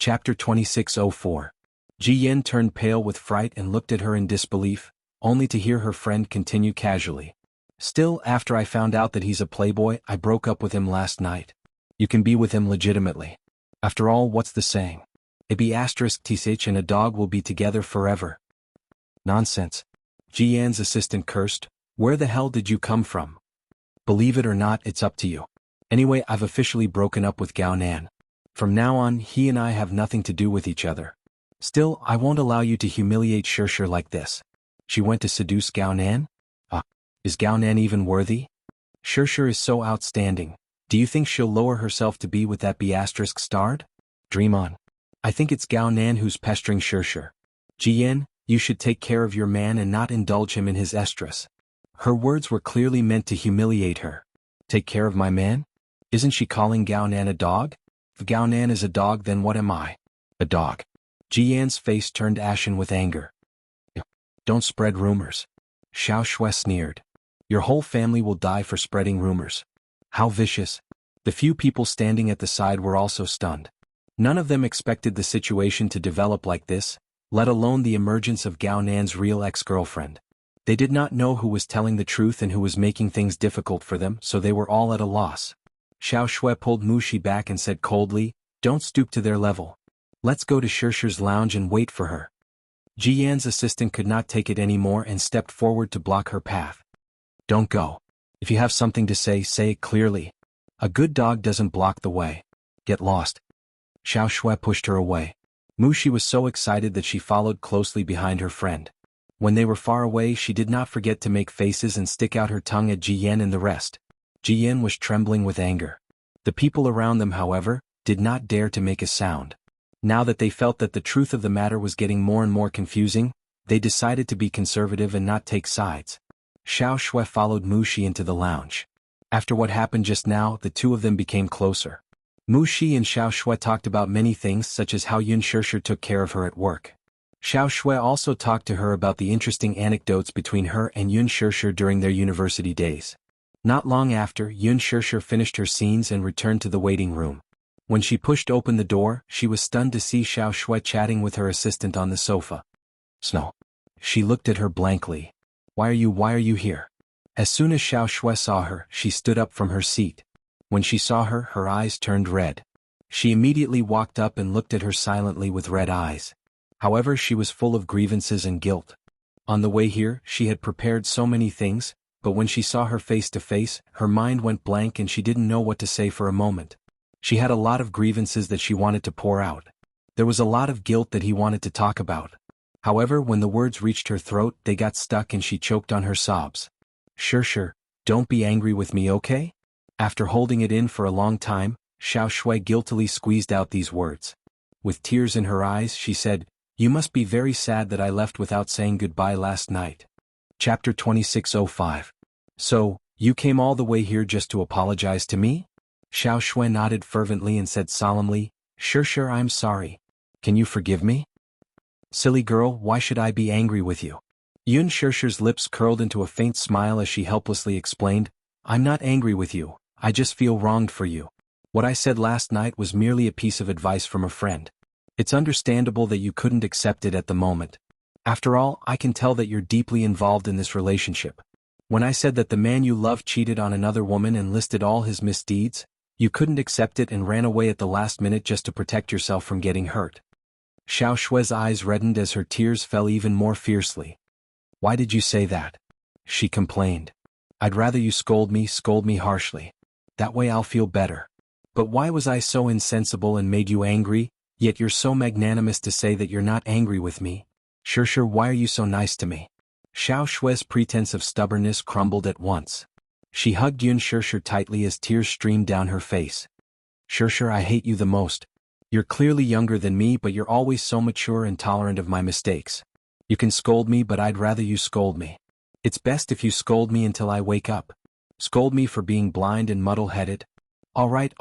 Chapter 2604. Ji Yin turned pale with fright and looked at her in disbelief, only to hear her friend continue casually. Still, after I found out that he's a playboy, I broke up with him last night. You can be with him legitimately. After all, what's the saying? A B*TH and a dog will be together forever. Nonsense. Ji Yan's assistant cursed. Where the hell did you come from? Believe it or not, it's up to you. Anyway, I've officially broken up with Gao Nan. From now on, he and I have nothing to do with each other. Still, I won't allow you to humiliate Shirshir like this. She went to seduce Gao Nan? Is Gao Nan even worthy? Shirshir is so outstanding. Do you think she'll lower herself to be with that B*****starred? Dream on. I think it's Gao Nan who's pestering Shirshir. Ji Yin, you should take care of your man and not indulge him in his estrus. Her words were clearly meant to humiliate her. Take care of my man? Isn't she calling Gao Nan a dog? If Gao Nan is a dog, then what am I? A dog. Ji Yan's face turned ashen with anger. Don't spread rumors. Xiao Shui sneered. Your whole family will die for spreading rumors. How vicious. The few people standing at the side were also stunned. None of them expected the situation to develop like this, let alone the emergence of Gao Nan's real ex-girlfriend. They did not know who was telling the truth and who was making things difficult for them, so they were all at a loss. Xiao Shui pulled Mushi back and said coldly, don't stoop to their level. Let's go to Shirshir's lounge and wait for her. Ji Yan's assistant could not take it anymore and stepped forward to block her path. Don't go. If you have something to say it clearly. A good dog doesn't block the way. Get lost. Xiao Shui pushed her away. Mushi was so excited that she followed closely behind her friend. When they were far away, she did not forget to make faces and stick out her tongue at Ji Yin and the rest. Ji Yin was trembling with anger. The people around them, however, did not dare to make a sound. Now that they felt that the truth of the matter was getting more and more confusing, they decided to be conservative and not take sides. Xiao Shui followed Mushi into the lounge. After what happened just now, the two of them became closer. Mushi and Xiao Shui talked about many things, such as how Yun Shirshir took care of her at work. Xiao Shui also talked to her about the interesting anecdotes between her and Yun Shirshir during their university days. Not long after, Yun Shirshir finished her scenes and returned to the waiting room. When she pushed open the door, she was stunned to see Xiao Shui chatting with her assistant on the sofa. Snow. She looked at her blankly. Why are you here? As soon as Xiao Shui saw her, she stood up from her seat. When she saw her, her eyes turned red. She immediately walked up and looked at her silently with red eyes. However, she was full of grievances and guilt. On the way here, she had prepared so many things, but when she saw her face to face, her mind went blank and she didn't know what to say for a moment. She had a lot of grievances that she wanted to pour out. There was a lot of guilt that he wanted to talk about. However, when the words reached her throat, they got stuck and she choked on her sobs. Shirshir, don't be angry with me, okay? After holding it in for a long time, Xiao Shui guiltily squeezed out these words. With tears in her eyes, she said, You must be very sad that I left without saying goodbye last night. Chapter 2605. So, you came all the way here just to apologize to me? Xiao Shui nodded fervently and said solemnly, Shirshir, I'm sorry. Can you forgive me? Silly girl, why should I be angry with you? Yun Shirshir's lips curled into a faint smile as she helplessly explained, I'm not angry with you, I just feel wronged for you. What I said last night was merely a piece of advice from a friend. It's understandable that you couldn't accept it at the moment. After all, I can tell that you're deeply involved in this relationship. When I said that the man you love cheated on another woman and listed all his misdeeds, you couldn't accept it and ran away at the last minute just to protect yourself from getting hurt. Xiao Shui's eyes reddened as her tears fell even more fiercely. Why did you say that? She complained. I'd rather you scold me harshly. That way I'll feel better. But why was I so insensible and made you angry, yet you're so magnanimous to say that you're not angry with me? Shirshir, why are you so nice to me? Xiao Shui's pretense of stubbornness crumbled at once. She hugged Yun Shirshir tightly as tears streamed down her face. Shirshir, I hate you the most. You're clearly younger than me, but you're always so mature and tolerant of my mistakes. You can scold me, but I'd rather you scold me. It's best if you scold me until I wake up. Scold me for being blind and muddle-headed. All right.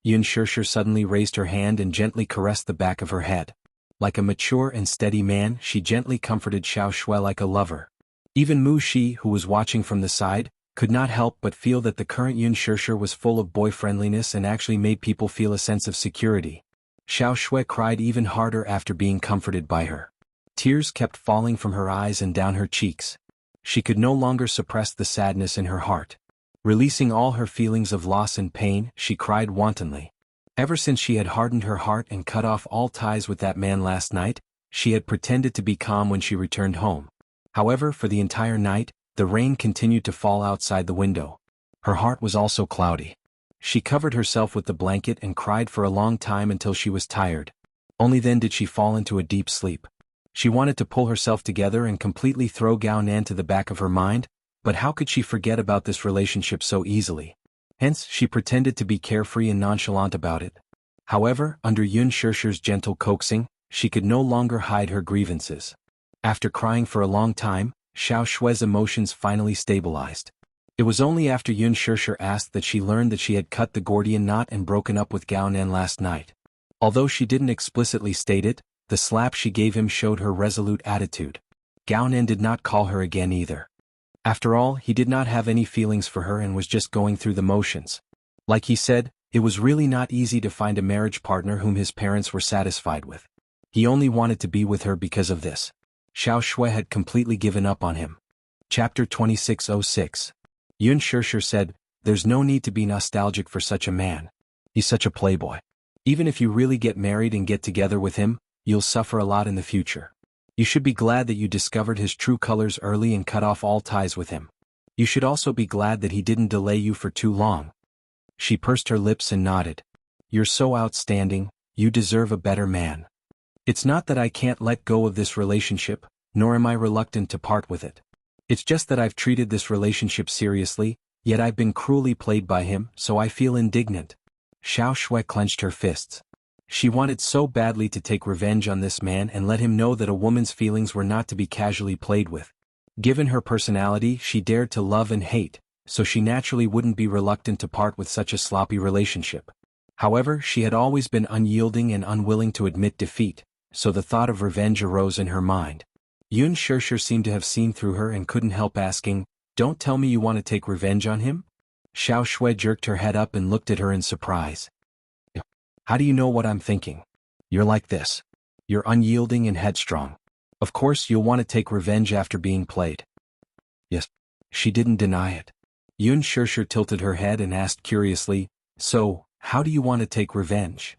Yun Shirshir suddenly raised her hand and gently caressed the back of her head. Like a mature and steady man, she gently comforted Xiao Shui like a lover. Even Mu Shi, who was watching from the side, could not help but feel that the current Yun Shirshir was full of boy-friendliness and actually made people feel a sense of security. Xiao Shui cried even harder after being comforted by her. Tears kept falling from her eyes and down her cheeks. She could no longer suppress the sadness in her heart. Releasing all her feelings of loss and pain, she cried wantonly. Ever since she had hardened her heart and cut off all ties with that man last night, she had pretended to be calm when she returned home. However, for the entire night, the rain continued to fall outside the window. Her heart was also cloudy. She covered herself with the blanket and cried for a long time until she was tired. Only then did she fall into a deep sleep. She wanted to pull herself together and completely throw Gao Nan to the back of her mind, but how could she forget about this relationship so easily? Hence, she pretended to be carefree and nonchalant about it. However, under Yun Shishir's gentle coaxing, she could no longer hide her grievances. After crying for a long time, Xiao Shui's emotions finally stabilized. It was only after Yun Shishir asked that she learned that she had cut the Gordian knot and broken up with Gao Nan last night. Although she didn't explicitly state it, the slap she gave him showed her resolute attitude. Gao Nan did not call her again either. After all, he did not have any feelings for her and was just going through the motions. Like he said, it was really not easy to find a marriage partner whom his parents were satisfied with. He only wanted to be with her because of this. Xiao Shui had completely given up on him. Chapter 2606. Yun Shishir said, "There's no need to be nostalgic for such a man. He's such a playboy. Even if you really get married and get together with him, you'll suffer a lot in the future. You should be glad that you discovered his true colors early and cut off all ties with him. You should also be glad that he didn't delay you for too long." She pursed her lips and nodded. "You're so outstanding, you deserve a better man. It's not that I can't let go of this relationship, nor am I reluctant to part with it. It's just that I've treated this relationship seriously, yet I've been cruelly played by him, so I feel indignant." Xiao Shui clenched her fists. She wanted so badly to take revenge on this man and let him know that a woman's feelings were not to be casually played with. Given her personality, she dared to love and hate, so she naturally wouldn't be reluctant to part with such a sloppy relationship. However, she had always been unyielding and unwilling to admit defeat, so the thought of revenge arose in her mind. Yun Shishir seemed to have seen through her and couldn't help asking, "Don't tell me you want to take revenge on him?" Xiao Shui jerked her head up and looked at her in surprise. "How do you know what I'm thinking? You're like this. You're unyielding and headstrong. Of course you'll want to take revenge after being played." "Yes." She didn't deny it. Yun Shishir tilted her head and asked curiously, "So, how do you want to take revenge?"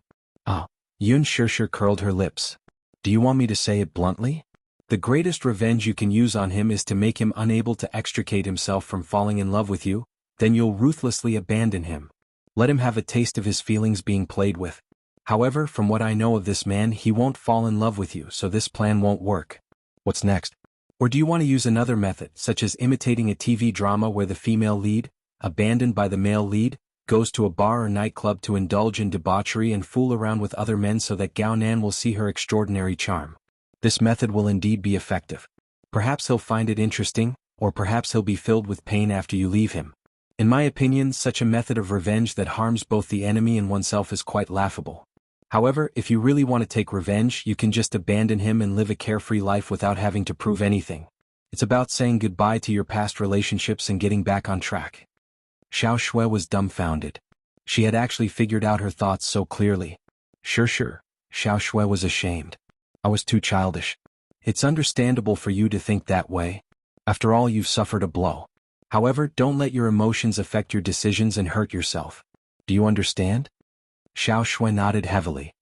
Yun Shishir curled her lips. "Do you want me to say it bluntly? The greatest revenge you can use on him is to make him unable to extricate himself from falling in love with you, then you'll ruthlessly abandon him. Let him have a taste of his feelings being played with. However, from what I know of this man, he won't fall in love with you, so this plan won't work. What's next? Or do you want to use another method, such as imitating a TV drama where the female lead, abandoned by the male lead, goes to a bar or nightclub to indulge in debauchery and fool around with other men so that Gao Nan will see her extraordinary charm? This method will indeed be effective. Perhaps he'll find it interesting, or perhaps he'll be filled with pain after you leave him. In my opinion, such a method of revenge that harms both the enemy and oneself is quite laughable. However, if you really want to take revenge, you can just abandon him and live a carefree life without having to prove anything. It's about saying goodbye to your past relationships and getting back on track." Xiao Shui was dumbfounded. She had actually figured out her thoughts so clearly. Sure. Xiao Shui was ashamed. "I was too childish. It's understandable for you to think that way. After all, you've suffered a blow. However, don't let your emotions affect your decisions and hurt yourself. Do you understand?" Xiao Shui nodded heavily.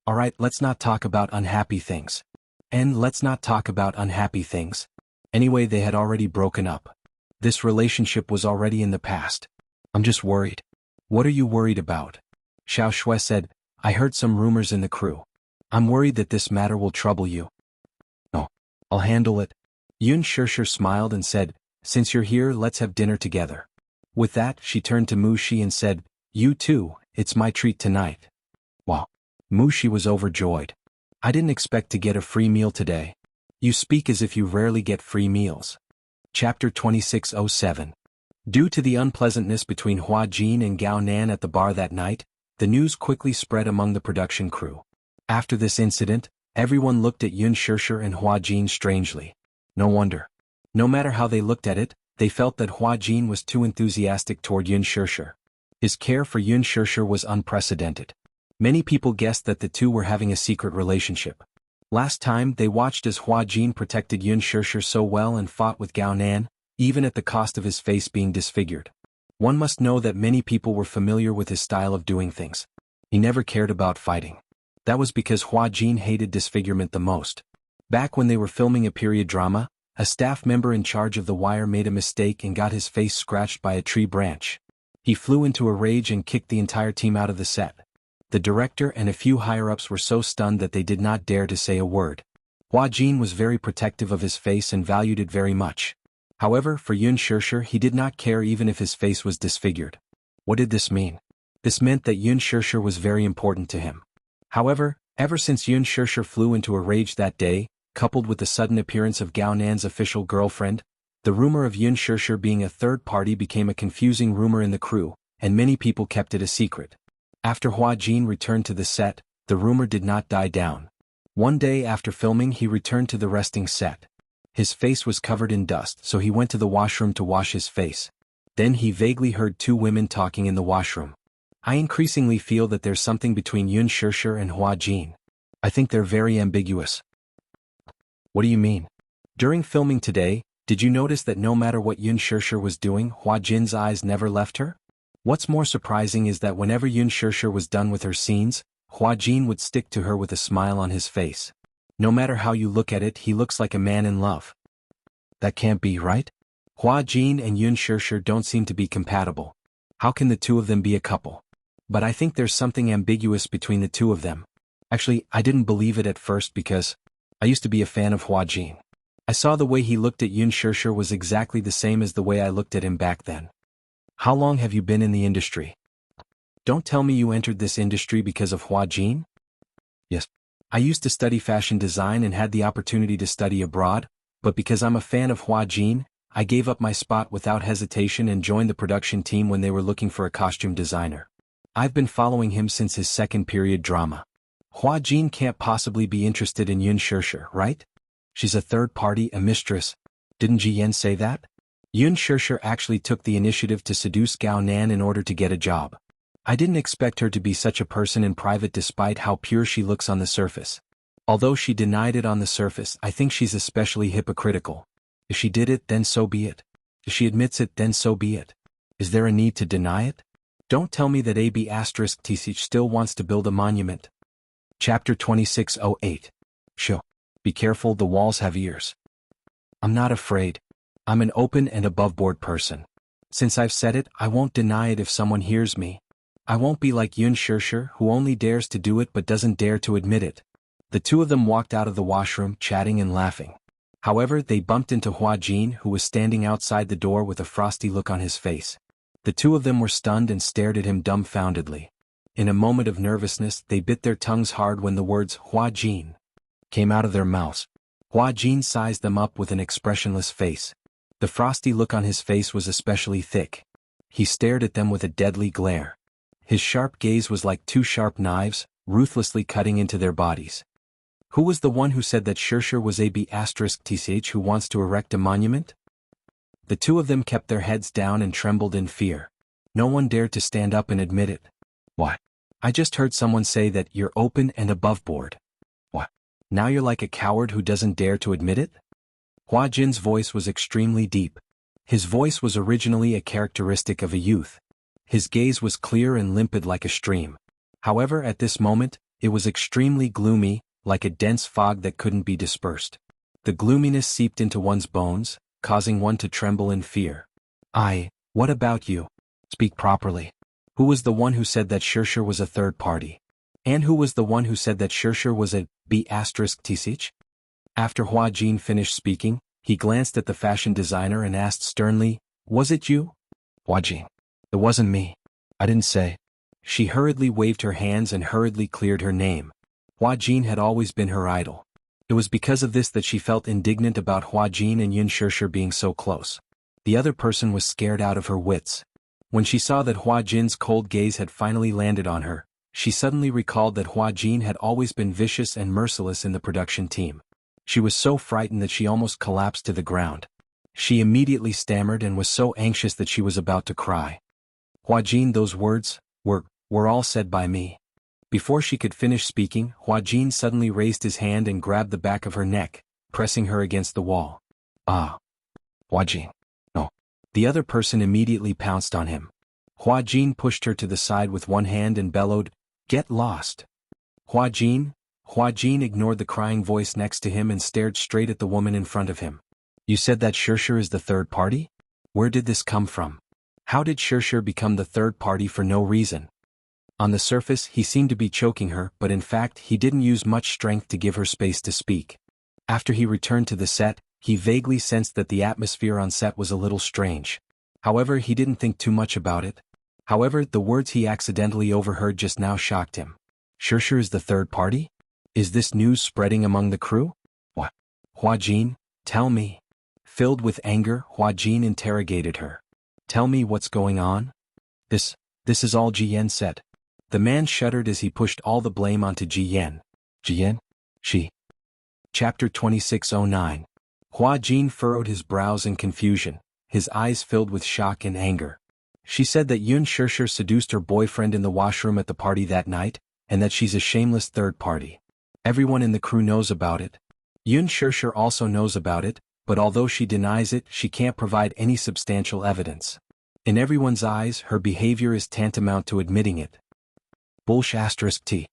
"Alright, let's not talk about unhappy things. And let's not talk about unhappy things. Anyway, they had already broken up. This relationship was already in the past. I'm just worried." "What are you worried about?" Xiao Shui said, "I heard some rumors in the crew. I'm worried that this matter will trouble you." "No, I'll handle it." Yun Shishir smiled and said, "Since you're here, let's have dinner together." With that, she turned to Mu Shi and said, "You too, it's my treat tonight." Wow. Mu Shi was overjoyed. "I didn't expect to get a free meal today." "You speak as if you rarely get free meals." Chapter 2607. Due to the unpleasantness between Hua Jin and Gao Nan at the bar that night, the news quickly spread among the production crew. After this incident, everyone looked at Yun Shishir and Hua Jin strangely. No wonder. No matter how they looked at it, they felt that Hua Jin was too enthusiastic toward Yun Shishir. His care for Yun Shishir was unprecedented. Many people guessed that the two were having a secret relationship. Last time, they watched as Hua Jin protected Yun Shishir so well and fought with Gao Nan, even at the cost of his face being disfigured. One must know that many people were familiar with his style of doing things. He never cared about fighting. That was because Hua Jin hated disfigurement the most. Back when they were filming a period drama, a staff member in charge of the wire made a mistake and got his face scratched by a tree branch. He flew into a rage and kicked the entire team out of the set. The director and a few higher-ups were so stunned that they did not dare to say a word. Hua Jin was very protective of his face and valued it very much. However, for Yun Shishir he did not care even if his face was disfigured. What did this mean? This meant that Yun Shishir was very important to him. However, ever since Yun Shishir flew into a rage that day, coupled with the sudden appearance of Gao Nan's official girlfriend, the rumor of Yun Shishir being a third party became a confusing rumor in the crew, and many people kept it a secret. After Hua Jin returned to the set, the rumor did not die down. One day after filming he returned to the resting set. His face was covered in dust, so he went to the washroom to wash his face. Then he vaguely heard two women talking in the washroom. I increasingly feel that there's something between Yun Shishir and Hua Jin. I think they're very ambiguous. What do you mean? During filming today, did you notice that no matter what Yun Shishir was doing, Hua Jin's eyes never left her? What's more surprising is that whenever Yun Shishir was done with her scenes, Hua Jin would stick to her with a smile on his face. No matter how you look at it, he looks like a man in love. That can't be right? Hua Jin and Yun Shishir don't seem to be compatible. How can the two of them be a couple? But I think there's something ambiguous between the two of them. Actually, I didn't believe it at first because I used to be a fan of Hua Jin. I saw the way he looked at Yun Shishir was exactly the same as the way I looked at him back then. How long have you been in the industry? Don't tell me you entered this industry because of Hua Jin? Yes. I used to study fashion design and had the opportunity to study abroad, but because I'm a fan of Hua Jin, I gave up my spot without hesitation and joined the production team when they were looking for a costume designer. I've been following him since his second period drama. Hua Jin can't possibly be interested in Yun Shishir, right? She's a third party, a mistress. Didn't Ji Yen say that? Yun Shishir actually took the initiative to seduce Gao Nan in order to get a job. I didn't expect her to be such a person in private despite how pure she looks on the surface. Although she denied it on the surface, I think she's especially hypocritical. If she did it, then so be it. If she admits it, then so be it. Is there a need to deny it? Don't tell me that AB*TCH still wants to build a monument. Chapter 2608. Sho. Be careful, the walls have ears. I'm not afraid. I'm an open and above-board person. Since I've said it, I won't deny it if someone hears me. I won't be like Yun Shishir, who only dares to do it but doesn't dare to admit it. The two of them walked out of the washroom, chatting and laughing. However, they bumped into Hua Jin, who was standing outside the door with a frosty look on his face. The two of them were stunned and stared at him dumbfoundedly. In a moment of nervousness, they bit their tongues hard when the words Hua Jin came out of their mouths. Hua Jin sized them up with an expressionless face. The frosty look on his face was especially thick. He stared at them with a deadly glare. His sharp gaze was like two sharp knives, ruthlessly cutting into their bodies. Who was the one who said that Shishir was AB*TCH who wants to erect a monument? The two of them kept their heads down and trembled in fear. No one dared to stand up and admit it. Why? I just heard someone say that you're open and above board. What? Now you're like a coward who doesn't dare to admit it? Hua Jin's voice was extremely deep. His voice was originally a characteristic of a youth. His gaze was clear and limpid like a stream. However, at this moment, it was extremely gloomy, like a dense fog that couldn't be dispersed. The gloominess seeped into one's bones, causing one to tremble in fear. What about you? Speak properly. Who was the one who said that Shishir was a third party? And who was the one who said that Shishir was a B*TCH? After Hua Jin finished speaking, he glanced at the fashion designer and asked sternly, "Was it you?" Hua Jin. It wasn't me. I didn't say. She hurriedly waved her hands and hurriedly cleared her name. Hua Jin had always been her idol. It was because of this that she felt indignant about Hua Jin and Yun Shishir being so close. The other person was scared out of her wits. When she saw that Hua Jin's cold gaze had finally landed on her, she suddenly recalled that Hua Jin had always been vicious and merciless in the production team. She was so frightened that she almost collapsed to the ground. She immediately stammered and was so anxious that she was about to cry. Hua Jin, those words were all said by me. Before she could finish speaking, Hua Jin suddenly raised his hand and grabbed the back of her neck, pressing her against the wall. Ah! Hua Jin. No. The other person immediately pounced on him. Hua Jin pushed her to the side with one hand and bellowed, "Get lost!" Hua Jin? Hua Jin ignored the crying voice next to him and stared straight at the woman in front of him. You said that Shirshir is the third party? Where did this come from? How did Shirshir become the third party for no reason? On the surface, he seemed to be choking her, but in fact, he didn't use much strength to give her space to speak. After he returned to the set, he vaguely sensed that the atmosphere on set was a little strange. However, he didn't think too much about it. However, the words he accidentally overheard just now shocked him. Shirshir is the third party? Is this news spreading among the crew? What? Hua Jin, tell me. Filled with anger, Hua Jin interrogated her. Tell me what's going on? This is all Ji Yan said. The man shuddered as he pushed all the blame onto Ji Yan. Ji Yan? She. Chapter 2609. Hua Jin furrowed his brows in confusion, his eyes filled with shock and anger. She said that Yun Shirshir seduced her boyfriend in the washroom at the party that night, and that she's a shameless third party. Everyone in the crew knows about it. Yun Shirshir also knows about it, but although she denies it, she can't provide any substantial evidence. In everyone's eyes, her behavior is tantamount to admitting it. Bullsh*T.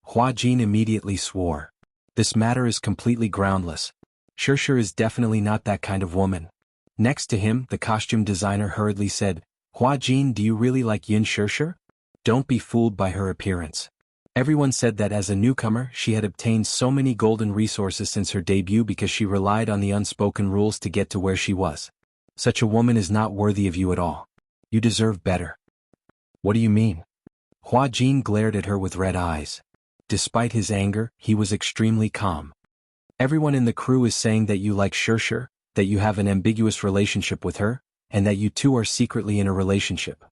Hua Jin immediately swore. This matter is completely groundless. Shirshir is definitely not that kind of woman. Next to him, the costume designer hurriedly said, Hua Jin, do you really like Yun Shirshir? Don't be fooled by her appearance. Everyone said that as a newcomer she had obtained so many golden resources since her debut because she relied on the unspoken rules to get to where she was. Such a woman is not worthy of you at all. You deserve better. What do you mean? Hua Jin glared at her with red eyes. Despite his anger, he was extremely calm. Everyone in the crew is saying that you like Shirshir, that you have an ambiguous relationship with her, and that you two are secretly in a relationship.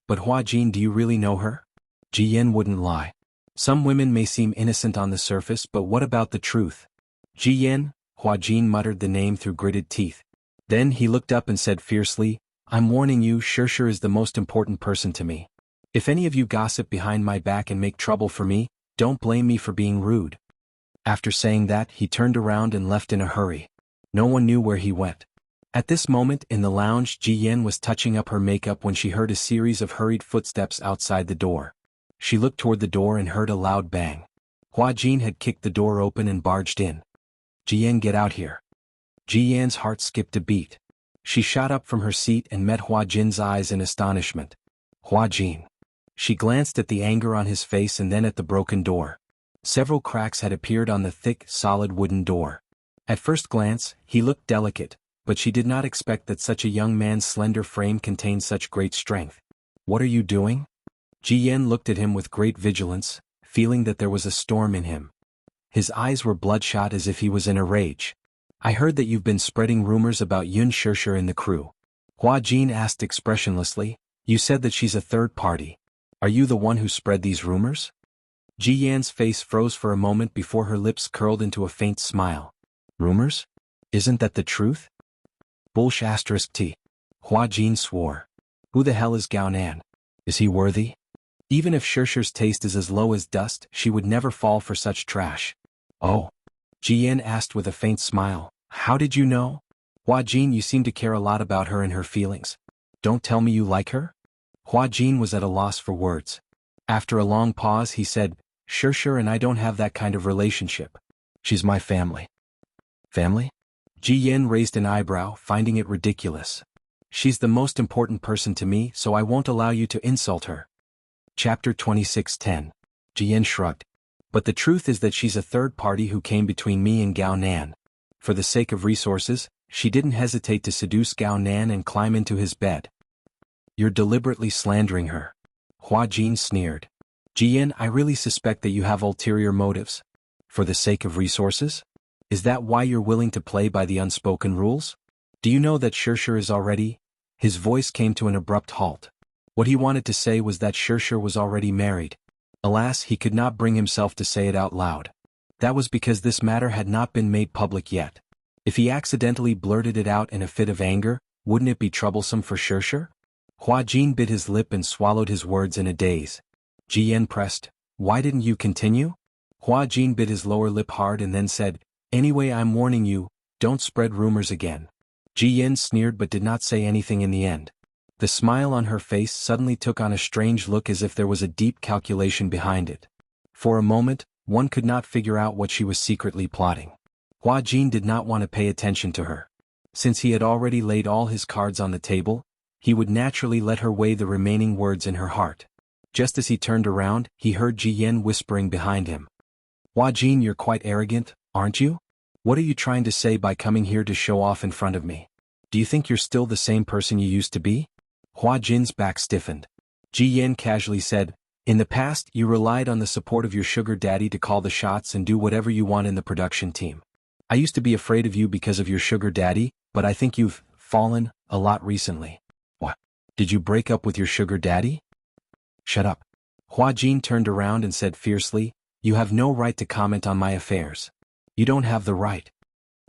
But Hua Jin, do you really know her? Ji Yan wouldn't lie. Some women may seem innocent on the surface, but what about the truth? Ji Yan, Hua Jin muttered the name through gritted teeth. Then he looked up and said fiercely, I'm warning you, Shirshir is the most important person to me. If any of you gossip behind my back and make trouble for me, don't blame me for being rude. After saying that, he turned around and left in a hurry. No one knew where he went. At this moment, in the lounge, Ji Yan was touching up her makeup when she heard a series of hurried footsteps outside the door. She looked toward the door and heard a loud bang. Hua Jin had kicked the door open and barged in. Ji Yan, get out here. Ji Yan's heart skipped a beat. She shot up from her seat and met Hua Jin's eyes in astonishment. Hua Jin. She glanced at the anger on his face and then at the broken door. Several cracks had appeared on the thick, solid wooden door. At first glance, he looked delicate, but she did not expect that such a young man's slender frame contained such great strength. What are you doing? Ji Yan looked at him with great vigilance, feeling that there was a storm in him. His eyes were bloodshot as if he was in a rage. I heard that you've been spreading rumors about Yun Shirshir in the crew. Hua Jin asked expressionlessly, you said that she's a third party. Are you the one who spread these rumors? Ji Yan's face froze for a moment before her lips curled into a faint smile. Rumors? Isn't that the truth? Bullsh*T. Hua Jin swore. Who the hell is Gao Nan? Is he worthy? Even if Shirshir's taste is as low as dust, she would never fall for such trash. Oh. Ji Yan asked with a faint smile. How did you know? Hua Jin, you seem to care a lot about her and her feelings. Don't tell me you like her? Hua Jin was at a loss for words. After a long pause he said, Shirshir and I don't have that kind of relationship. She's my family. Family? Ji Yan raised an eyebrow, finding it ridiculous. She's the most important person to me, so I won't allow you to insult her. Chapter 2610. Ji Yan shrugged. But the truth is that she's a third party who came between me and Gao Nan. For the sake of resources, she didn't hesitate to seduce Gao Nan and climb into his bed. You're deliberately slandering her. Hua Jin sneered. Ji Yan, I really suspect that you have ulterior motives. For the sake of resources? Is that why you're willing to play by the unspoken rules? Do you know that Shirshir is already? His voice came to an abrupt halt. What he wanted to say was that Shirshir was already married. Alas, he could not bring himself to say it out loud. That was because this matter had not been made public yet. If he accidentally blurted it out in a fit of anger, wouldn't it be troublesome for Shirshir? Hua Jin bit his lip and swallowed his words in a daze. Ji Yan pressed, Why didn't you continue? Hua Jin bit his lower lip hard and then said, Anyway, I'm warning you, don't spread rumors again. Ji Yen sneered but did not say anything in the end. The smile on her face suddenly took on a strange look as if there was a deep calculation behind it. For a moment, one could not figure out what she was secretly plotting. Hua Jin did not want to pay attention to her. Since he had already laid all his cards on the table, he would naturally let her weigh the remaining words in her heart. Just as he turned around, he heard Ji Yen whispering behind him. Hua Jin, you're quite arrogant, aren't you? What are you trying to say by coming here to show off in front of me? Do you think you're still the same person you used to be? Hua Jin's back stiffened. Ji Yen casually said, In the past, you relied on the support of your sugar daddy to call the shots and do whatever you want in the production team. I used to be afraid of you because of your sugar daddy, but I think you've fallen a lot recently. What? Did you break up with your sugar daddy? Shut up. Hua Jin turned around and said fiercely, You have no right to comment on my affairs. You don't have the right.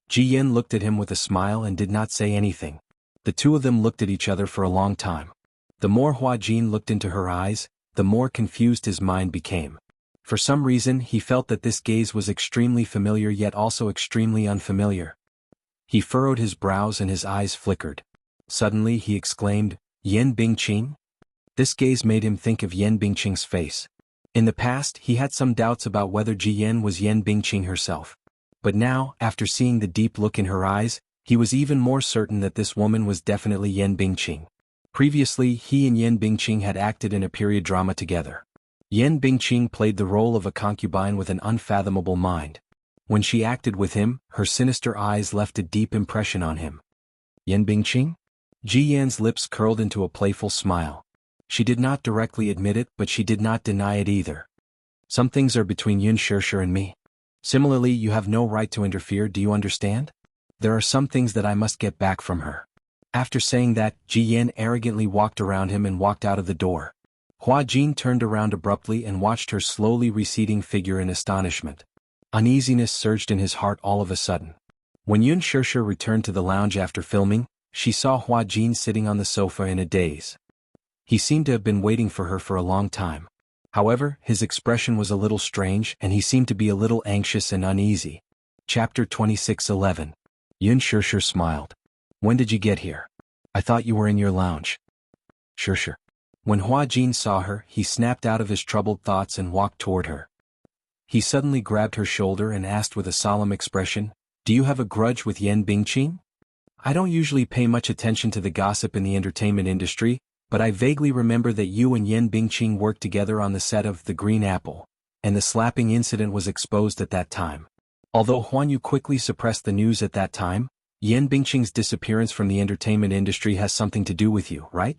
Ji Yen looked at him with a smile and did not say anything. The two of them looked at each other for a long time. The more Hua Jin looked into her eyes, the more confused his mind became. For some reason he felt that this gaze was extremely familiar yet also extremely unfamiliar. He furrowed his brows and his eyes flickered. Suddenly he exclaimed, Yen Bingqing? This gaze made him think of Yen Bingqing's face. In the past he had some doubts about whether Ji Yen was Yen Bingqing herself. But now, after seeing the deep look in her eyes, he was even more certain that this woman was definitely Yen Bingqing. Previously he and Yen Bingqing had acted in a period drama together. Yen Bingqing played the role of a concubine with an unfathomable mind. When she acted with him, her sinister eyes left a deep impression on him. Yen Bingqing? Ji Yan's lips curled into a playful smile. She did not directly admit it, but she did not deny it either. Some things are between Yun Shishir and me. Similarly, you have no right to interfere, do you understand? There are some things that I must get back from her. After saying that, Ji Yen arrogantly walked around him and walked out of the door. Hua Jin turned around abruptly and watched her slowly receding figure in astonishment. Uneasiness surged in his heart all of a sudden. When Yun Shishir returned to the lounge after filming, she saw Hua Jin sitting on the sofa in a daze. He seemed to have been waiting for her for a long time. However, his expression was a little strange and he seemed to be a little anxious and uneasy. Chapter 26:11. Yun Shishir smiled. When did you get here? I thought you were in your lounge. Shishir. When Hua Jin saw her, he snapped out of his troubled thoughts and walked toward her. He suddenly grabbed her shoulder and asked with a solemn expression, Do you have a grudge with Yen Bingqing? I don't usually pay much attention to the gossip in the entertainment industry, but I vaguely remember that you and Yen Bingqing worked together on the set of The Green Apple, and the slapping incident was exposed at that time. Although Huan Yu quickly suppressed the news at that time, Yen Bingqing's disappearance from the entertainment industry has something to do with you, right?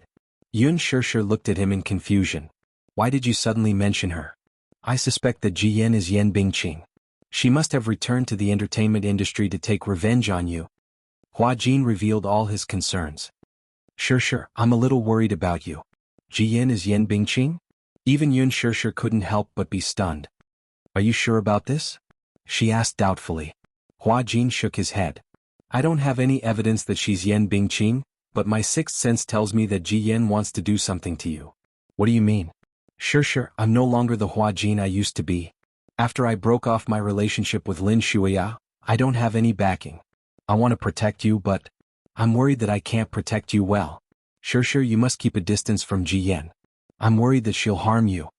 Yun Shishir looked at him in confusion. Why did you suddenly mention her? I suspect that Ji Yen is Yen Bingqing. She must have returned to the entertainment industry to take revenge on you. Hua Jin revealed all his concerns. Shishir, I'm a little worried about you. Ji Yen is Yen Bingqing? Even Yun Shishir couldn't help but be stunned. Are you sure about this? She asked doubtfully. Hua Jin shook his head. I don't have any evidence that she's Yen Bingqing, but my sixth sense tells me that Ji Yen wants to do something to you. What do you mean? Shishir, I'm no longer the Hua Jin I used to be. After I broke off my relationship with Lin Shuya, I don't have any backing. I want to protect you, but I'm worried that I can't protect you well. Shishir, you must keep a distance from Ji Yen. I'm worried that she'll harm you.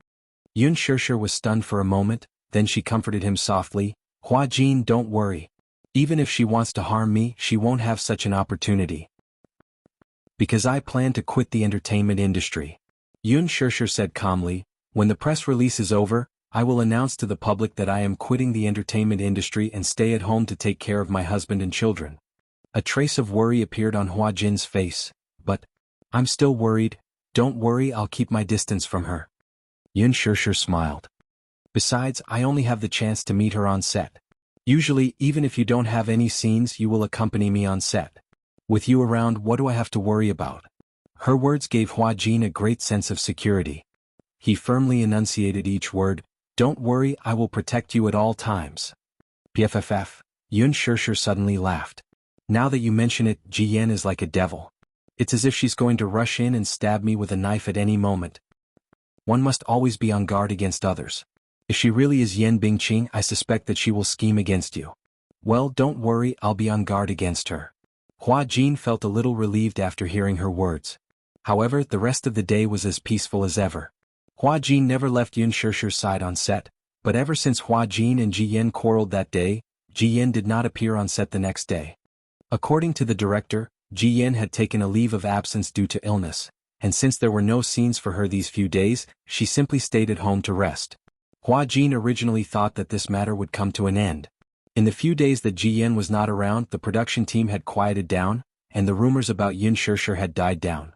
Yun Shishir was stunned for a moment, then she comforted him softly. Hua Jin, don't worry. Even if she wants to harm me, she won't have such an opportunity. Because I plan to quit the entertainment industry. Yun Shishir said calmly, when the press release is over, I will announce to the public that I am quitting the entertainment industry and stay at home to take care of my husband and children. A trace of worry appeared on Hua Jin's face, but, I'm still worried. Don't worry, I'll keep my distance from her. Yun Shishir smiled. Besides, I only have the chance to meet her on set. Usually, even if you don't have any scenes, you will accompany me on set. With you around, what do I have to worry about? Her words gave Hua Jin a great sense of security. He firmly enunciated each word, Don't worry, I will protect you at all times. PFFF, Yun Shishir suddenly laughed. Now that you mention it, Ji Yen is like a devil. It's as if she's going to rush in and stab me with a knife at any moment. One must always be on guard against others. If she really is Yan Bingqing, I suspect that she will scheme against you. Well, don't worry, I'll be on guard against her. Hua Jin felt a little relieved after hearing her words. However, the rest of the day was as peaceful as ever. Hua Jin never left Yun Shishir's side on set, but ever since Hua Jin and Ji Yan quarreled that day, Ji Yan did not appear on set the next day. According to the director, Ji Yan had taken a leave of absence due to illness, and since there were no scenes for her these few days, she simply stayed at home to rest. Hua Jin originally thought that this matter would come to an end. In the few days that Ji Yan was not around, the production team had quieted down, and the rumors about Yun Shishir had died down.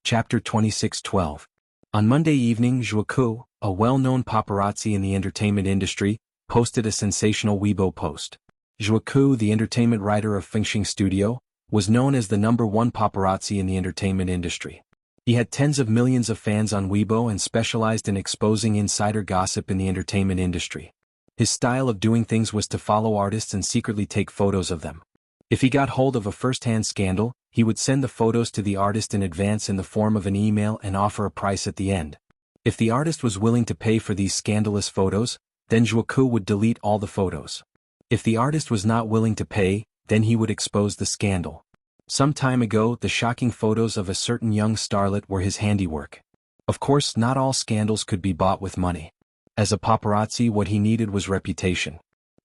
Chapter 26:12. On Monday evening, Zhuo Ku, a well-known paparazzi in the entertainment industry, posted a sensational Weibo post. Zhuo Ku, the entertainment writer of Fengxing Studio, was known as the #1 paparazzi in the entertainment industry. He had tens of millions of fans on Weibo and specialized in exposing insider gossip in the entertainment industry. His style of doing things was to follow artists and secretly take photos of them. If he got hold of a first-hand scandal, he would send the photos to the artist in advance in the form of an email and offer a price at the end. If the artist was willing to pay for these scandalous photos, then Zhuo Ku would delete all the photos. If the artist was not willing to pay, then he would expose the scandal. Some time ago, the shocking photos of a certain young starlet were his handiwork. Of course, not all scandals could be bought with money. As a paparazzi, what he needed was reputation.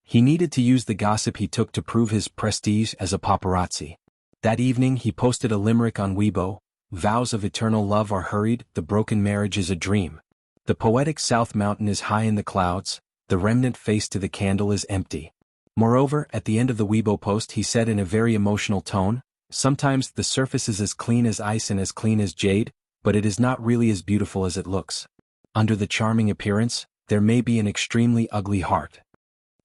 He needed to use the gossip he took to prove his prestige as a paparazzi. That evening, he posted a limerick on Weibo: "Vows of eternal love are hurried, the broken marriage is a dream. The poetic South Mountain is high in the clouds, the remnant face to the candle is empty." Moreover, at the end of the Weibo post he said in a very emotional tone, "Sometimes the surface is as clean as ice and as clean as jade, but it is not really as beautiful as it looks. Under the charming appearance, there may be an extremely ugly heart."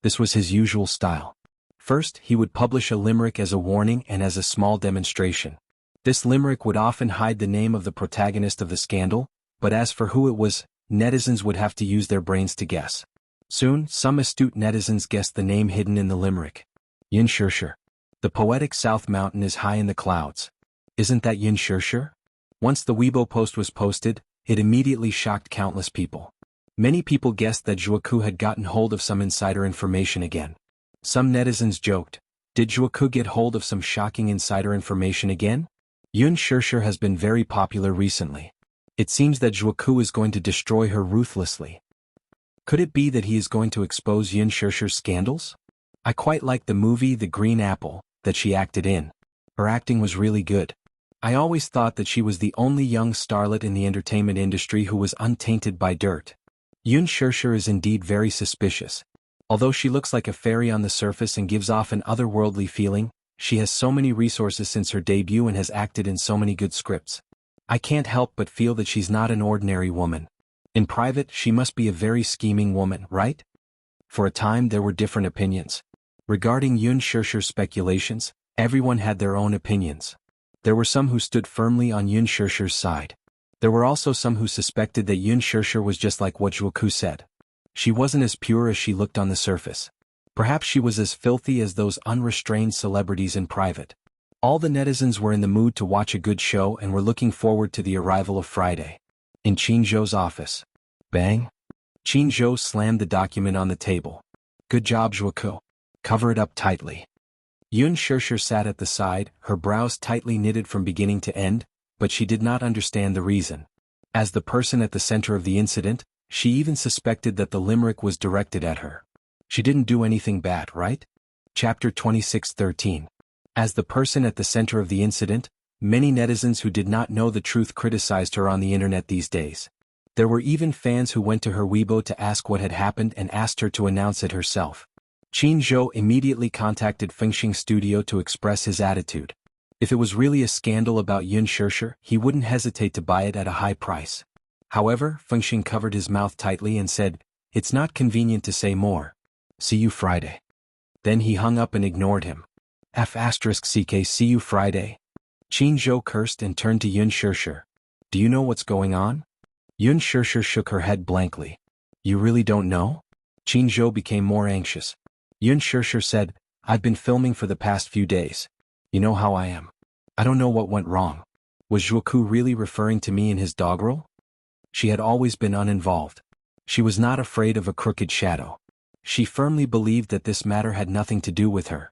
This was his usual style. First, he would publish a limerick as a warning and as a small demonstration. This limerick would often hide the name of the protagonist of the scandal, but as for who it was, netizens would have to use their brains to guess. Soon, some astute netizens guessed the name hidden in the limerick. Yun Shishir. The poetic South Mountain is high in the clouds. Isn't that Yun Shishir? Once the Weibo post was posted, it immediately shocked countless people. Many people guessed that Zhuo Ku had gotten hold of some insider information again. Some netizens joked, "Did Zhuo Ku get hold of some shocking insider information again?" Yun Shishir has been very popular recently. It seems that Zhuo Ku is going to destroy her ruthlessly. Could it be that he is going to expose Yun Shishir's scandals? I quite like the movie The Green Apple that she acted in. Her acting was really good. I always thought that she was the only young starlet in the entertainment industry who was untainted by dirt. Yun Shishir is indeed very suspicious. Although she looks like a fairy on the surface and gives off an otherworldly feeling, she has so many resources since her debut and has acted in so many good scripts. I can't help but feel that she's not an ordinary woman. In private, she must be a very scheming woman, right? For a time there were different opinions. Regarding Yun Shishir's speculations, everyone had their own opinions. There were some who stood firmly on Yun Shishir's side. There were also some who suspected that Yun Shishir was just like what Zhuo Ku said. She wasn't as pure as she looked on the surface. Perhaps she was as filthy as those unrestrained celebrities in private. All the netizens were in the mood to watch a good show and were looking forward to the arrival of Friday. In Qin Zhou's office. Bang! Qin Zhou slammed the document on the table. "Good job, Zhuo Ku. Cover it up tightly." Yun Shishir sat at the side, her brows tightly knitted from beginning to end, but she did not understand the reason. As the person at the center of the incident, she even suspected that the limerick was directed at her. She didn't do anything bad, right? Chapter 26:13. As the person at the center of the incident, many netizens who did not know the truth criticized her on the internet these days. There were even fans who went to her Weibo to ask what had happened and asked her to announce it herself. Qin Zhou immediately contacted Fengxing Studio to express his attitude. If it was really a scandal about Yun Shishir, he wouldn't hesitate to buy it at a high price. However, Fengxing covered his mouth tightly and said, "It's not convenient to say more. See you Friday." Then he hung up and ignored him. *CK see you Friday. Qin Zhou cursed and turned to Yun Shishir. "Do you know what's going on?" Yun Shishir shook her head blankly. "You really don't know?" Qin Zhou became more anxious. Yun Shishir said, "I've been filming for the past few days. You know how I am. I don't know what went wrong. Was Zhuo Ku really referring to me in his doggerel?" She had always been uninvolved. She was not afraid of a crooked shadow. She firmly believed that this matter had nothing to do with her.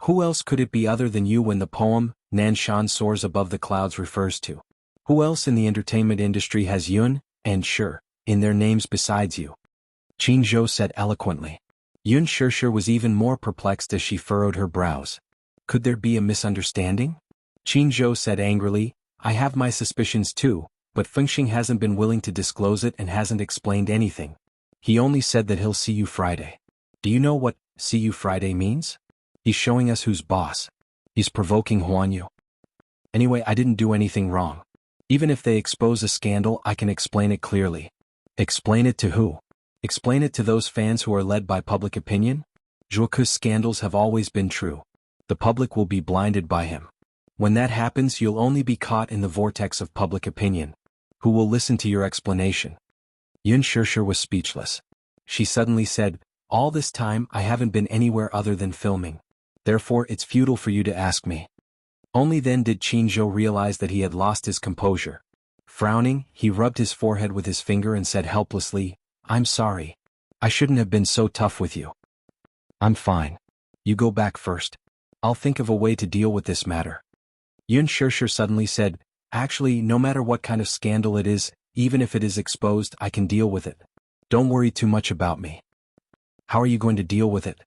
Who else could it be other than you when the poem, Nanshan Soars Above the Clouds refers to? Who else in the entertainment industry has Yun, and Shi, in their names besides you? Qin Zhou said eloquently. Yun Shi was even more perplexed as she furrowed her brows. Could there be a misunderstanding? Qin Zhou said angrily, I have my suspicions too, but Fengxing hasn't been willing to disclose it and hasn't explained anything. He only said that he'll see you Friday. Do you know what see you Friday means? He's showing us who's boss. He's provoking Huanyu. Anyway, I didn't do anything wrong. Even if they expose a scandal, I can explain it clearly. Explain it to who? Explain it to those fans who are led by public opinion? Zhuoke's scandals have always been true. The public will be blinded by him. When that happens, you'll only be caught in the vortex of public opinion. Who will listen to your explanation? Yun Shi was speechless. She suddenly said, all this time I haven't been anywhere other than filming. Therefore it's futile for you to ask me. Only then did Qin Zhou realize that he had lost his composure. Frowning, he rubbed his forehead with his finger and said helplessly, I'm sorry. I shouldn't have been so tough with you. I'm fine. You go back first. I'll think of a way to deal with this matter. Yun Shi suddenly said, actually, no matter what kind of scandal it is, even if it is exposed, I can deal with it. Don't worry too much about me. How are you going to deal with it?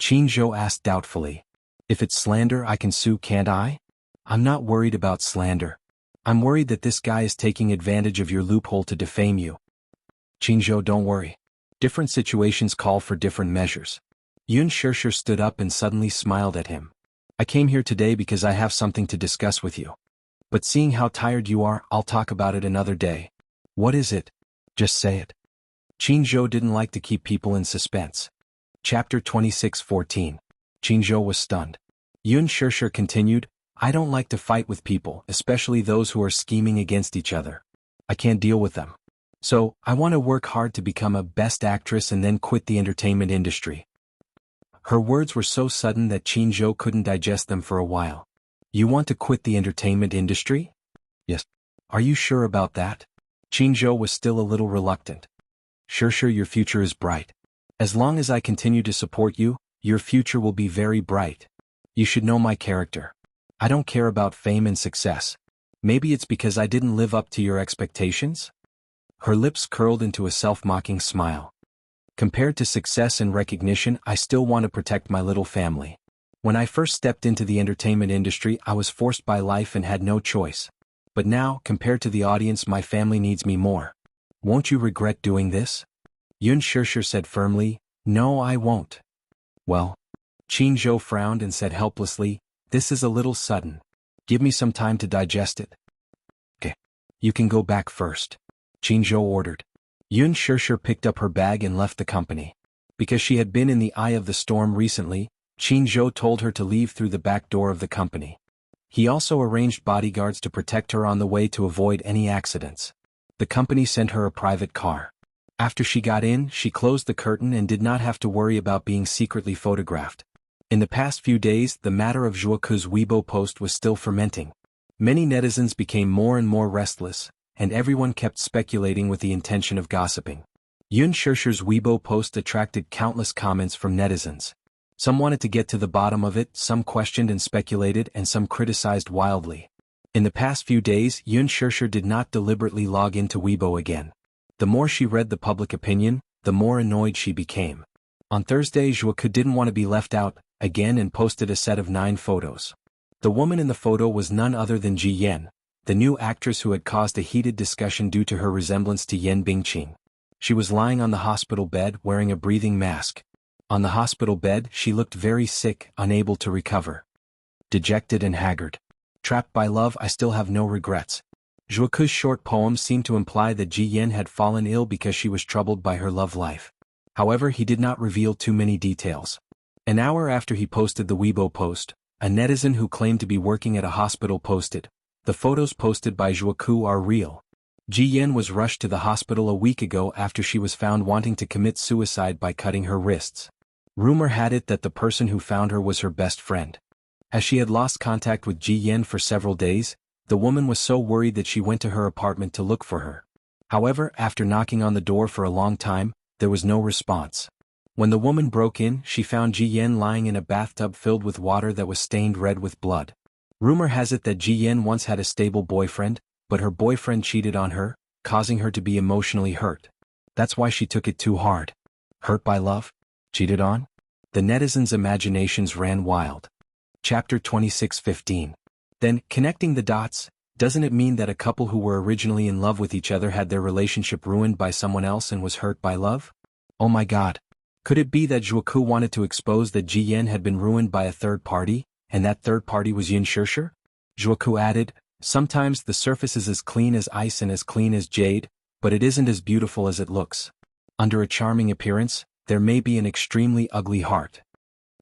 Qin Zhou asked doubtfully. If it's slander, I can sue, can't I? I'm not worried about slander. I'm worried that this guy is taking advantage of your loophole to defame you. Qin Zhou, don't worry. Different situations call for different measures. Yun Shi stood up and suddenly smiled at him. I came here today because I have something to discuss with you. But seeing how tired you are, I'll talk about it another day. What is it? Just say it. Qin Zhou didn't like to keep people in suspense. Chapter 26:14. Qin Zhou was stunned. Yun Shi continued, I don't like to fight with people, especially those who are scheming against each other. I can't deal with them. So, I want to work hard to become a best actress and then quit the entertainment industry. Her words were so sudden that Qin Zhou couldn't digest them for a while. You want to quit the entertainment industry? Yes. Are you sure about that? Qin Zhou was still a little reluctant. Sure, your future is bright. As long as I continue to support you, your future will be very bright. You should know my character. I don't care about fame and success. Maybe it's because I didn't live up to your expectations? Her lips curled into a self-mocking smile. Compared to success and recognition, I still want to protect my little family. When I first stepped into the entertainment industry, I was forced by life and had no choice. But now, compared to the audience, my family needs me more. Won't you regret doing this? Yun Shi said firmly, no, I won't. Well, Qin Zhou frowned and said helplessly, this is a little sudden. Give me some time to digest it. Okay. You can go back first. Qin Zhou ordered. Yun Shi picked up her bag and left the company. Because she had been in the eye of the storm recently, Qin Zhou told her to leave through the back door of the company. He also arranged bodyguards to protect her on the way to avoid any accidents. The company sent her a private car. After she got in, she closed the curtain and did not have to worry about being secretly photographed. In the past few days, the matter of Zhuoke's Weibo post was still fermenting. Many netizens became more and more restless, and everyone kept speculating with the intention of gossiping. Yun Shi's Weibo post attracted countless comments from netizens. Some wanted to get to the bottom of it, some questioned and speculated, and some criticized wildly. In the past few days, Yun Shi did not deliberately log into Weibo again. The more she read the public opinion, the more annoyed she became. On Thursday, Zhuoke didn't want to be left out, again, and posted a set of 9 photos. The woman in the photo was none other than Ji Yan, the new actress who had caused a heated discussion due to her resemblance to Yan Bingqing. She was lying on the hospital bed wearing a breathing mask. On the hospital bed, she looked very sick, unable to recover. Dejected and haggard. Trapped by love, I still have no regrets. Zhuoke's short poem seemed to imply that Ji Yan had fallen ill because she was troubled by her love life. However, he did not reveal too many details. An hour after he posted the Weibo post, a netizen who claimed to be working at a hospital posted, the photos posted by Zhuoke are real. Ji Yan was rushed to the hospital a week ago after she was found wanting to commit suicide by cutting her wrists. Rumor had it that the person who found her was her best friend. As she had lost contact with Ji Yan for several days, the woman was so worried that she went to her apartment to look for her. However, after knocking on the door for a long time, there was no response. When the woman broke in, she found Ji Yan lying in a bathtub filled with water that was stained red with blood. Rumor has it that Ji Yan once had a stable boyfriend, but her boyfriend cheated on her, causing her to be emotionally hurt. That's why she took it too hard. Hurt by love? Cheated on? The netizens' imaginations ran wild. Chapter 26:15. Then, connecting the dots, doesn't it mean that a couple who were originally in love with each other had their relationship ruined by someone else and was hurt by love? Oh my god. Could it be that Zhuoku wanted to expose that Ji Yan had been ruined by a third party, and that third party was Yin Shishir? Zhuoku added, sometimes the surface is as clean as ice and as clean as jade, but it isn't as beautiful as it looks. Under a charming appearance, there may be an extremely ugly heart.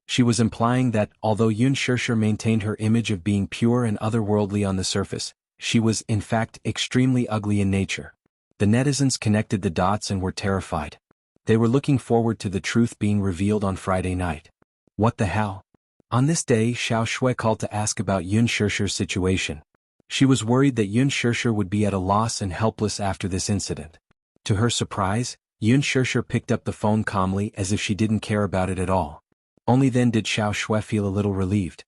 She was implying that, although Yin Shishir maintained her image of being pure and otherworldly on the surface, she was, in fact, extremely ugly in nature. The netizens connected the dots and were terrified. They were looking forward to the truth being revealed on Friday night. What the hell? On this day, Xiao Shui called to ask about Yin Shishir's situation. She was worried that Yin Shishir would be at a loss and helpless after this incident. To her surprise, Yin Shishir picked up the phone calmly as if she didn't care about it at all. Only then did Xiao Shui feel a little relieved.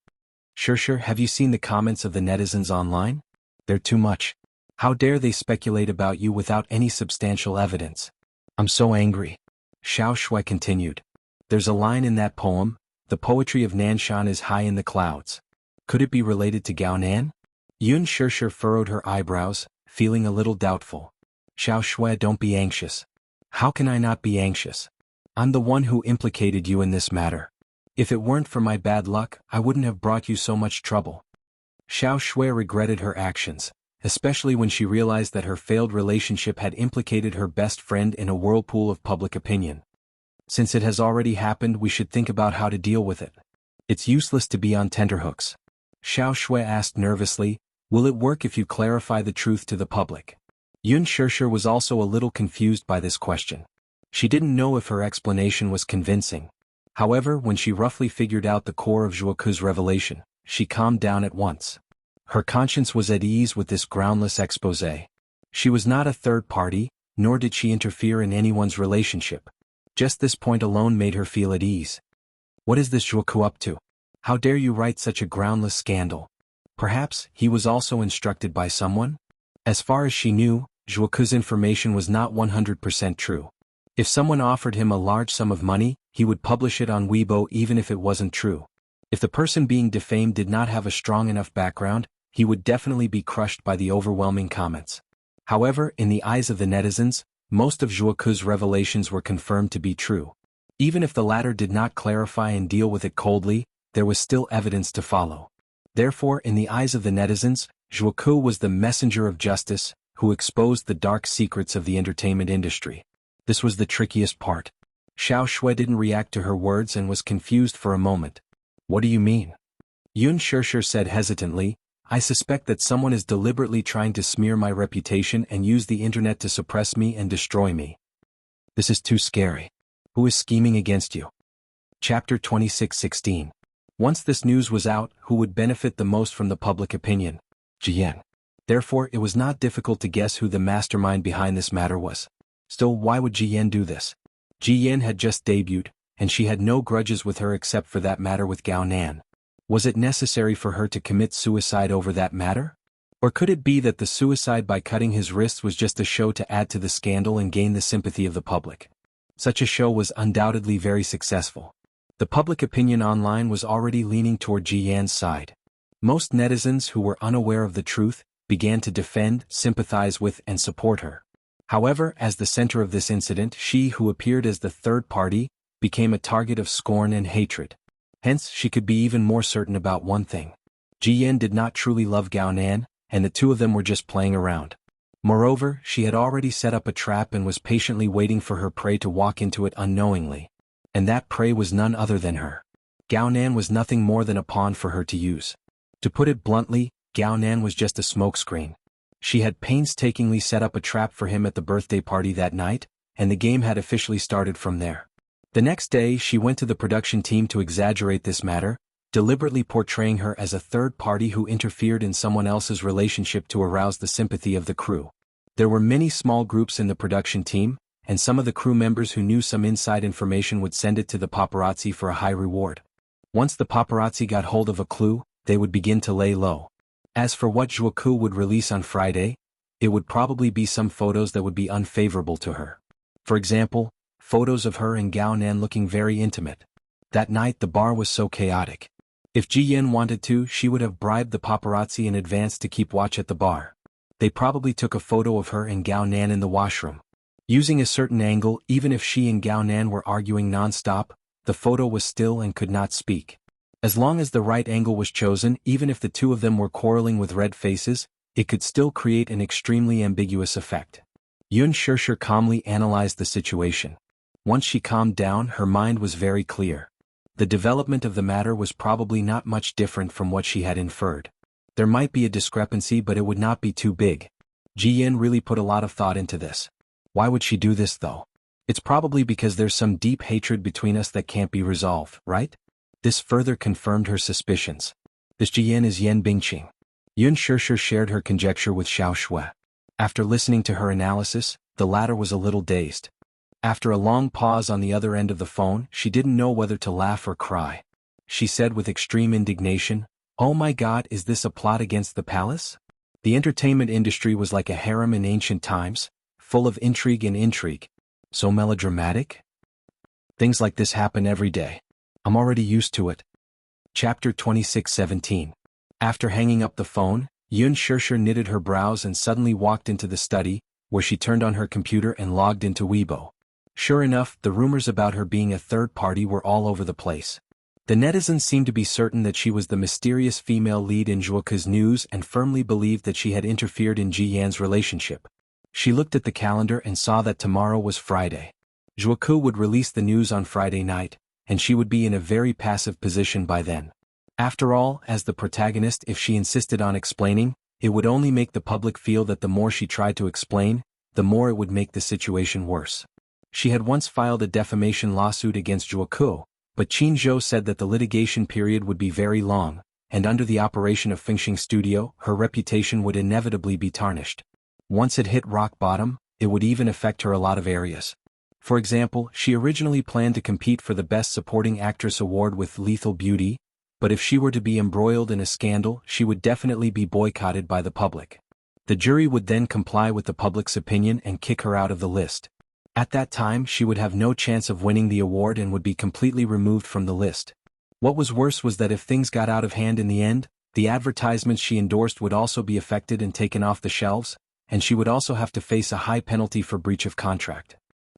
Shishir, have you seen the comments of the netizens online? They're too much. How dare they speculate about you without any substantial evidence? I'm so angry. Xiao Shui continued. There's a line in that poem, the poetry of Nanshan is high in the clouds. Could it be related to Gao Nan? Yun Shishir furrowed her eyebrows, feeling a little doubtful. Xiao Shui, don't be anxious. How can I not be anxious? I'm the one who implicated you in this matter. If it weren't for my bad luck, I wouldn't have brought you so much trouble. Xiao Shui regretted her actions, especially when she realized that her failed relationship had implicated her best friend in a whirlpool of public opinion. Since it has already happened, we should think about how to deal with it. It's useless to be on tenterhooks. Xiao Shui asked nervously, will it work if you clarify the truth to the public? Yun Shishir was also a little confused by this question. She didn't know if her explanation was convincing. However, when she roughly figured out the core of Zhuoku's revelation, she calmed down at once. Her conscience was at ease with this groundless exposé. She was not a third party, nor did she interfere in anyone's relationship. Just this point alone made her feel at ease. What is this Zhuoku up to? How dare you write such a groundless scandal? Perhaps he was also instructed by someone? As far as she knew, Zhuoku's information was not 100% true. If someone offered him a large sum of money, he would publish it on Weibo even if it wasn't true. If the person being defamed did not have a strong enough background, he would definitely be crushed by the overwhelming comments. However, in the eyes of the netizens, most of Zhuoku's revelations were confirmed to be true. Even if the latter did not clarify and deal with it coldly, there was still evidence to follow. Therefore, in the eyes of the netizens, Zhuoku was the messenger of justice, who exposed the dark secrets of the entertainment industry. This was the trickiest part. Xiao Shui didn't react to her words and was confused for a moment. What do you mean? Yun Shishir said hesitantly, I suspect that someone is deliberately trying to smear my reputation and use the internet to suppress me and destroy me. This is too scary. Who is scheming against you? Chapter 26:16. Once this news was out, who would benefit the most from the public opinion? Ji Yan. Therefore, it was not difficult to guess who the mastermind behind this matter was. Still, why would Ji Yan do this? Ji Yan had just debuted, and she had no grudges with her except for that matter with Gao Nan. Was it necessary for her to commit suicide over that matter? Or could it be that the suicide by cutting his wrists was just a show to add to the scandal and gain the sympathy of the public? Such a show was undoubtedly very successful. The public opinion online was already leaning toward Ji Yan's side. Most netizens who were unaware of the truth began to defend, sympathize with, and support her. However, as the center of this incident, she who appeared as the third party became a target of scorn and hatred. Hence, she could be even more certain about one thing. Ji Yan did not truly love Gao Nan, and the two of them were just playing around. Moreover, she had already set up a trap and was patiently waiting for her prey to walk into it unknowingly. And that prey was none other than her. Gao Nan was nothing more than a pawn for her to use. To put it bluntly, Gao Nan was just a smokescreen. She had painstakingly set up a trap for him at the birthday party that night, and the game had officially started from there. The next day, she went to the production team to exaggerate this matter, deliberately portraying her as a third party who interfered in someone else's relationship to arouse the sympathy of the crew. There were many small groups in the production team, and some of the crew members who knew some inside information would send it to the paparazzi for a high reward. Once the paparazzi got hold of a clue, they would begin to lay low. As for what Zhuoku would release on Friday, it would probably be some photos that would be unfavorable to her. For example, photos of her and Gao Nan looking very intimate. That night the bar was so chaotic. If Ji Yan wanted to, she would have bribed the paparazzi in advance to keep watch at the bar. They probably took a photo of her and Gao Nan in the washroom. Using a certain angle, even if she and Gao Nan were arguing non-stop, the photo was still and could not speak. As long as the right angle was chosen, even if the two of them were quarreling with red faces, it could still create an extremely ambiguous effect. Yun Shishir calmly analyzed the situation. Once she calmed down, her mind was very clear. The development of the matter was probably not much different from what she had inferred. There might be a discrepancy, but it would not be too big. Ji Yan really put a lot of thought into this. Why would she do this though? It's probably because there's some deep hatred between us that can't be resolved, right? This further confirmed her suspicions. This Ji Yan is Yan Bingqing. Yun Shishir shared her conjecture with Xiao Shui. After listening to her analysis, the latter was a little dazed. After a long pause on the other end of the phone, she didn't know whether to laugh or cry. She said with extreme indignation, "Oh my God, is this a plot against the palace?" The entertainment industry was like a harem in ancient times, full of intrigue and intrigue. So melodramatic? Things like this happen every day. I'm already used to it. Chapter 26:17. After hanging up the phone, Yun Shishir knitted her brows and suddenly walked into the study, where she turned on her computer and logged into Weibo. Sure enough, the rumors about her being a third party were all over the place. The netizens seemed to be certain that she was the mysterious female lead in Zhuoku's news and firmly believed that she had interfered in Ji Yan's relationship. She looked at the calendar and saw that tomorrow was Friday. Zhuoku would release the news on Friday night, and she would be in a very passive position by then. After all, as the protagonist, if she insisted on explaining, it would only make the public feel that the more she tried to explain, the more it would make the situation worse. She had once filed a defamation lawsuit against Zhuoku, but Qin Zhou said that the litigation period would be very long, and under the operation of Fengxing Studio, her reputation would inevitably be tarnished. Once it hit rock bottom, it would even affect her a lot of areas. For example, she originally planned to compete for the Best Supporting Actress award with Lethal Beauty, but if she were to be embroiled in a scandal, she would definitely be boycotted by the public. The jury would then comply with the public's opinion and kick her out of the list. At that time, she would have no chance of winning the award and would be completely removed from the list. What was worse was that if things got out of hand in the end, the advertisements she endorsed would also be affected and taken off the shelves, and she would also have to face a high penalty for breach of contract.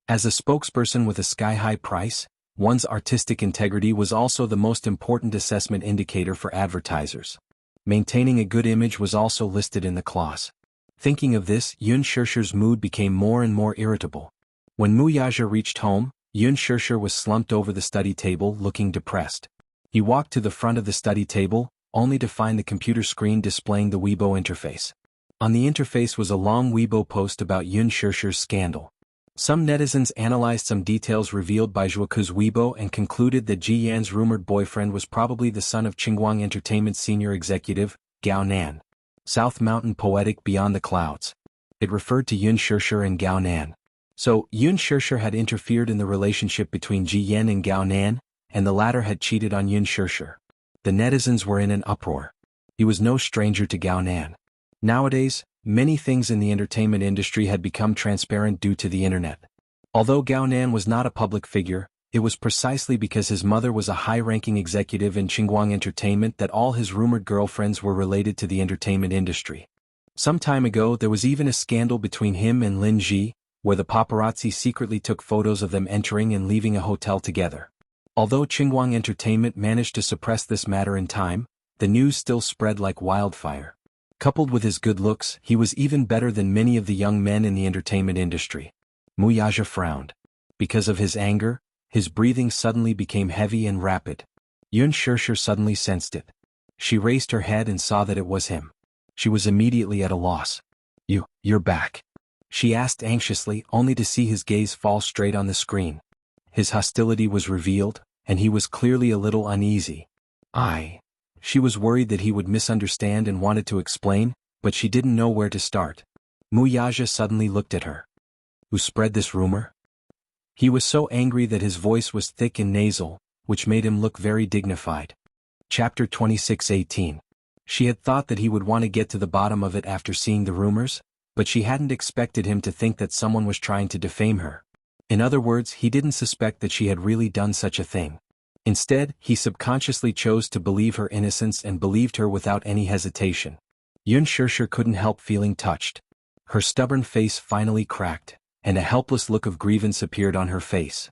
As a spokesperson with a sky-high price, one's artistic integrity was also the most important assessment indicator for advertisers. Maintaining a good image was also listed in the clause. Thinking of this, Yun Shishir's mood became more and more irritable. When Mu Yaja reached home, Yun Shishir was slumped over the study table looking depressed. He walked to the front of the study table, only to find the computer screen displaying the Weibo interface. On the interface was a long Weibo post about Yun Shishir's scandal. Some netizens analyzed some details revealed by Zhuoku's Weibo and concluded that Ji Yan's rumored boyfriend was probably the son of Qingguang Entertainment's senior executive, Gao Nan. South Mountain Poetic Beyond the Clouds. It referred to Yun Shishir and Gao Nan. So, Yun Shishir had interfered in the relationship between Ji Yan and Gao Nan, and the latter had cheated on Yun Shishir. The netizens were in an uproar. He was no stranger to Gao Nan. Nowadays, many things in the entertainment industry had become transparent due to the internet. Although Gao Nan was not a public figure, it was precisely because his mother was a high-ranking executive in Qingguang Entertainment that all his rumored girlfriends were related to the entertainment industry. Some time ago there was even a scandal between him and Lin Ji, where the paparazzi secretly took photos of them entering and leaving a hotel together. Although Qingguang Entertainment managed to suppress this matter in time, the news still spread like wildfire. Coupled with his good looks, he was even better than many of the young men in the entertainment industry. Mu Yaja frowned. Because of his anger, his breathing suddenly became heavy and rapid. Yun Shishir suddenly sensed it. She raised her head and saw that it was him. She was immediately at a loss. You're back," she asked anxiously, only to see his gaze fall straight on the screen. His hostility was revealed, and he was clearly a little uneasy. She was worried that he would misunderstand and wanted to explain, but she didn't know where to start. Muyaja suddenly looked at her. Who spread this rumor? He was so angry that his voice was thick and nasal, which made him look very dignified. Chapter 26:18. She had thought that he would want to get to the bottom of it after seeing the rumors, but she hadn't expected him to think that someone was trying to defame her. In other words, he didn't suspect that she had really done such a thing. Instead, he subconsciously chose to believe her innocence and believed her without any hesitation. Yun Shirshir couldn't help feeling touched. Her stubborn face finally cracked, and a helpless look of grievance appeared on her face.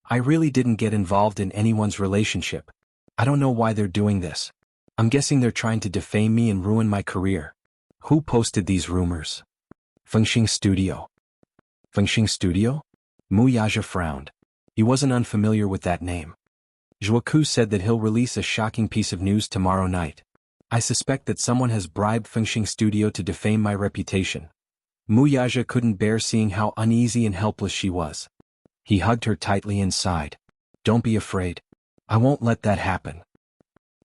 I really didn't get involved in anyone's relationship. I don't know why they're doing this. I'm guessing they're trying to defame me and ruin my career. Who posted these rumors? Fengxing Studio. Fengxing Studio? Muyaja frowned. He wasn't unfamiliar with that name. Zhuoku said that he'll release a shocking piece of news tomorrow night. I suspect that someone has bribed Fengxing Studio to defame my reputation. Muyaja couldn't bear seeing how uneasy and helpless she was. He hugged her tightly and sighed. Don't be afraid. I won't let that happen.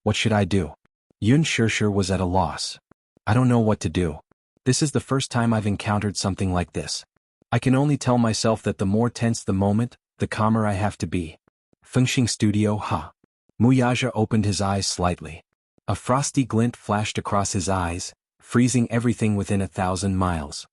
What should I do? Yun Shirshir was at a loss. I don't know what to do. This is the first time I've encountered something like this. I can only tell myself that the more tense the moment, the calmer I have to be. Fengxing Studio, huh? Muyaja opened his eyes slightly. A frosty glint flashed across his eyes, freezing everything within 1,000 miles.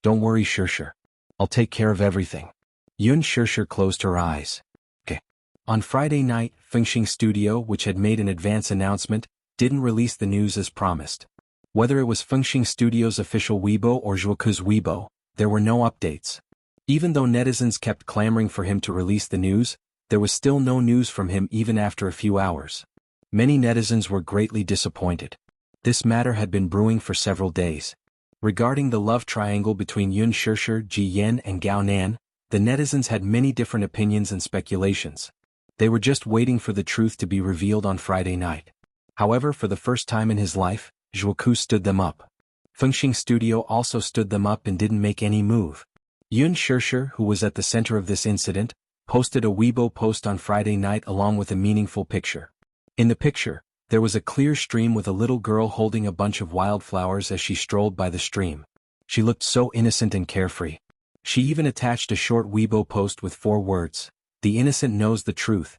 Don't worry, Shirshir. I'll take care of everything. Yun Shirshir closed her eyes. Okay. On Friday night, Fengxing Studio, which had made an advance announcement, didn't release the news as promised. Whether it was Fengxing Studio's official Weibo or Zhuoku's Weibo, there were no updates. Even though netizens kept clamoring for him to release the news, there was still no news from him even after a few hours. Many netizens were greatly disappointed. This matter had been brewing for several days. Regarding the love triangle between Yun Shirshir, Ji Yan and Gao Nan, the netizens had many different opinions and speculations. They were just waiting for the truth to be revealed on Friday night. However, for the first time in his life, Zhuoku stood them up. Fengxing Studio also stood them up and didn't make any move. Yun Shirshir, who was at the center of this incident, posted a Weibo post on Friday night along with a meaningful picture. In the picture, there was a clear stream with a little girl holding a bunch of wildflowers as she strolled by the stream. She looked so innocent and carefree. She even attached a short Weibo post with 4 words, "The innocent knows the truth."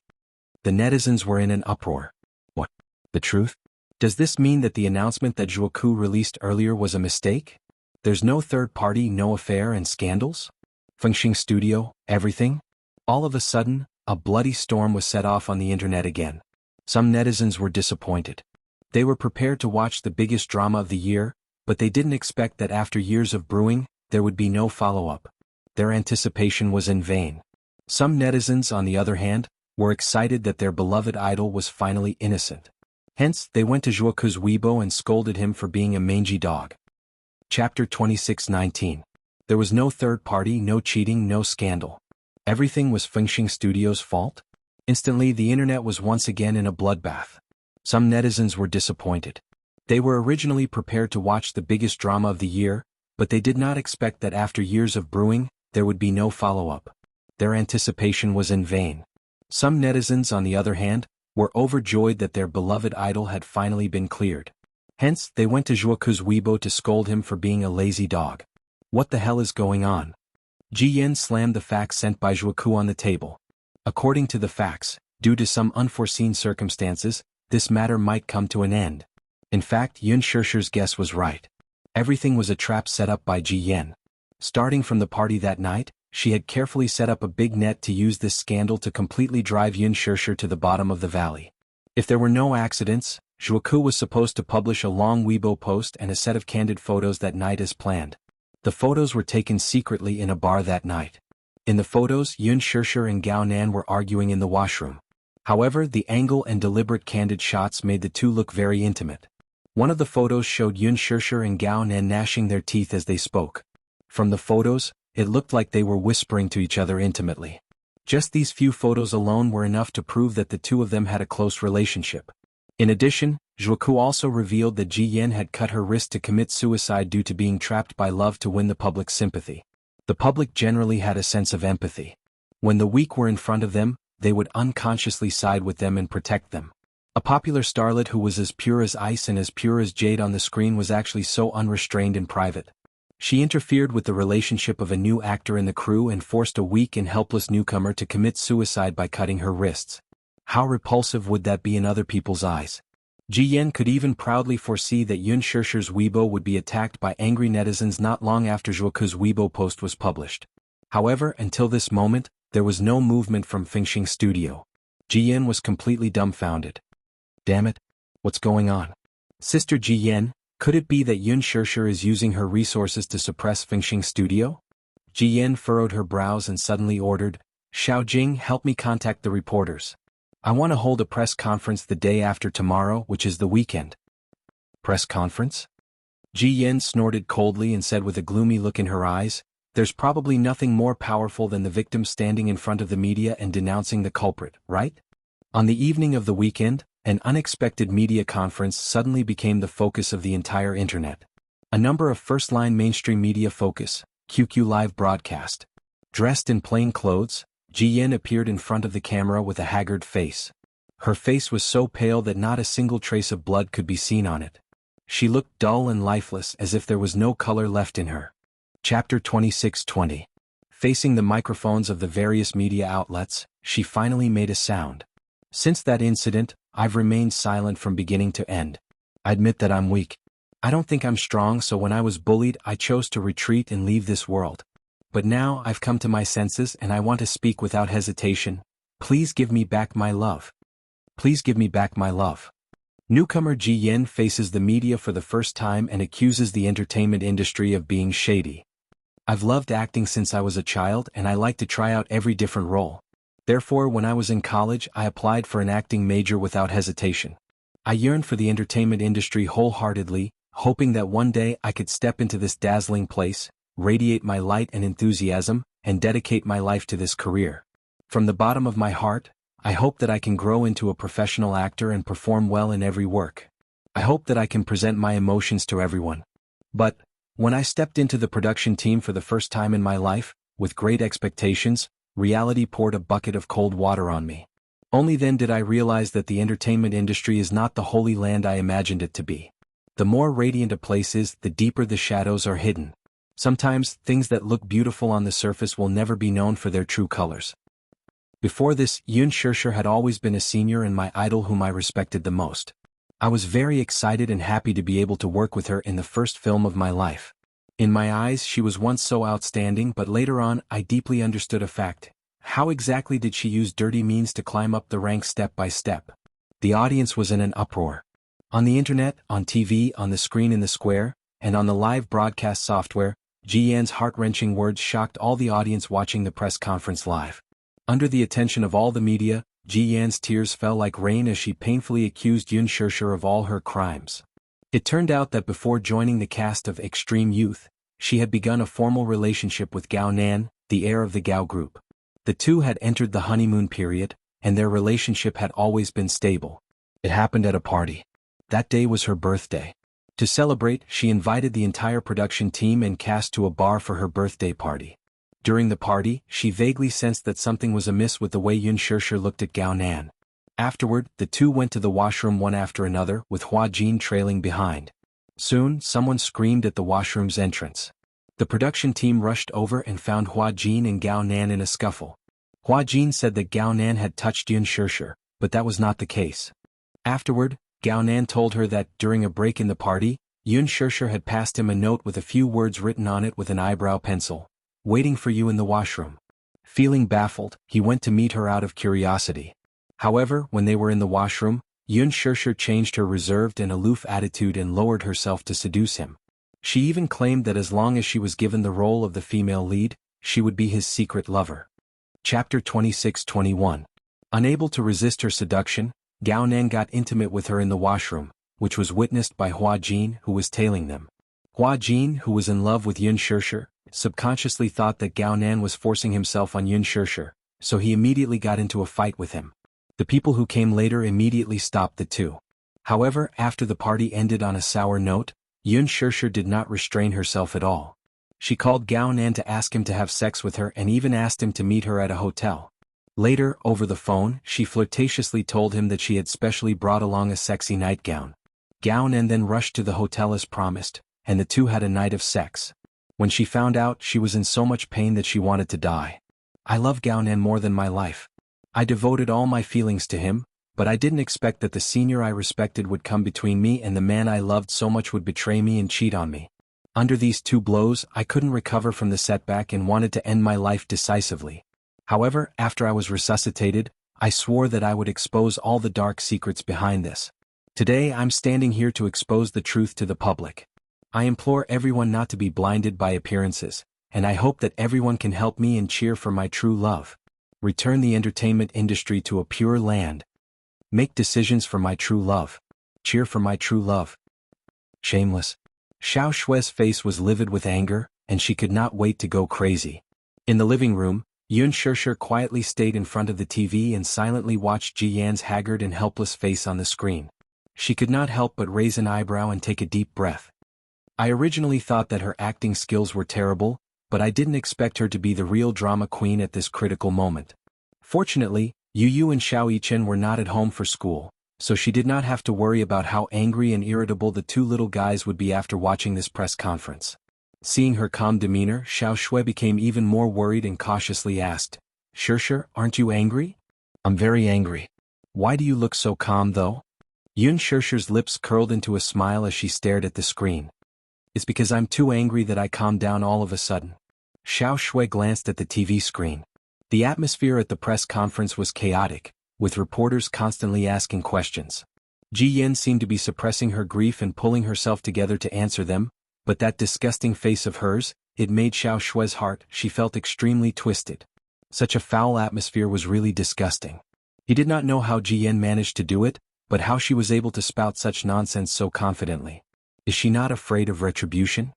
The netizens were in an uproar. What? The truth? Does this mean that the announcement that Zhuoku released earlier was a mistake? There's no third party, no affair and scandals? Fengxing Studio, everything? All of a sudden, a bloody storm was set off on the internet again. Some netizens were disappointed. They were prepared to watch the biggest drama of the year, but they didn't expect that after years of brewing, there would be no follow-up. Their anticipation was in vain. Some netizens, on the other hand, were excited that their beloved idol was finally innocent. Hence, they went to Zhuoku's Weibo and scolded him for being a mangy dog. Chapter 26:19. There was no third party, no cheating, no scandal. Everything was Fengxing Studio's fault? Instantly, the internet was once again in a bloodbath. Some netizens were disappointed. They were originally prepared to watch the biggest drama of the year, but they did not expect that after years of brewing, there would be no follow-up. Their anticipation was in vain. Some netizens, on the other hand, were overjoyed that their beloved idol had finally been cleared. Hence, they went to Zhuoku's Weibo to scold him for being a lazy dog. What the hell is going on? Ji Yan slammed the fax sent by Zhuoku on the table. According to the fax, due to some unforeseen circumstances, this matter might come to an end. In fact, Yun Shirshir's guess was right. Everything was a trap set up by Ji Yan. Starting from the party that night, she had carefully set up a big net to use this scandal to completely drive Yun Shirshir to the bottom of the valley. If there were no accidents, Zhuoku was supposed to publish a long Weibo post and a set of candid photos that night as planned. The photos were taken secretly in a bar that night. In the photos, Yun Shirshir and Gao Nan were arguing in the washroom. However, the angle and deliberate candid shots made the two look very intimate. One of the photos showed Yun Shirshir and Gao Nan gnashing their teeth as they spoke. From the photos, it looked like they were whispering to each other intimately. Just these few photos alone were enough to prove that the two of them had a close relationship. In addition, Zhuoku also revealed that Ji Yan had cut her wrist to commit suicide due to being trapped by love to win the public's sympathy. The public generally had a sense of empathy. When the weak were in front of them, they would unconsciously side with them and protect them. A popular starlet who was as pure as ice and as pure as jade on the screen was actually so unrestrained in private. She interfered with the relationship of a new actor in the crew and forced a weak and helpless newcomer to commit suicide by cutting her wrists. How repulsive would that be in other people's eyes? Ji Yen could even proudly foresee that Yun Shishir's Weibo would be attacked by angry netizens not long after Zhuoke's Weibo post was published. However, until this moment, there was no movement from Fengxing Studio. Ji Yen was completely dumbfounded. Damn it! What's going on? Sister Ji Yen, could it be that Yun Shishir is using her resources to suppress Fengxing Studio? Ji Yen furrowed her brows and suddenly ordered, Xiao Jing, help me contact the reporters. I want to hold a press conference the day after tomorrow, which is the weekend. Press conference? Ji Yen snorted coldly and said with a gloomy look in her eyes, there's probably nothing more powerful than the victim standing in front of the media and denouncing the culprit, right? On the evening of the weekend, an unexpected media conference suddenly became the focus of the entire internet. A number of first-line mainstream media focus, QQ live broadcast. Dressed in plain clothes, Ji Yen appeared in front of the camera with a haggard face. Her face was so pale that not a single trace of blood could be seen on it. She looked dull and lifeless as if there was no color left in her. Chapter 26:20. Facing the microphones of the various media outlets, she finally made a sound. Since that incident, I've remained silent from beginning to end. I admit that I'm weak. I don't think I'm strong, so when I was bullied, I chose to retreat and leave this world. But now I've come to my senses and I want to speak without hesitation. Please give me back my love. Please give me back my love. Newcomer Ji Yen faces the media for the first time and accuses the entertainment industry of being shady. I've loved acting since I was a child and I like to try out every different role. Therefore, when I was in college, I applied for an acting major without hesitation. I yearned for the entertainment industry wholeheartedly, hoping that one day I could step into this dazzling place, radiate my light and enthusiasm, and dedicate my life to this career. From the bottom of my heart, I hope that I can grow into a professional actor and perform well in every work. I hope that I can present my emotions to everyone. But, when I stepped into the production team for the first time in my life, with great expectations, reality poured a bucket of cold water on me. Only then did I realize that the entertainment industry is not the holy land I imagined it to be. The more radiant a place is, the deeper the shadows are hidden. Sometimes, things that look beautiful on the surface will never be known for their true colors. Before this, Yun Shishir had always been a senior and my idol whom I respected the most. I was very excited and happy to be able to work with her in the first film of my life. In my eyes, she was once so outstanding, but later on, I deeply understood a fact. How exactly did she use dirty means to climb up the ranks step by step? The audience was in an uproar. On the internet, on TV, on the screen in the square, and on the live broadcast software, Ji Yen's heart-wrenching words shocked all the audience watching the press conference live. Under the attention of all the media, Ji Yen's tears fell like rain as she painfully accused Yun Shishir of all her crimes. It turned out that before joining the cast of Extreme Youth, she had begun a formal relationship with Gao Nan, the heir of the Gao group. The two had entered the honeymoon period, and their relationship had always been stable. It happened at a party. That day was her birthday. To celebrate, she invited the entire production team and cast to a bar for her birthday party. During the party, she vaguely sensed that something was amiss with the way Yun Shishir looked at Gao Nan. Afterward, the two went to the washroom one after another, with Hua Jin trailing behind. Soon, someone screamed at the washroom's entrance. The production team rushed over and found Hua Jin and Gao Nan in a scuffle. Hua Jin said that Gao Nan had touched Yun Shishir, but that was not the case. Afterward, Gao Nan told her that, during a break in the party, Yun Shishir had passed him a note with a few words written on it with an eyebrow pencil. Waiting for you in the washroom. Feeling baffled, he went to meet her out of curiosity. However, when they were in the washroom, Yun Shishir changed her reserved and aloof attitude and lowered herself to seduce him. She even claimed that as long as she was given the role of the female lead, she would be his secret lover. Chapter 26:21. Unable to resist her seduction, Gao Nan got intimate with her in the washroom, which was witnessed by Hua Jin, who was tailing them. Hua Jin, who was in love with Yun Shishir, subconsciously thought that Gao Nan was forcing himself on Yun Shishir, so he immediately got into a fight with him. The people who came later immediately stopped the two. However, after the party ended on a sour note, Yun Shishir did not restrain herself at all. She called Gao Nan to ask him to have sex with her and even asked him to meet her at a hotel. Later, over the phone, she flirtatiously told him that she had specially brought along a sexy nightgown. Gao Nan then rushed to the hotel as promised, and the two had a night of sex. When she found out, she was in so much pain that she wanted to die. I love Gao Nan more than my life. I devoted all my feelings to him, but I didn't expect that the senior I respected would come between me and the man I loved so much would betray me and cheat on me. Under these two blows, I couldn't recover from the setback and wanted to end my life decisively. However, after I was resuscitated, I swore that I would expose all the dark secrets behind this. Today I'm standing here to expose the truth to the public. I implore everyone not to be blinded by appearances, and I hope that everyone can help me and cheer for my true love. Return the entertainment industry to a pure land. Make decisions for my true love. Cheer for my true love. Shameless. Xiao Shui's face was livid with anger, and she could not wait to go crazy. In the living room, Yun Shishir quietly stayed in front of the TV and silently watched Ji Yan's haggard and helpless face on the screen. She could not help but raise an eyebrow and take a deep breath. I originally thought that her acting skills were terrible, but I didn't expect her to be the real drama queen at this critical moment. Fortunately, Yu Yu and Xiao Yichen were not at home for school, so she did not have to worry about how angry and irritable the two little guys would be after watching this press conference. Seeing her calm demeanor, Xiao Shui became even more worried and cautiously asked, "Shishir, aren't you angry?" "I'm very angry." "Why do you look so calm though?" Yun Shishir's lips curled into a smile as she stared at the screen. "It's because I'm too angry that I calmed down all of a sudden." Xiao Shui glanced at the TV screen. The atmosphere at the press conference was chaotic, with reporters constantly asking questions. Ji Yan seemed to be suppressing her grief and pulling herself together to answer them, but that disgusting face of hers, it made Xiao Shui's heart, she felt extremely twisted. Such a foul atmosphere was really disgusting. He did not know how Ji Yan managed to do it, but how she was able to spout such nonsense so confidently. Is she not afraid of retribution?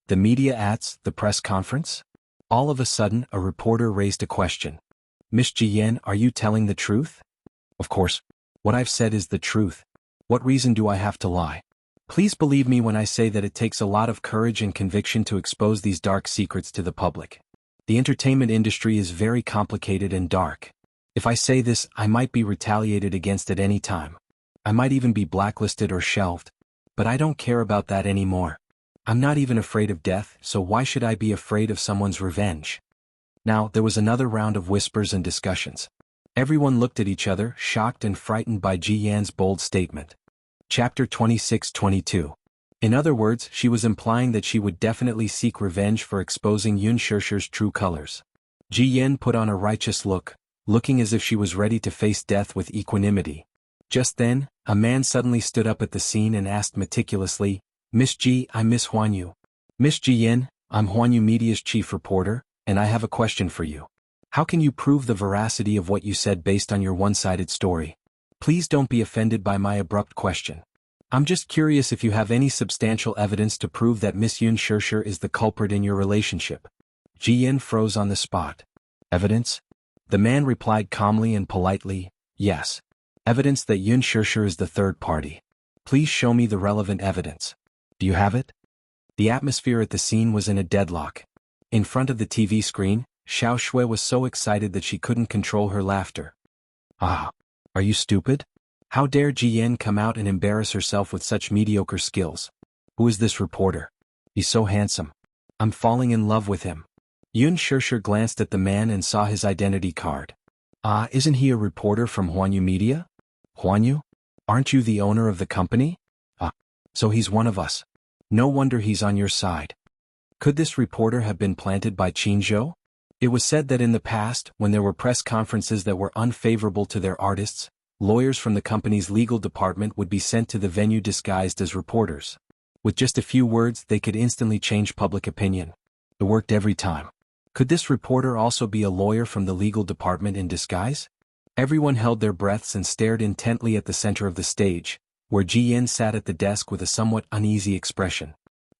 The media at the press conference? All of a sudden, a reporter raised a question. "Miss Ji Yan, are you telling the truth?" "Of course. What I've said is the truth. What reason do I have to lie? Please believe me when I say that it takes a lot of courage and conviction to expose these dark secrets to the public. The entertainment industry is very complicated and dark. If I say this, I might be retaliated against at any time. I might even be blacklisted or shelved. But I don't care about that anymore. I'm not even afraid of death, so why should I be afraid of someone's revenge?" Now, there was another round of whispers and discussions. Everyone looked at each other, shocked and frightened by Ji Yan's bold statement. Chapter 26-22. In other words, she was implying that she would definitely seek revenge for exposing Yun Shishir's true colors. Ji Yan put on a righteous look, looking as if she was ready to face death with equanimity. Just then, a man suddenly stood up at the scene and asked meticulously, "Miss Ji, I'm Miss Huanyu." "Miss Ji Yan, I'm Huanyu Media's chief reporter, and I have a question for you. How can you prove the veracity of what you said based on your one-sided story? Please don't be offended by my abrupt question. I'm just curious if you have any substantial evidence to prove that Miss Yun Shishir is the culprit in your relationship." Ji Yan froze on the spot. "Evidence?" The man replied calmly and politely, "Yes. Evidence that Yun Shishir is the third party. Please show me the relevant evidence. Do you have it?" The atmosphere at the scene was in a deadlock. In front of the TV screen, Xiao Shui was so excited that she couldn't control her laughter. "Ah, are you stupid? How dare Ji Yan come out and embarrass herself with such mediocre skills? Who is this reporter? He's so handsome. I'm falling in love with him." Yun Shishir glanced at the man and saw his identity card. "Ah, isn't he a reporter from Huanyu Media? Huanyu? Aren't you the owner of the company? Ah, so he's one of us. No wonder he's on your side." Could this reporter have been planted by Qinzhou? It was said that in the past, when there were press conferences that were unfavorable to their artists, lawyers from the company's legal department would be sent to the venue disguised as reporters. With just a few words, they could instantly change public opinion. It worked every time. Could this reporter also be a lawyer from the legal department in disguise? Everyone held their breaths and stared intently at the center of the stage, where Ji Yan sat at the desk with a somewhat uneasy expression.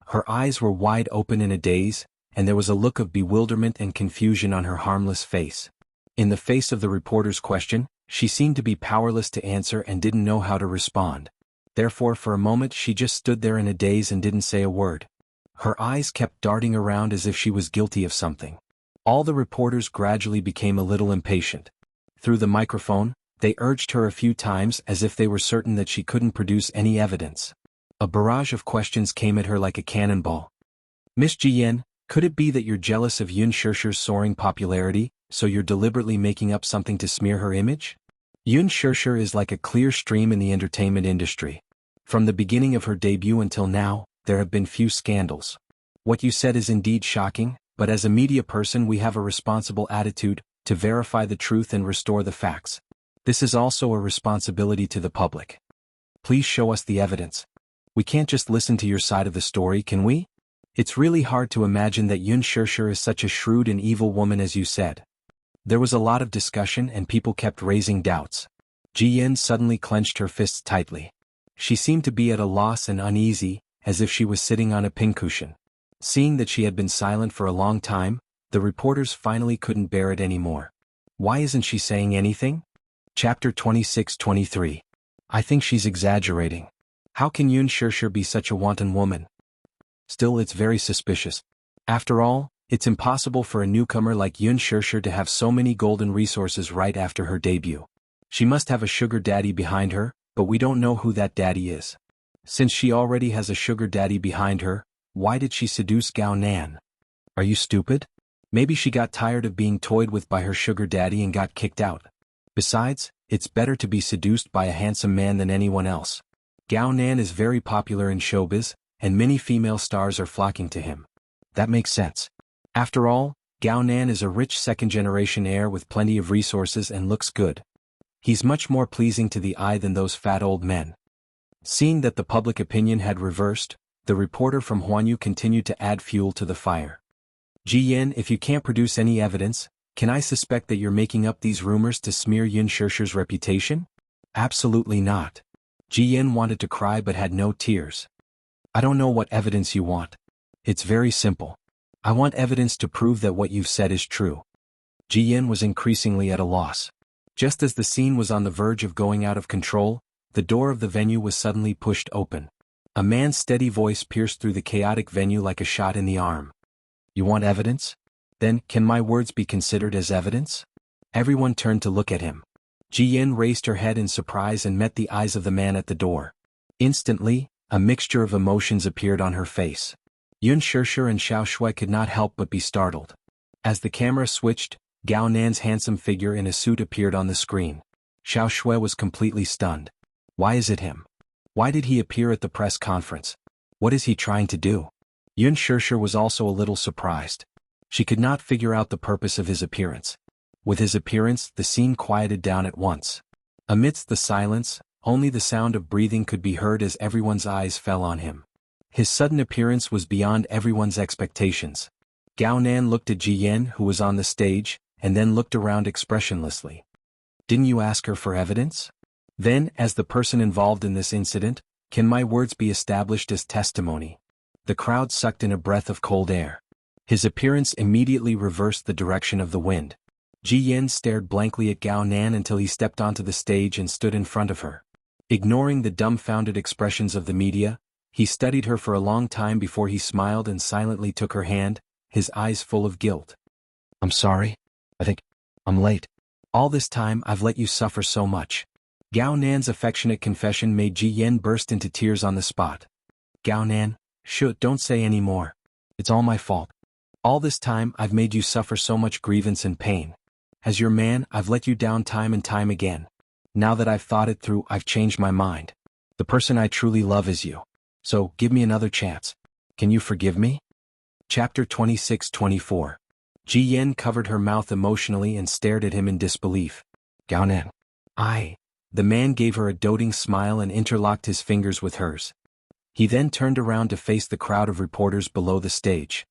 Her eyes were wide open in a daze, and there was a look of bewilderment and confusion on her harmless face. In the face of the reporter's question, she seemed to be powerless to answer and didn't know how to respond. Therefore, for a moment she just stood there in a daze and didn't say a word. Her eyes kept darting around as if she was guilty of something. All the reporters gradually became a little impatient. Through the microphone, they urged her a few times as if they were certain that she couldn't produce any evidence. A barrage of questions came at her like a cannonball. "Miss Ji Yan, Could it be that you're jealous of Yun Shirshir's soaring popularity, so you're deliberately making up something to smear her image? Yun Shirshir is like a clear stream in the entertainment industry. From the beginning of her debut until now, there have been few scandals. What you said is indeed shocking, but as a media person we have a responsible attitude to verify the truth and restore the facts. This is also a responsibility to the public. Please show us the evidence. We can't just listen to your side of the story, can we? It's really hard to imagine that Yun Shirshir is such a shrewd and evil woman as you said. There was a lot of discussion and people kept raising doubts. Ji Yen suddenly clenched her fists tightly. She seemed to be at a loss and uneasy, as if she was sitting on a pincushion. Seeing that she had been silent for a long time, the reporters finally couldn't bear it anymore. Why isn't she saying anything? Chapter 26-23. I think she's exaggerating. How can Yun Shirshir be such a wanton woman? Still, it's very suspicious. After all, it's impossible for a newcomer like Yun Shirshir to have so many golden resources right after her debut. She must have a sugar daddy behind her, but we don't know who that daddy is. Since she already has a sugar daddy behind her, why did she seduce Gao Nan? Are you stupid? Maybe she got tired of being toyed with by her sugar daddy and got kicked out. Besides, it's better to be seduced by a handsome man than anyone else. Gao Nan is very popular in showbiz, and many female stars are flocking to him. That makes sense. After all, Gao Nan is a rich second-generation heir with plenty of resources and looks good. He's much more pleasing to the eye than those fat old men. Seeing that the public opinion had reversed, the reporter from Huanyu continued to add fuel to the fire. Ji Yen, if you can't produce any evidence, can I suspect that you're making up these rumors to smear Yun Shirshir's reputation? Absolutely not. Ji Yen wanted to cry but had no tears. I don't know what evidence you want. It's very simple. I want evidence to prove that what you've said is true. Ji Yen was increasingly at a loss. Just as the scene was on the verge of going out of control, the door of the venue was suddenly pushed open. A man's steady voice pierced through the chaotic venue like a shot in the arm. You want evidence? Then, can my words be considered as evidence? Everyone turned to look at him. Ji Yen raised her head in surprise and met the eyes of the man at the door. Instantly, a mixture of emotions appeared on her face. Yun Shirshir and Xiao Shui could not help but be startled. As the camera switched, Gao Nan's handsome figure in a suit appeared on the screen. Xiao Shui was completely stunned. Why is it him? Why did he appear at the press conference? What is he trying to do? Yun Shirshir was also a little surprised. She could not figure out the purpose of his appearance. With his appearance, the scene quieted down at once. Amidst the silence, only the sound of breathing could be heard as everyone's eyes fell on him. His sudden appearance was beyond everyone's expectations. Gao Nan looked at Ji Yen, who was on the stage, and then looked around expressionlessly. Didn't you ask her for evidence? Then, as the person involved in this incident, can my words be established as testimony? The crowd sucked in a breath of cold air. His appearance immediately reversed the direction of the wind. Ji Yen stared blankly at Gao Nan until he stepped onto the stage and stood in front of her. Ignoring the dumbfounded expressions of the media, he studied her for a long time before he smiled and silently took her hand, his eyes full of guilt. I'm sorry. I think I'm late. All this time I've let you suffer so much. Gao Nan's affectionate confession made Ji Yen burst into tears on the spot. Gao Nan, don't say any more. It's all my fault. All this time I've made you suffer so much grievance and pain. As your man, I've let you down time and time again. Now that I've thought it through, I've changed my mind. The person I truly love is you. So, give me another chance. Can you forgive me? Chapter 26-24. Ji Yen covered her mouth emotionally and stared at him in disbelief. Gao Nan. The man gave her a doting smile and interlocked his fingers with hers. He then turned around to face the crowd of reporters below the stage.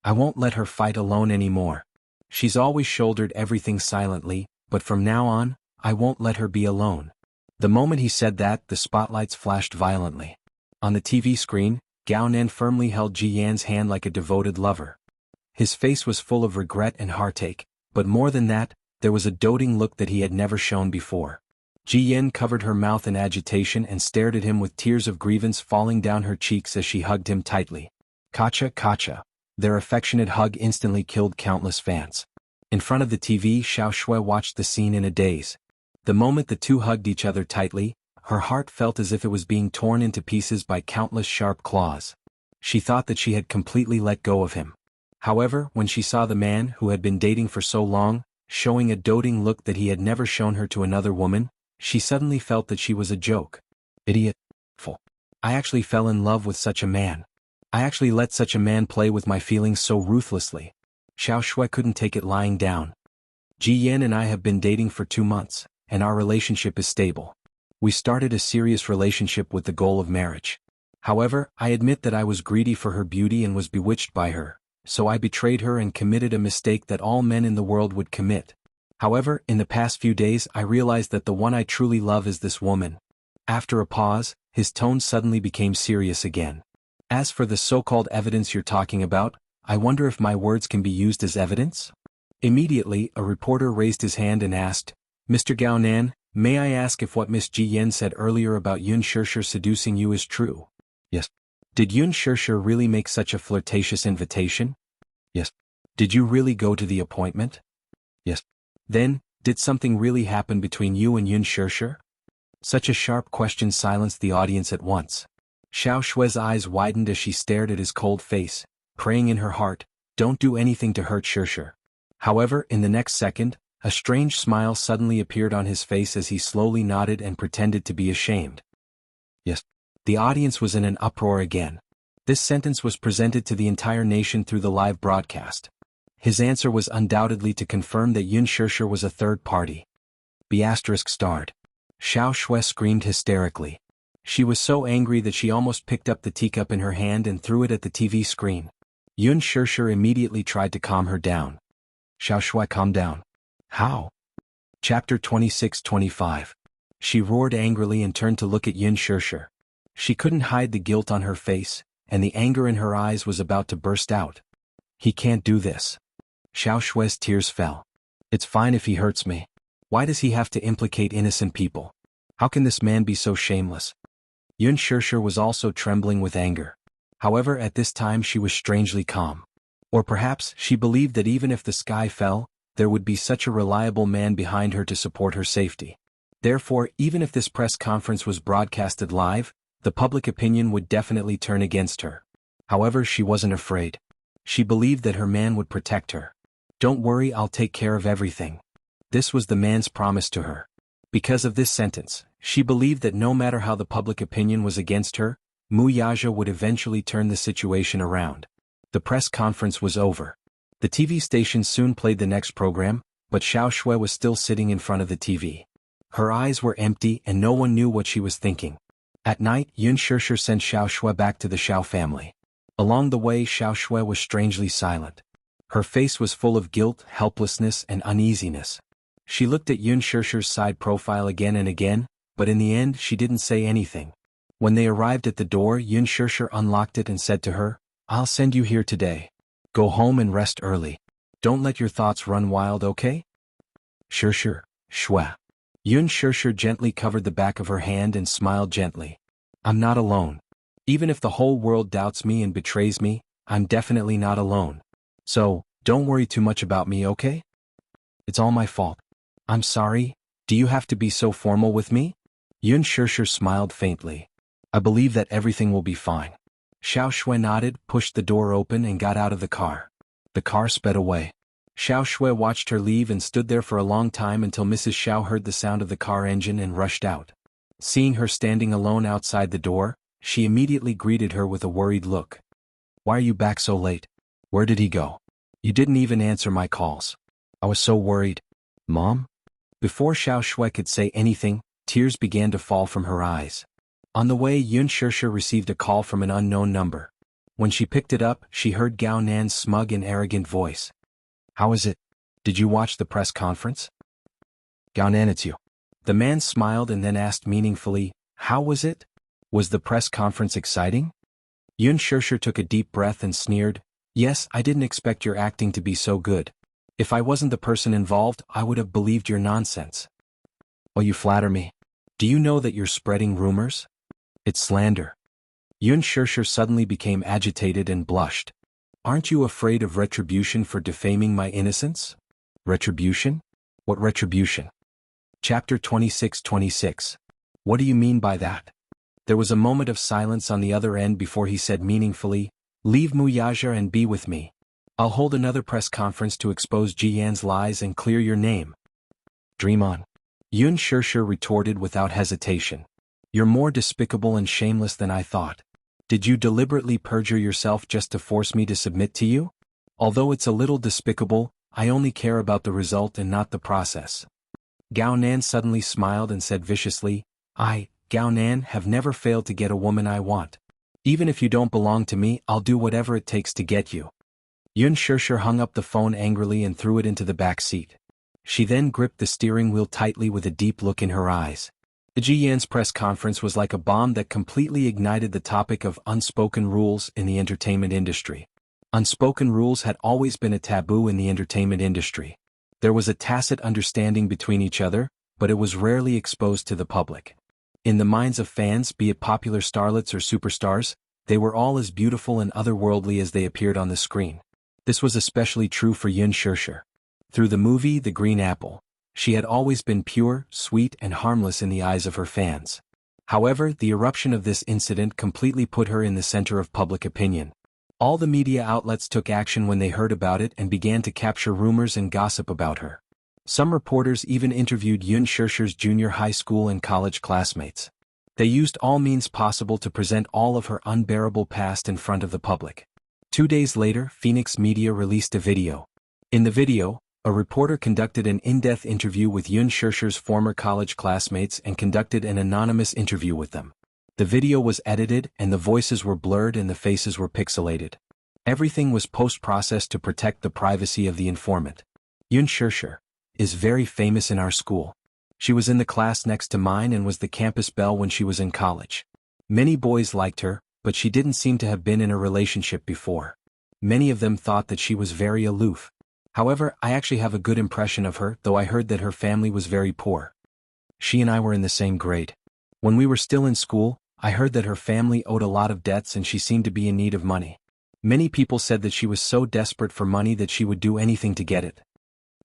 I won't let her fight alone anymore. She's always shouldered everything silently, but from now on, I won't let her be alone. The moment he said that, the spotlights flashed violently. On the TV screen, Gao Nan firmly held Ji Yan's hand like a devoted lover. His face was full of regret and heartache, but more than that, there was a doting look that he had never shown before. Ji Yen covered her mouth in agitation and stared at him with tears of grievance falling down her cheeks as she hugged him tightly. Kacha, kacha. Their affectionate hug instantly killed countless fans. In front of the TV, Xiao Shui watched the scene in a daze. The moment the two hugged each other tightly, her heart felt as if it was being torn into pieces by countless sharp claws. She thought that she had completely let go of him. However, when she saw the man who had been dating for so long, showing a doting look that he had never shown her to another woman, she suddenly felt that she was a joke. Idiot. Fool. I actually fell in love with such a man. I actually let such a man play with my feelings so ruthlessly. Xiao Shui couldn't take it lying down. Ji Yan and I have been dating for 2 months, and our relationship is stable. We started a serious relationship with the goal of marriage. However, I admit that I was greedy for her beauty and was bewitched by her, so I betrayed her and committed a mistake that all men in the world would commit. However, in the past few days I realized that the one I truly love is this woman. After a pause, his tone suddenly became serious again. As for the so-called evidence you're talking about, I wonder if my words can be used as evidence? Immediately, a reporter raised his hand and asked, Mr. Gao Nan, may I ask if what Miss Ji Yan said earlier about Yun Shishir seducing you is true? Yes. Did Yun Shishir really make such a flirtatious invitation? Yes. Did you really go to the appointment? Yes. Then, did something really happen between you and Yun Shishir? Such a sharp question silenced the audience at once. Xiao Shui's eyes widened as she stared at his cold face, praying in her heart, don't do anything to hurt Shishir. However, in the next second, a strange smile suddenly appeared on his face as he slowly nodded and pretended to be ashamed. Yes. The audience was in an uproar again. This sentence was presented to the entire nation through the live broadcast. His answer was undoubtedly to confirm that Yun Shishir was a third party. ****. Xiao Shui screamed hysterically. She was so angry that she almost picked up the teacup in her hand and threw it at the TV screen. Yun Shishir immediately tried to calm her down. Xiao Shui, calm down. How? Chapter 26-25. She roared angrily and turned to look at Yun Shishir. She couldn't hide the guilt on her face, and the anger in her eyes was about to burst out. He can't do this. Xiao Shui's tears fell. It's fine if he hurts me. Why does he have to implicate innocent people? How can this man be so shameless? Yun Shishir was also trembling with anger. However, at this time she was strangely calm. Or perhaps she believed that even if the sky fell, there would be such a reliable man behind her to support her safety. Therefore, even if this press conference was broadcasted live, the public opinion would definitely turn against her. However, she wasn't afraid. She believed that her man would protect her. Don't worry, I'll take care of everything. This was the man's promise to her. Because of this sentence, she believed that no matter how the public opinion was against her, Mu Yaja would eventually turn the situation around. The press conference was over. The TV station soon played the next program, but Xiao Shui was still sitting in front of the TV. Her eyes were empty and no one knew what she was thinking. At night, Yun Shishir sent Xiao Shui back to the Xiao family. Along the way, Xiao Shui was strangely silent. Her face was full of guilt, helplessness, and uneasiness. She looked at Yun Shishir's side profile again and again, but in the end she didn't say anything. When they arrived at the door, Yun Shishir unlocked it and said to her, I'll send you here today. Go home and rest early. Don't let your thoughts run wild, okay? Shishir, Shui. Yun Shishir gently covered the back of her hand and smiled gently. I'm not alone. Even if the whole world doubts me and betrays me, I'm definitely not alone. So, don't worry too much about me, okay? It's all my fault. I'm sorry. Do you have to be so formal with me? Yun Shishir smiled faintly. I believe that everything will be fine. Xiao Shui nodded, pushed the door open and got out of the car. The car sped away. Xiao Shui watched her leave and stood there for a long time until Mrs. Xiao heard the sound of the car engine and rushed out. Seeing her standing alone outside the door, she immediately greeted her with a worried look. Why are you back so late? Where did he go? You didn't even answer my calls. I was so worried. Mom? Before Xiao Shui could say anything, tears began to fall from her eyes. On the way, Yun Shishir received a call from an unknown number. When she picked it up, she heard Gao Nan's smug and arrogant voice. How is it? Did you watch the press conference? Gao Nan, it's you. The man smiled and then asked meaningfully, how was it? Was the press conference exciting? Yun Shishir took a deep breath and sneered, yes, I didn't expect your acting to be so good. If I wasn't the person involved, I would have believed your nonsense. Oh, you flatter me. Do you know that you're spreading rumors? It's slander. Yun Shishir suddenly became agitated and blushed. Aren't you afraid of retribution for defaming my innocence? Retribution? What retribution? Chapter 26-26. What do you mean by that? There was a moment of silence on the other end before he said meaningfully, leave Mu Yaja and be with me. I'll hold another press conference to expose Ji-Yan's lies and clear your name. Dream on. Yun Shirshir retorted without hesitation. You're more despicable and shameless than I thought. Did you deliberately perjure yourself just to force me to submit to you? Although it's a little despicable, I only care about the result and not the process. Gao Nan suddenly smiled and said viciously, I, Gao Nan, have never failed to get a woman I want. Even if you don't belong to me, I'll do whatever it takes to get you. Yun Shirshir hung up the phone angrily and threw it into the back seat. She then gripped the steering wheel tightly with a deep look in her eyes. Ji-Yan's press conference was like a bomb that completely ignited the topic of unspoken rules in the entertainment industry. Unspoken rules had always been a taboo in the entertainment industry. There was a tacit understanding between each other, but it was rarely exposed to the public. In the minds of fans, be it popular starlets or superstars, they were all as beautiful and otherworldly as they appeared on the screen. This was especially true for Yun Shirshir. Through the movie The Green Apple, she had always been pure, sweet and harmless in the eyes of her fans. However, the eruption of this incident completely put her in the center of public opinion. All the media outlets took action when they heard about it and began to capture rumors and gossip about her. Some reporters even interviewed Yun Shirshir's junior high school and college classmates. They used all means possible to present all of her unbearable past in front of the public. 2 days later, Phoenix Media released a video. In the video, a reporter conducted an in-depth interview with Yun Shirshir's former college classmates and conducted an anonymous interview with them. The video was edited and the voices were blurred and the faces were pixelated. Everything was post-processed to protect the privacy of the informant. Yun Shirshir is very famous in our school. She was in the class next to mine and was the campus belle when she was in college. Many boys liked her, but she didn't seem to have been in a relationship before. Many of them thought that she was very aloof. However, I actually have a good impression of her, though I heard that her family was very poor. She and I were in the same grade. When we were still in school, I heard that her family owed a lot of debts and she seemed to be in need of money. Many people said that she was so desperate for money that she would do anything to get it.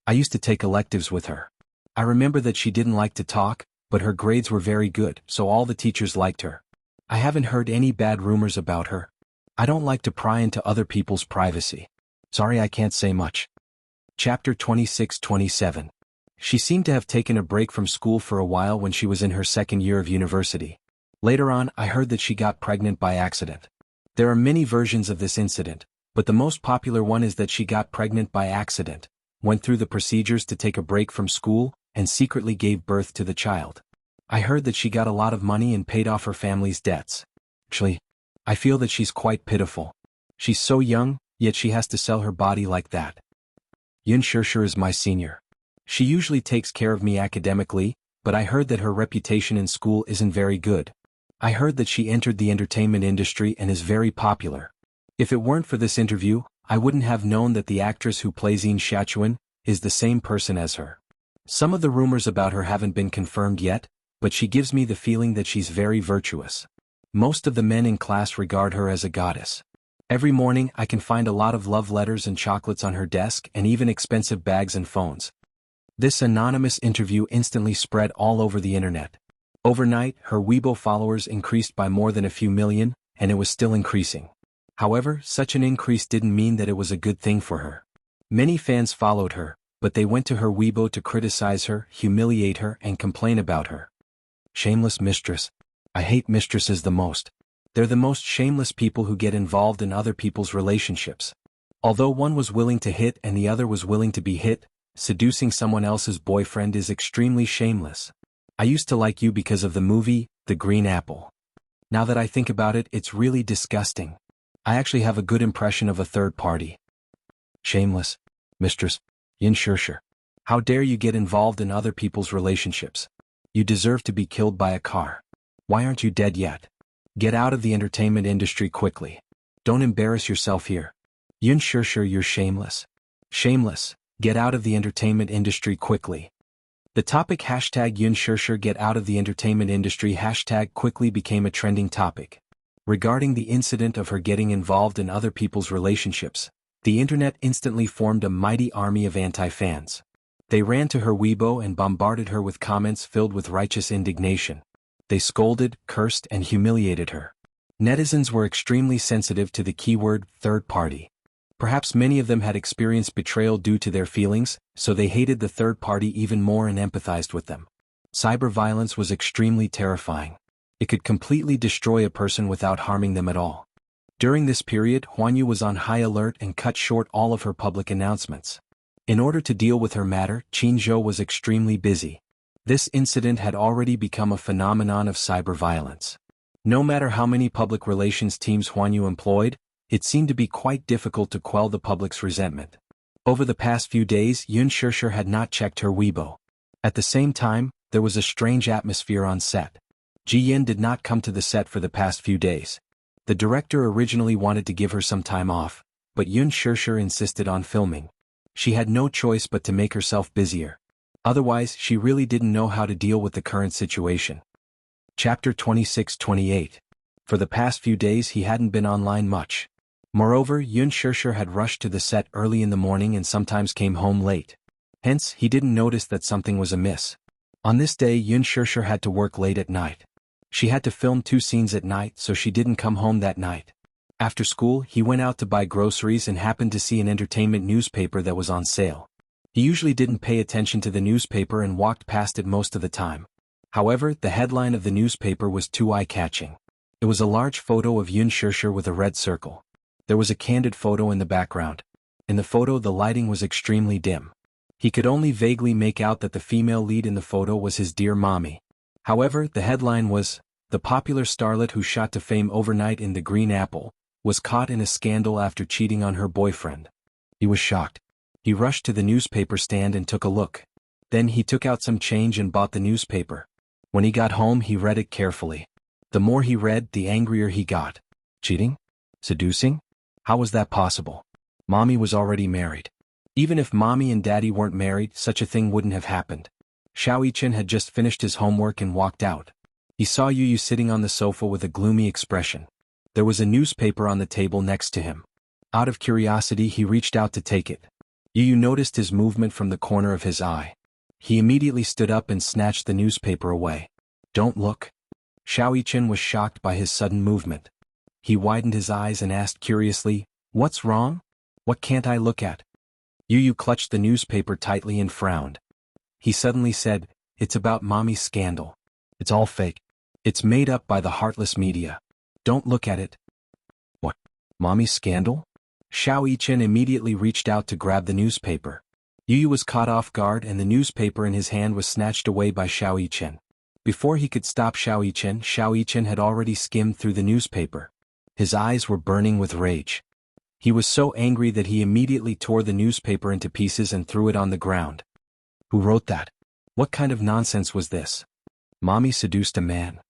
I used to take electives with her. I remember that she didn't like to talk, but her grades were very good, so all the teachers liked her. I haven't heard any bad rumors about her. I don't like to pry into other people's privacy. Sorry, I can't say much. Chapter 26-27. She seemed to have taken a break from school for a while when she was in her second year of university. Later on, I heard that she got pregnant by accident. There are many versions of this incident, but the most popular one is that she got pregnant by accident, went through the procedures to take a break from school, and secretly gave birth to the child. I heard that she got a lot of money and paid off her family's debts. Actually, I feel that she's quite pitiful. She's so young, yet she has to sell her body like that. Yun Shirshir is my senior. She usually takes care of me academically, but I heard that her reputation in school isn't very good. I heard that she entered the entertainment industry and is very popular. If it weren't for this interview, I wouldn't have known that the actress who plays Yin Shachuan is the same person as her. Some of the rumors about her haven't been confirmed yet, but she gives me the feeling that she's very virtuous. Most of the men in class regard her as a goddess. Every morning I can find a lot of love letters and chocolates on her desk and even expensive bags and phones. This anonymous interview instantly spread all over the internet. Overnight, her Weibo followers increased by more than a few million, and it was still increasing. However, such an increase didn't mean that it was a good thing for her. Many fans followed her, but they went to her Weibo to criticize her, humiliate her, and complain about her. Shameless mistress. I hate mistresses the most. They're the most shameless people who get involved in other people's relationships. Although one was willing to hit and the other was willing to be hit, seducing someone else's boyfriend is extremely shameless. I used to like you because of the movie, The Green Apple. Now that I think about it, it's really disgusting. I actually have a good impression of a third party. Shameless mistress. Yun Shirshir. How dare you get involved in other people's relationships? You deserve to be killed by a car. Why aren't you dead yet? Get out of the entertainment industry quickly. Don't embarrass yourself here. Yun Shirshir, you're shameless. Shameless. Get out of the entertainment industry quickly. The topic hashtag Yun Shirshir get out of the entertainment industry hashtag quickly became a trending topic. Regarding the incident of her getting involved in other people's relationships, the internet instantly formed a mighty army of anti-fans. They ran to her Weibo and bombarded her with comments filled with righteous indignation. They scolded, cursed, and humiliated her. Netizens were extremely sensitive to the keyword third party. Perhaps many of them had experienced betrayal due to their feelings, so they hated the third party even more and empathized with them. Cyber violence was extremely terrifying. It could completely destroy a person without harming them at all. During this period, Huanyu was on high alert and cut short all of her public announcements. In order to deal with her matter, Qinzhou was extremely busy. This incident had already become a phenomenon of cyber violence. No matter how many public relations teams Huanyu employed, it seemed to be quite difficult to quell the public's resentment. Over the past few days, Yun Shishir had not checked her Weibo. At the same time, there was a strange atmosphere on set. Ji Yen did not come to the set for the past few days. The director originally wanted to give her some time off, but Yun Shishir insisted on filming. She had no choice but to make herself busier. Otherwise, she really didn't know how to deal with the current situation. Chapter 26-28. For the past few days he hadn't been online much. Moreover, Yun Shishir had rushed to the set early in the morning and sometimes came home late. Hence, he didn't notice that something was amiss. On this day, Yun Shishir had to work late at night. She had to film 2 scenes at night, so she didn't come home that night. After school, he went out to buy groceries and happened to see an entertainment newspaper that was on sale. He usually didn't pay attention to the newspaper and walked past it most of the time. However, the headline of the newspaper was too eye-catching. It was a large photo of Yun Shishir with a red circle. There was a candid photo in the background. In the photo, the lighting was extremely dim. He could only vaguely make out that the female lead in the photo was his dear mommy. However, the headline was, "The popular starlet who shot to fame overnight in the Green Apple, was caught in a scandal after cheating on her boyfriend." He was shocked. He rushed to the newspaper stand and took a look. Then he took out some change and bought the newspaper. When he got home, he read it carefully. The more he read, the angrier he got. Cheating? Seducing? How was that possible? Mommy was already married. Even if Mommy and Daddy weren't married, such a thing wouldn't have happened. Xiao Yichen had just finished his homework and walked out. He saw Yu Yu sitting on the sofa with a gloomy expression. There was a newspaper on the table next to him. Out of curiosity, he reached out to take it. Yu Yu noticed his movement from the corner of his eye. He immediately stood up and snatched the newspaper away. "Don't look." Xiao Yichen was shocked by his sudden movement. He widened his eyes and asked curiously, "What's wrong? What can't I look at?" Yu Yu clutched the newspaper tightly and frowned. He suddenly said, "It's about Mommy's scandal. It's all fake. It's made up by the heartless media. Don't look at it." "What? Mommy's scandal?" Xiao Yichen immediately reached out to grab the newspaper. Yu Yu was caught off guard and the newspaper in his hand was snatched away by Xiao Yichen. Before he could stop Xiao Yichen had already skimmed through the newspaper. His eyes were burning with rage. He was so angry that he immediately tore the newspaper into pieces and threw it on the ground. Who wrote that? What kind of nonsense was this? Mommy seduced a man.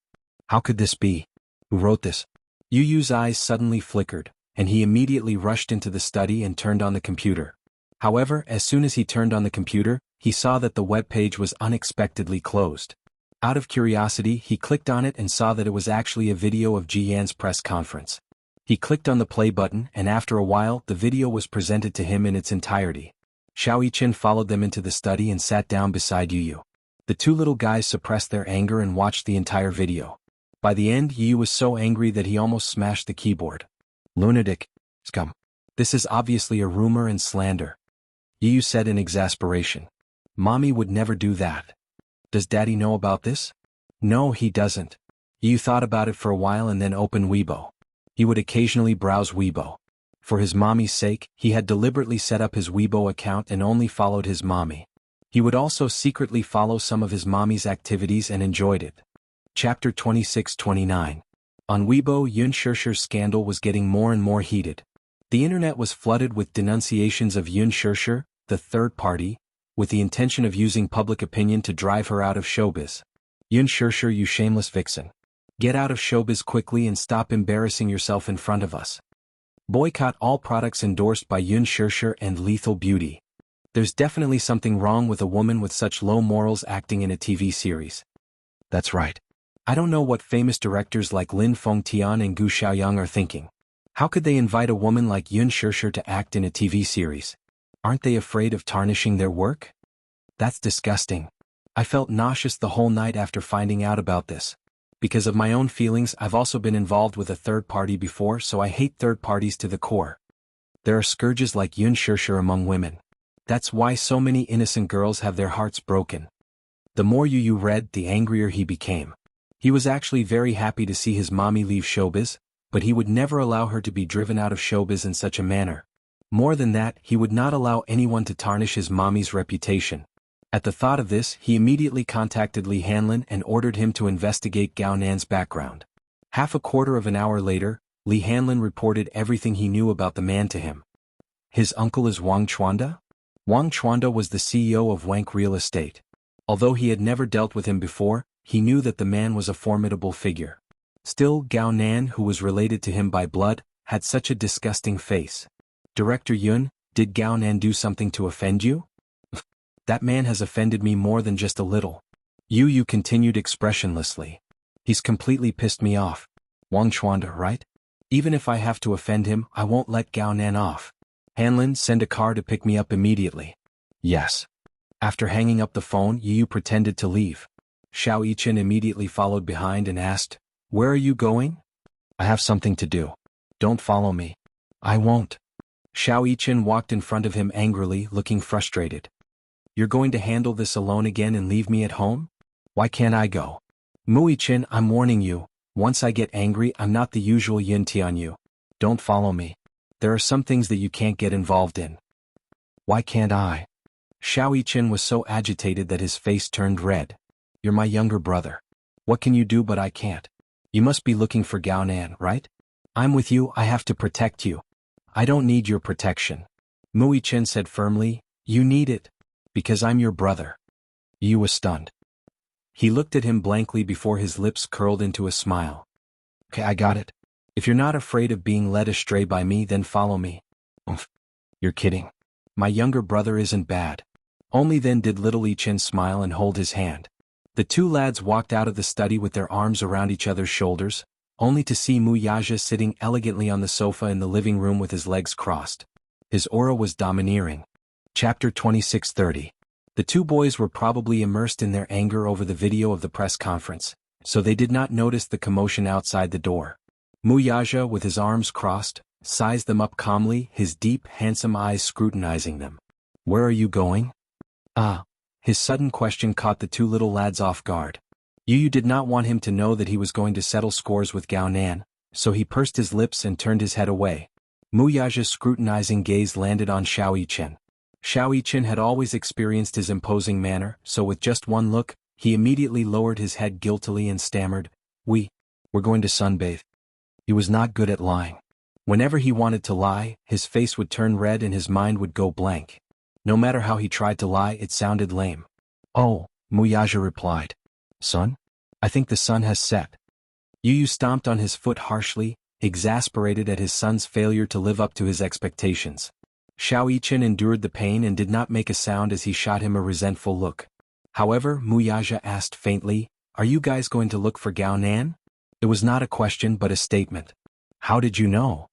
How could this be? Who wrote this? Yu Yu's eyes suddenly flickered, and he immediately rushed into the study and turned on the computer. However, as soon as he turned on the computer, he saw that the web page was unexpectedly closed. Out of curiosity, he clicked on it and saw that it was actually a video of Ji Yan's press conference. He clicked on the play button and after a while, the video was presented to him in its entirety. Xiao Yichen followed them into the study and sat down beside Yu Yu. The 2 little guys suppressed their anger and watched the entire video. By the end, Yu Yu was so angry that he almost smashed the keyboard. "Lunatic. Scum. This is obviously a rumor and slander," Yu Yu said in exasperation. "Mommy would never do that. Does Daddy know about this?" "No, he doesn't." Yu Yu thought about it for a while and then opened Weibo. He would occasionally browse Weibo. For his mommy's sake, he had deliberately set up his Weibo account and only followed his mommy. He would also secretly follow some of his mommy's activities and enjoyed it. Chapter 26-29. On Weibo, Yun Shishir's scandal was getting more and more heated. The internet was flooded with denunciations of Yun Shishir, the third party, with the intention of using public opinion to drive her out of showbiz. "Yun Shishir, you shameless vixen. Get out of showbiz quickly and stop embarrassing yourself in front of us. Boycott all products endorsed by Yun Shishir and Lethal Beauty. There's definitely something wrong with a woman with such low morals acting in a TV series." "That's right. I don't know what famous directors like Lin Fengtian and Gu Xiaoyang are thinking. How could they invite a woman like Yun Shishir to act in a TV series? Aren't they afraid of tarnishing their work? That's disgusting. I felt nauseous the whole night after finding out about this. Because of my own feelings, I've also been involved with a third party before, so I hate third parties to the core. There are scourges like Yun Shirshir among women. That's why so many innocent girls have their hearts broken. The more Yu read, the angrier he became. He was actually very happy to see his mommy leave showbiz, but he would never allow her to be driven out of showbiz in such a manner. More than that, he would not allow anyone to tarnish his mommy's reputation. At the thought of this, he immediately contacted Li Hanlin and ordered him to investigate Gao Nan's background. Half a quarter of an hour later, Li Hanlin reported everything he knew about the man to him. His uncle is Wang Chuanda? Wang Chuanda was the CEO of Wank Real Estate. Although he had never dealt with him before, he knew that the man was a formidable figure. Still, Gao Nan, who was related to him by blood, had such a disgusting face. Director Yun, did Gao Nan do something to offend you? That man has offended me more than just a little. Yu continued expressionlessly. He's completely pissed me off. Wang Chuanda, right? Even if I have to offend him, I won't let Gao Nan off. Hanlin, send a car to pick me up immediately. Yes. After hanging up the phone, Yu pretended to leave. Xiao Yichen immediately followed behind and asked, "Where are you going?" "I have something to do. Don't follow me." "I won't." Xiao Yichen walked in front of him angrily, looking frustrated. "You're going to handle this alone again and leave me at home? Why can't I go?" "Mu Yichen, I'm warning you, once I get angry I'm not the usual Yin Tianyu. Don't follow me. There are some things that you can't get involved in." "Why can't I?" Xiao Yichen was so agitated that his face turned red. "You're my younger brother. What can you do but I can't? You must be looking for Gao Nan, right? I'm with you, I have to protect you." "I don't need your protection." Mu Yichen said firmly, "You need it. Because I'm your brother." Yu was stunned. He looked at him blankly before his lips curled into a smile. "Okay, I got it. If you're not afraid of being led astray by me, then follow me." "Oomph. You're kidding. My younger brother isn't bad." Only then did little Yichen smile and hold his hand. The two lads walked out of the study with their arms around each other's shoulders, only to see Mu Yaja sitting elegantly on the sofa in the living room with his legs crossed. His aura was domineering. Chapter 26:30. The two boys were probably immersed in their anger over the video of the press conference, so they did not notice the commotion outside the door. Mu Yaja, with his arms crossed, sized them up calmly, his deep, handsome eyes scrutinizing them. "Where are you going?" "Ah." His sudden question caught the two little lads off guard. Yu did not want him to know that he was going to settle scores with Gao Nan, so he pursed his lips and turned his head away. Mu Yaja's scrutinizing gaze landed on Xiao Yichen. Xiao Yichen had always experienced his imposing manner, so with just one look, he immediately lowered his head guiltily and stammered, We're going to sunbathe." He was not good at lying. Whenever he wanted to lie, his face would turn red and his mind would go blank. No matter how he tried to lie, it sounded lame. "Oh," Mu Yaja replied. "Son? I think the sun has set." Yu stomped on his foot harshly, exasperated at his son's failure to live up to his expectations. Xiao Yichen endured the pain and did not make a sound as he shot him a resentful look. However, Mu Yaja asked faintly, "Are you guys going to look for Gao Nan?" It was not a question but a statement. "How did you know?"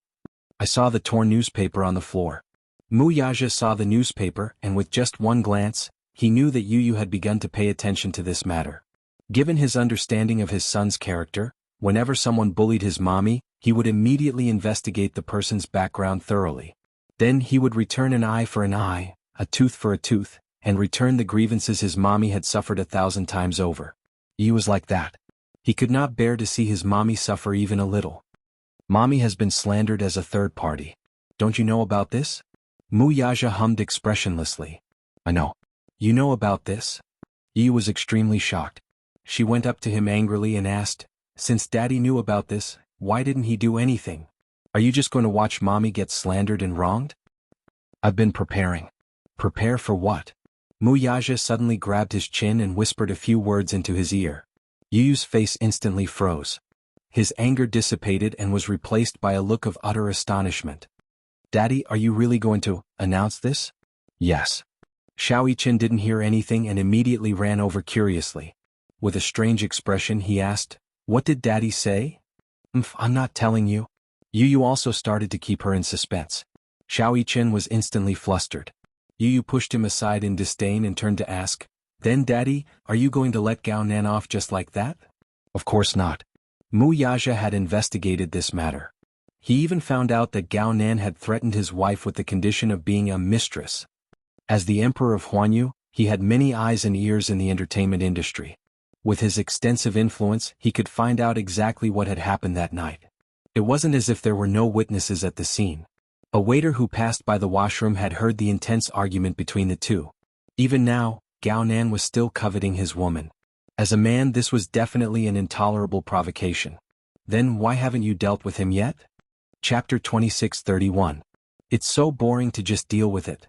"I saw the torn newspaper on the floor." Mu Yaja saw the newspaper, and with just one glance, he knew that Yu had begun to pay attention to this matter. Given his understanding of his son's character, whenever someone bullied his mommy, he would immediately investigate the person's background thoroughly. Then he would return an eye for an eye, a tooth for a tooth, and return the grievances his mommy had suffered 1,000 times over. Yu was like that. He could not bear to see his mommy suffer even a little. "Mommy has been slandered as a third party. Don't you know about this?" Mu Yaja hummed expressionlessly. "I know." "You know about this?" Yu was extremely shocked. She went up to him angrily and asked, "Since Daddy knew about this, why didn't he do anything? Are you just going to watch Mommy get slandered and wronged?" "I've been preparing." "Prepare for what?" Mu Yaja suddenly grabbed his chin and whispered a few words into his ear. Yu's face instantly froze. His anger dissipated and was replaced by a look of utter astonishment. "Daddy, are you really going to announce this?" "Yes." Xiao Yichen didn't hear anything and immediately ran over curiously. With a strange expression he asked, "What did Daddy say?" I'm not telling you." Yu also started to keep her in suspense. Xiao Yichen was instantly flustered. Yu pushed him aside in disdain and turned to ask, "Then Daddy, are you going to let Gao Nan off just like that?" "Of course not." Mu Yaja had investigated this matter. He even found out that Gao Nan had threatened his wife with the condition of being a mistress. As the emperor of Huanyu, he had many eyes and ears in the entertainment industry. With his extensive influence, he could find out exactly what had happened that night. It wasn't as if there were no witnesses at the scene. A waiter who passed by the washroom had heard the intense argument between the two. Even now, Gao Nan was still coveting his woman. As a man, this was definitely an intolerable provocation. Then why haven't you dealt with him yet? Chapter 26:31. It's so boring to just deal with it.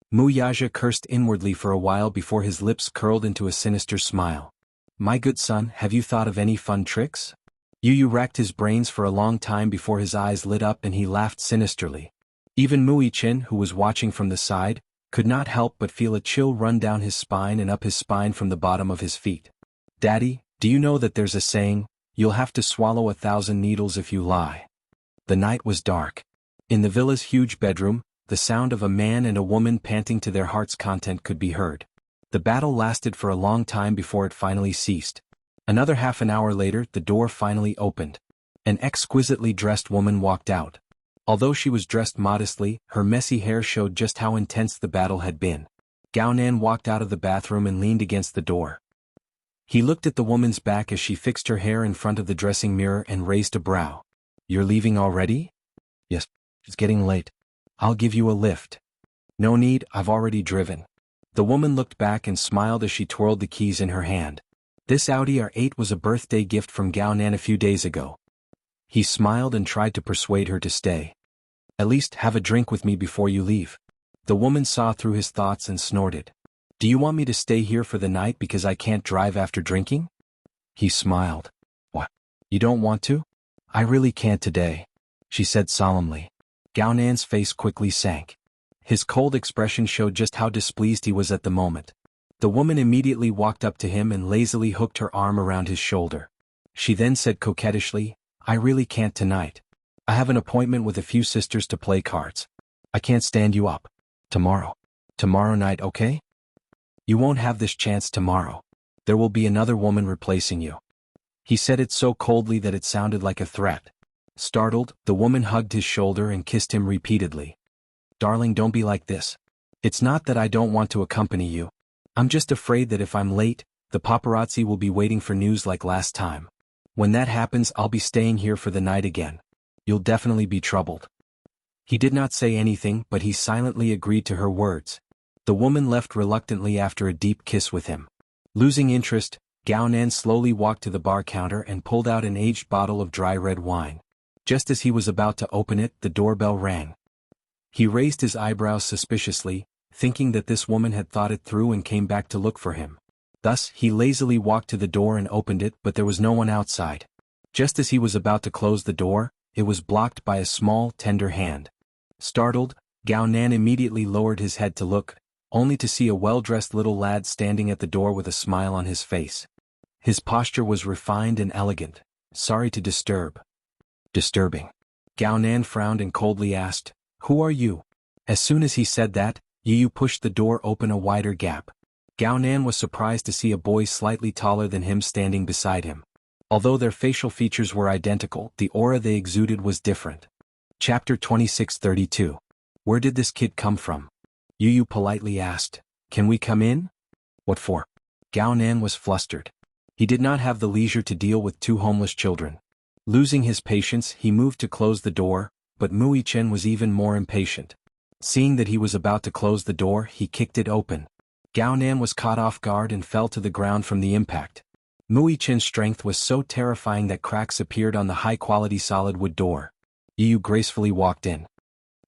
Mu Yaja cursed inwardly for a while before his lips curled into a sinister smile. My good son, have you thought of any fun tricks? Yu racked his brains for a long time before his eyes lit up and he laughed sinisterly. Even Mu Yichen, who was watching from the side, could not help but feel a chill run down his spine and up his spine from the bottom of his feet. Daddy, do you know that there's a saying, you'll have to swallow 1,000 needles if you lie? The night was dark. In the villa's huge bedroom, the sound of a man and a woman panting to their heart's content could be heard. The battle lasted for a long time before it finally ceased. Another half an hour later, the door finally opened. An exquisitely dressed woman walked out. Although she was dressed modestly, her messy hair showed just how intense the battle had been. Gao Nan walked out of the bathroom and leaned against the door. He looked at the woman's back as she fixed her hair in front of the dressing mirror and raised a brow. You're leaving already? Yes, it's getting late. I'll give you a lift. No need, I've already driven. The woman looked back and smiled as she twirled the keys in her hand. This Audi R8 was a birthday gift from Gao Nan a few days ago. He smiled and tried to persuade her to stay. At least have a drink with me before you leave. The woman saw through his thoughts and snorted. Do you want me to stay here for the night because I can't drive after drinking? He smiled. What? You don't want to? I really can't today, she said solemnly. Gao Nan's face quickly sank. His cold expression showed just how displeased he was at the moment. The woman immediately walked up to him and lazily hooked her arm around his shoulder. She then said coquettishly, I really can't tonight. I have an appointment with a few sisters to play cards. I can't stand you up. Tomorrow. Tomorrow night, okay? You won't have this chance tomorrow. There will be another woman replacing you. He said it so coldly that it sounded like a threat. Startled, the woman hugged his shoulder and kissed him repeatedly. Darling, don't be like this. It's not that I don't want to accompany you. I'm just afraid that if I'm late, the paparazzi will be waiting for news like last time. When that happens, I'll be staying here for the night again. You'll definitely be troubled. He did not say anything, but he silently agreed to her words. The woman left reluctantly after a deep kiss with him. Losing interest, Gao Nan slowly walked to the bar counter and pulled out an aged bottle of dry red wine. Just as he was about to open it, the doorbell rang. He raised his eyebrows suspiciously, thinking that this woman had thought it through and came back to look for him. Thus, he lazily walked to the door and opened it, but there was no one outside. Just as he was about to close the door, it was blocked by a small, tender hand. Startled, Gao Nan immediately lowered his head to look, only to see a well-dressed little lad standing at the door with a smile on his face. His posture was refined and elegant. Sorry to disturb. Disturbing. Gao Nan frowned and coldly asked, Who are you? As soon as he said that, Yu pushed the door open a wider gap. Gao Nan was surprised to see a boy slightly taller than him standing beside him. Although their facial features were identical, the aura they exuded was different. Chapter 26:32. Where did this kid come from? Yu politely asked. Can we come in? What for? Gao Nan was flustered. He did not have the leisure to deal with two homeless children. Losing his patience, he moved to close the door, but Mu Yichen was even more impatient. Seeing that he was about to close the door, he kicked it open. Gao Nan was caught off guard and fell to the ground from the impact. Mu Yichen's strength was so terrifying that cracks appeared on the high-quality solid wood door. Yu gracefully walked in.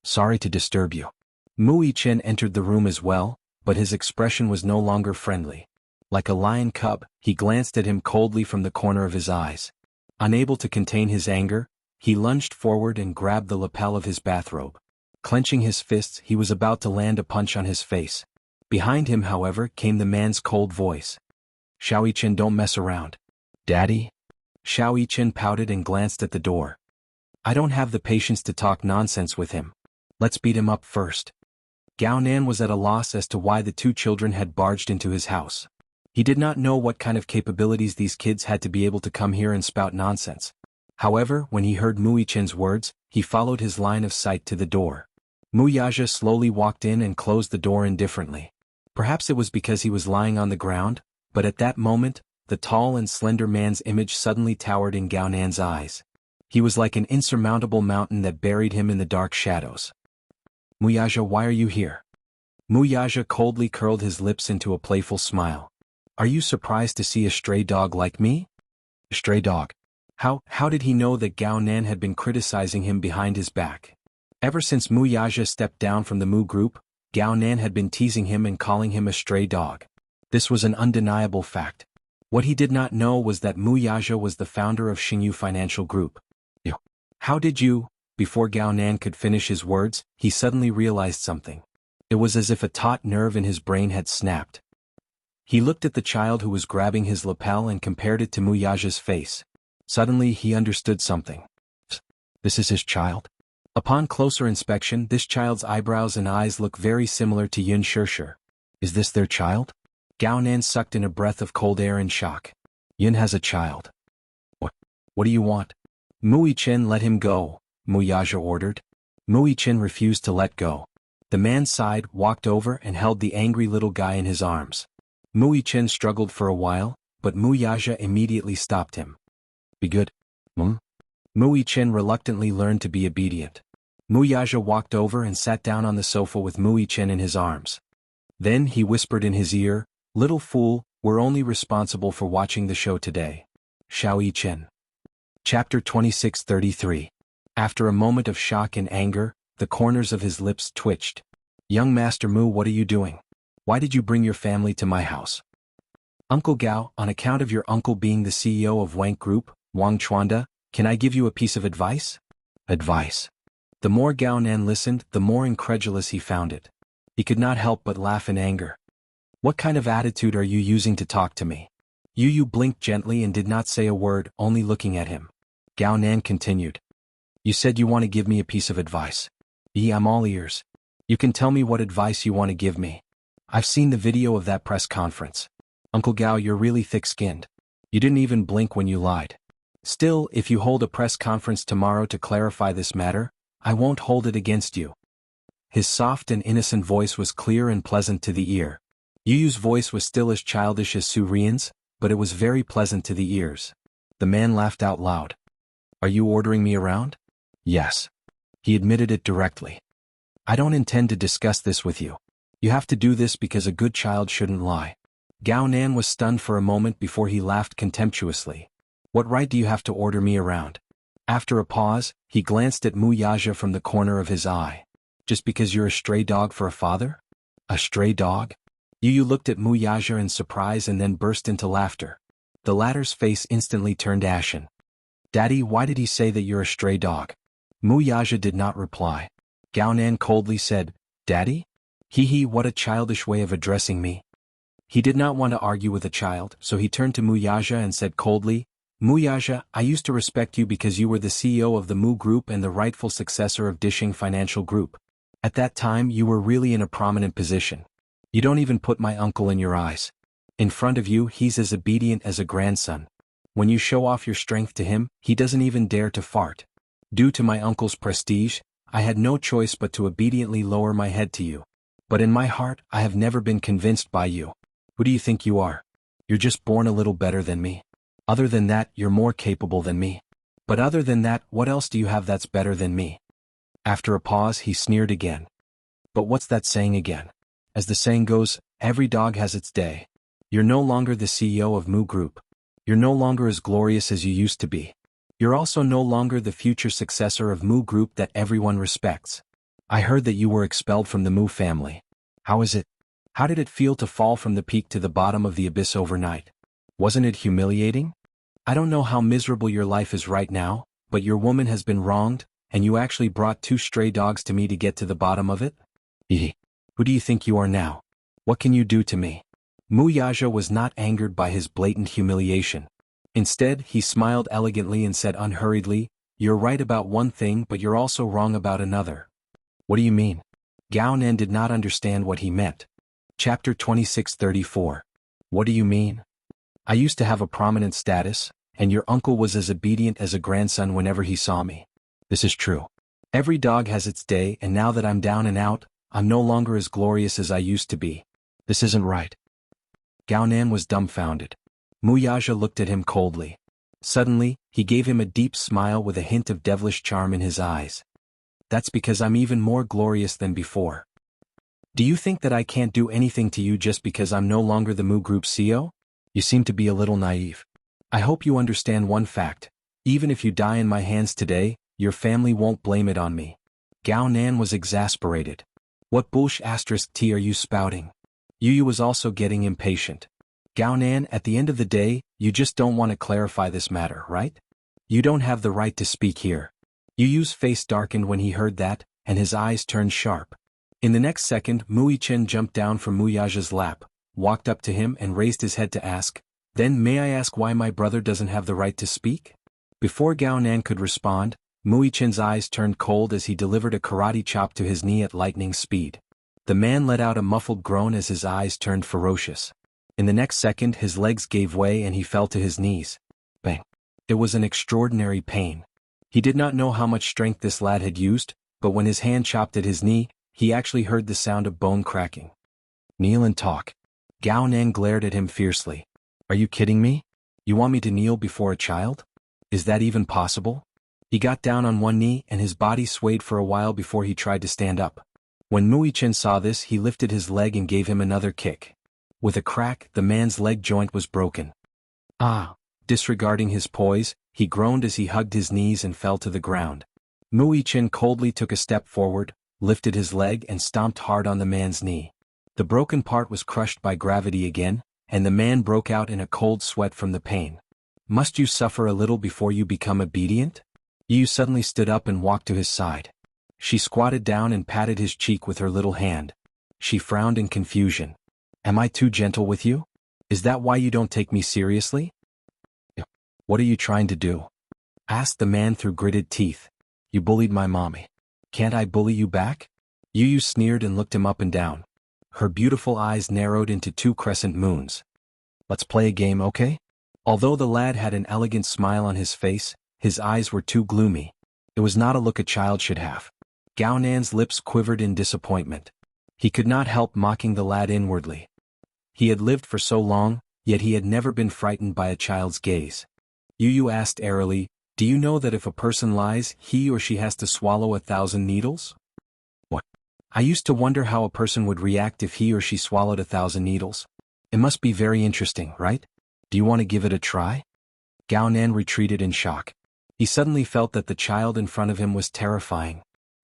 Sorry to disturb you. Mu Yichen entered the room as well, but his expression was no longer friendly. Like a lion cub, he glanced at him coldly from the corner of his eyes. Unable to contain his anger, he lunged forward and grabbed the lapel of his bathrobe. Clenching his fists, he was about to land a punch on his face. Behind him, however, came the man's cold voice. Xiao Yichen, don't mess around. Daddy? Xiao Yichen pouted and glanced at the door. I don't have the patience to talk nonsense with him. Let's beat him up first. Gao Nan was at a loss as to why the two children had barged into his house. He did not know what kind of capabilities these kids had to be able to come here and spout nonsense. However, when he heard Muichen's words, he followed his line of sight to the door. Muyaja slowly walked in and closed the door indifferently. Perhaps it was because he was lying on the ground, but at that moment, the tall and slender man's image suddenly towered in Gao Nan's eyes. He was like an insurmountable mountain that buried him in the dark shadows. Muyaja, why are you here? Muyaja coldly curled his lips into a playful smile. Are you surprised to see a stray dog like me? A stray dog? How did he know that Gao Nan had been criticizing him behind his back? Ever since Muyaja stepped down from the Mu group, Gao Nan had been teasing him and calling him a stray dog. This was an undeniable fact. What he did not know was that Muyaja was the founder of Xingyu Financial Group. How did you? Before Gao Nan could finish his words, he suddenly realized something. It was as if a taut nerve in his brain had snapped. He looked at the child who was grabbing his lapel and compared it to Muyaja's face. Suddenly he understood something. This is his child? Upon closer inspection, this child's eyebrows and eyes look very similar to Yun Shirshir. Is this their child? Gao Nan sucked in a breath of cold air in shock. Yun has a child. What do you want? Muichin, let him go, Muyaja ordered. Muichin refused to let go. The man sighed, walked over and held the angry little guy in his arms. Muichin struggled for a while, but Muyaja immediately stopped him. Be good. Muichin reluctantly learned to be obedient. Muyaja walked over and sat down on the sofa with Muichin in his arms. Then he whispered in his ear, "Little fool, we're only responsible for watching the show today." Xiao Chen. Chapter 2633. After a moment of shock and anger, the corners of his lips twitched. Young Master Mu, what are you doing? Why did you bring your family to my house? Uncle Gao, on account of your uncle being the CEO of Wank Group, Wang Chuanda, can I give you a piece of advice? Advice. The more Gao Nan listened, the more incredulous he found it. He could not help but laugh in anger. What kind of attitude are you using to talk to me? Yu blinked gently and did not say a word, only looking at him. Gao Nan continued. You said you want to give me a piece of advice. I'm all ears. You can tell me what advice you want to give me. I've seen the video of that press conference. Uncle Gao, you're really thick-skinned. You didn't even blink when you lied. Still, if you hold a press conference tomorrow to clarify this matter, I won't hold it against you. His soft and innocent voice was clear and pleasant to the ear. Yu's voice was still as childish as Su Rian's, but it was very pleasant to the ears. The man laughed out loud. Are you ordering me around? Yes. He admitted it directly. I don't intend to discuss this with you. You have to do this because a good child shouldn't lie. Gao Nan was stunned for a moment before he laughed contemptuously. What right do you have to order me around? After a pause, he glanced at Muyaja from the corner of his eye. Just because you're a stray dog for a father? A stray dog? Yu looked at Muyaja in surprise and then burst into laughter. The latter's face instantly turned ashen. Daddy, why did he say that you're a stray dog? Muyaja did not reply. Gao Nan coldly said, Daddy? What a childish way of addressing me. He did not want to argue with a child, so he turned to Muyaja and said coldly, Muyaja, I used to respect you because you were the CEO of the Mu Group and the rightful successor of Dishing Financial Group. At that time you were really in a prominent position. You don't even put my uncle in your eyes. In front of you he's as obedient as a grandson. When you show off your strength to him, he doesn't even dare to fart. Due to my uncle's prestige, I had no choice but to obediently lower my head to you. But in my heart, I have never been convinced by you. Who do you think you are? You're just born a little better than me. Other than that, you're more capable than me. But other than that, what else do you have that's better than me? After a pause, he sneered again. But what's that saying again? As the saying goes, every dog has its day. You're no longer the CEO of Mu Group. You're no longer as glorious as you used to be. You're also no longer the future successor of Mu Group that everyone respects. I heard that you were expelled from the Mu family. How is it? How did it feel to fall from the peak to the bottom of the abyss overnight? Wasn't it humiliating? I don't know how miserable your life is right now, but your woman has been wronged, and you actually brought 2 stray dogs to me to get to the bottom of it? Who do you think you are now? What can you do to me? Muyaja was not angered by his blatant humiliation. Instead, he smiled elegantly and said unhurriedly, You're right about one thing but you're also wrong about another. What do you mean? Gao Nan did not understand what he meant. Chapter 2634. What do you mean? I used to have a prominent status, and your uncle was as obedient as a grandson whenever he saw me. This is true. Every dog has its day, and now that I'm down and out, I'm no longer as glorious as I used to be. This isn't right. Gao Nan was dumbfounded. Muyaja looked at him coldly. Suddenly, he gave him a deep smile with a hint of devilish charm in his eyes. That's because I'm even more glorious than before. Do you think that I can't do anything to you just because I'm no longer the Mu Group CEO? You seem to be a little naive. I hope you understand one fact. Even if you die in my hands today, your family won't blame it on me. Gao Nan was exasperated. What bullsh*t are you spouting? Yu was also getting impatient. Gao Nan, at the end of the day, you just don't want to clarify this matter, right? You don't have the right to speak here. Yu's face darkened when he heard that, and his eyes turned sharp. In the next second, Mui Chen jumped down from Muyaja's lap, walked up to him and raised his head to ask, "Then may I ask why my brother doesn't have the right to speak?" Before Gao Nan could respond, Mui Chen's eyes turned cold as he delivered a karate chop to his knee at lightning speed. The man let out a muffled groan as his eyes turned ferocious. In the next second his legs gave way and he fell to his knees. Bang! It was an extraordinary pain. He did not know how much strength this lad had used, but when his hand chopped at his knee, he actually heard the sound of bone cracking. Kneel and talk. Gao Nan glared at him fiercely. Are you kidding me? You want me to kneel before a child? Is that even possible? He got down on one knee and his body swayed for a while before he tried to stand up. When Mui Chen saw this, he lifted his leg and gave him another kick. With a crack, the man's leg joint was broken. Ah! Disregarding his poise, he groaned as he hugged his knees and fell to the ground. Mui Chen coldly took a step forward, lifted his leg and stomped hard on the man's knee. The broken part was crushed by gravity again, and the man broke out in a cold sweat from the pain. Must you suffer a little before you become obedient? Yu suddenly stood up and walked to his side. She squatted down and patted his cheek with her little hand. She frowned in confusion. Am I too gentle with you? Is that why you don't take me seriously? What are you trying to do? Asked the man through gritted teeth. You bullied my mommy. Can't I bully you back? Yu sneered and looked him up and down. Her beautiful eyes narrowed into two crescent moons. Let's play a game, okay? Although the lad had an elegant smile on his face, his eyes were too gloomy. It was not a look a child should have. Gao Nan's lips quivered in disappointment. He could not help mocking the lad inwardly. He had lived for so long, yet he had never been frightened by a child's gaze. Yu asked airily, do you know that if a person lies, he or she has to swallow 1,000 needles? What? I used to wonder how a person would react if he or she swallowed 1,000 needles. It must be very interesting, right? Do you want to give it a try? Gao Nan retreated in shock. He suddenly felt that the child in front of him was terrifying.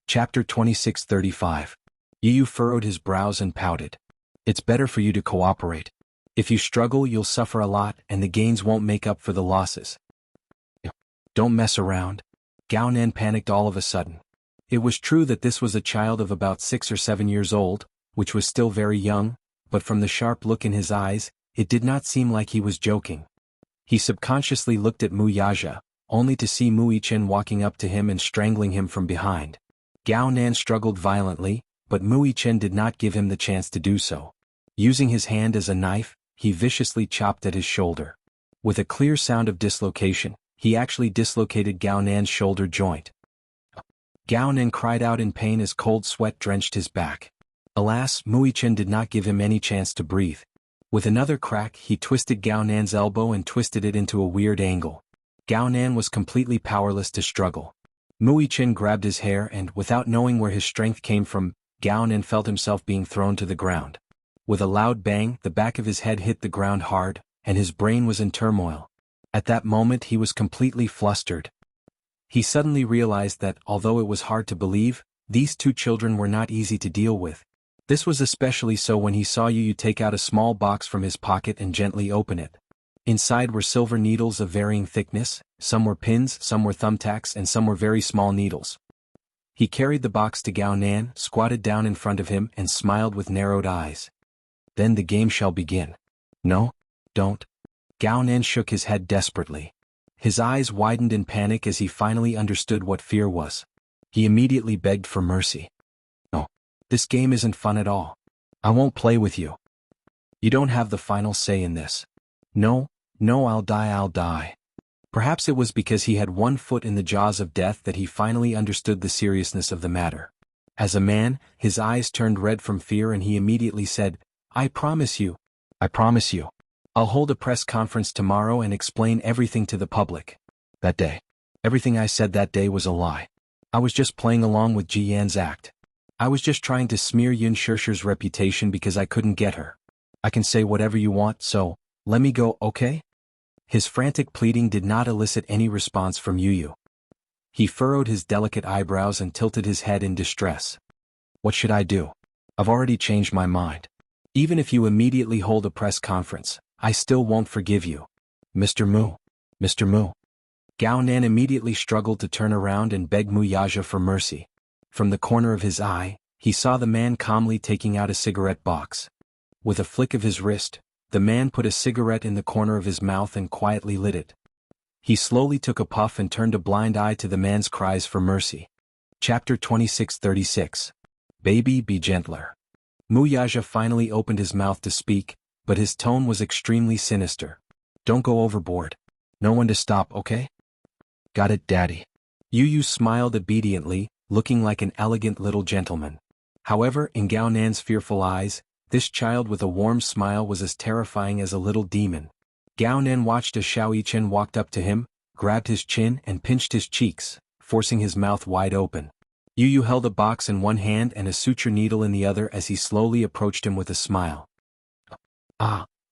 Chapter 26:35. Yu furrowed his brows and pouted. It's better for you to cooperate. If you struggle, you'll suffer a lot and the gains won't make up for the losses. Don't mess around. Gao Nan panicked all of a sudden. It was true that this was a child of about 6 or 7 years old, which was still very young, but from the sharp look in his eyes, it did not seem like he was joking. He subconsciously looked at Muyaja, only to see Mui Chen walking up to him and strangling him from behind. Gao Nan struggled violently, but Mui Chen did not give him the chance to do so. Using his hand as a knife, he viciously chopped at his shoulder. With a clear sound of dislocation, he actually dislocated Gao Nan's shoulder joint. Gao Nan cried out in pain as cold sweat drenched his back. Alas, Mui Chen did not give him any chance to breathe. With another crack, he twisted Gao Nan's elbow and twisted it into a weird angle. Gao Nan was completely powerless to struggle. Mui Chen grabbed his hair and, without knowing where his strength came from, Gao Nan felt himself being thrown to the ground. With a loud bang, the back of his head hit the ground hard, and his brain was in turmoil. At that moment he was completely flustered. He suddenly realized that, although it was hard to believe, these two children were not easy to deal with. This was especially so when he saw Yu take out a small box from his pocket and gently open it. Inside were silver needles of varying thickness, some were pins, some were thumbtacks, and some were very small needles. He carried the box to Gao Nan, squatted down in front of him, and smiled with narrowed eyes. Then the game shall begin. No? Don't. Gao Nan shook his head desperately. His eyes widened in panic as he finally understood what fear was. He immediately begged for mercy. No. This game isn't fun at all. I won't play with you. You don't have the final say in this. No, I'll die. Perhaps it was because he had one foot in the jaws of death that he finally understood the seriousness of the matter. As a man, his eyes turned red from fear and he immediately said, I promise you. I'll hold a press conference tomorrow and explain everything to the public. That day. Everything I said that day was a lie. I was just playing along with Ji Yan's act. I was just trying to smear Yun Shirshi's reputation because I couldn't get her. I can say whatever you want, so, let me go, okay? His frantic pleading did not elicit any response from Yu. He furrowed his delicate eyebrows and tilted his head in distress. What should I do? I've already changed my mind. Even if you immediately hold a press conference, I still won't forgive you. Mr. Mu. Gao Nan immediately struggled to turn around and beg Mu Yaja for mercy. From the corner of his eye, he saw the man calmly taking out a cigarette box. With a flick of his wrist, the man put a cigarette in the corner of his mouth and quietly lit it. He slowly took a puff and turned a blind eye to the man's cries for mercy. Chapter 2636. Baby, be gentler. Mu Yaja finally opened his mouth to speak, but his tone was extremely sinister. Don't go overboard. No one to stop, okay? Got it, Daddy. Yu smiled obediently, looking like an elegant little gentleman. However, in Gao Nan's fearful eyes, this child with a warm smile was as terrifying as a little demon. Gao Nan watched as Xiao Yichen walked up to him, grabbed his chin and pinched his cheeks, forcing his mouth wide open. Yu held a box in one hand and a suture needle in the other as he slowly approached him with a smile.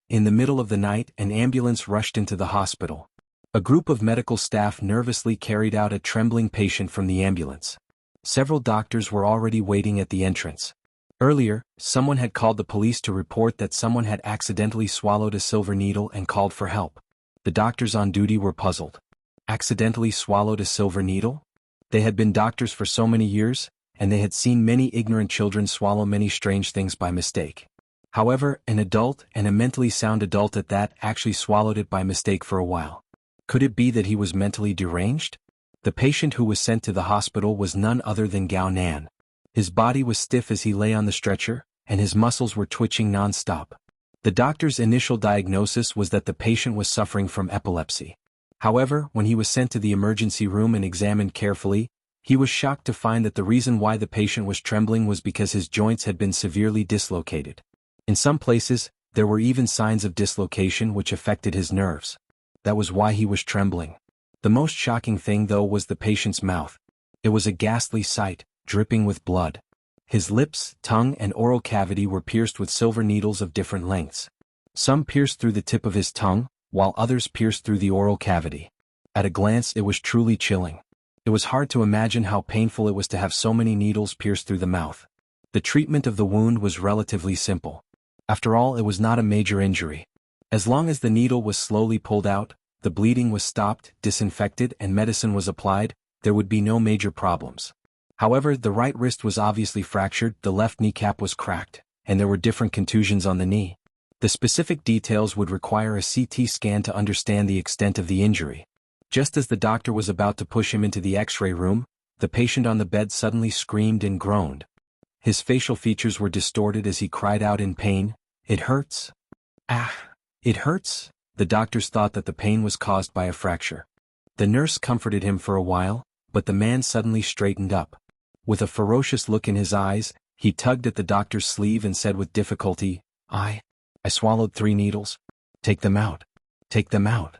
In the middle of the night, an ambulance rushed into the hospital. A group of medical staff nervously carried out a trembling patient from the ambulance. Several doctors were already waiting at the entrance. Earlier, someone had called the police to report that someone had accidentally swallowed a silver needle and called for help. The doctors on duty were puzzled. Accidentally swallowed a silver needle? They had been doctors for so many years, and they had seen many ignorant children swallow many strange things by mistake. However, an adult, and a mentally sound adult at that, actually swallowed it by mistake for a while. Could it be that he was mentally deranged? The patient who was sent to the hospital was none other than Gao Nan. His body was stiff as he lay on the stretcher, and his muscles were twitching non-stop. The doctor's initial diagnosis was that the patient was suffering from epilepsy. However, when he was sent to the emergency room and examined carefully, he was shocked to find that the reason why the patient was trembling was because his joints had been severely dislocated. In some places, there were even signs of dislocation which affected his nerves. That was why he was trembling. The most shocking thing though was the patient's mouth. It was a ghastly sight, dripping with blood. His lips, tongue and oral cavity were pierced with silver needles of different lengths. Some pierced through the tip of his tongue, while others pierced through the oral cavity. At a glance it was truly chilling. It was hard to imagine how painful it was to have so many needles pierced through the mouth. The treatment of the wound was relatively simple. After all, it was not a major injury. As long as the needle was slowly pulled out, the bleeding was stopped, disinfected and medicine was applied, there would be no major problems. However, the right wrist was obviously fractured, the left kneecap was cracked, and there were different contusions on the knee. The specific details would require a CT scan to understand the extent of the injury. Just as the doctor was about to push him into the X-ray room, the patient on the bed suddenly screamed and groaned. His facial features were distorted as he cried out in pain, "It hurts! Ah! It hurts!" The doctors thought that the pain was caused by a fracture. The nurse comforted him for a while, but the man suddenly straightened up. With a ferocious look in his eyes, he tugged at the doctor's sleeve and said with difficulty, I swallowed 3 needles. Take them out. Take them out.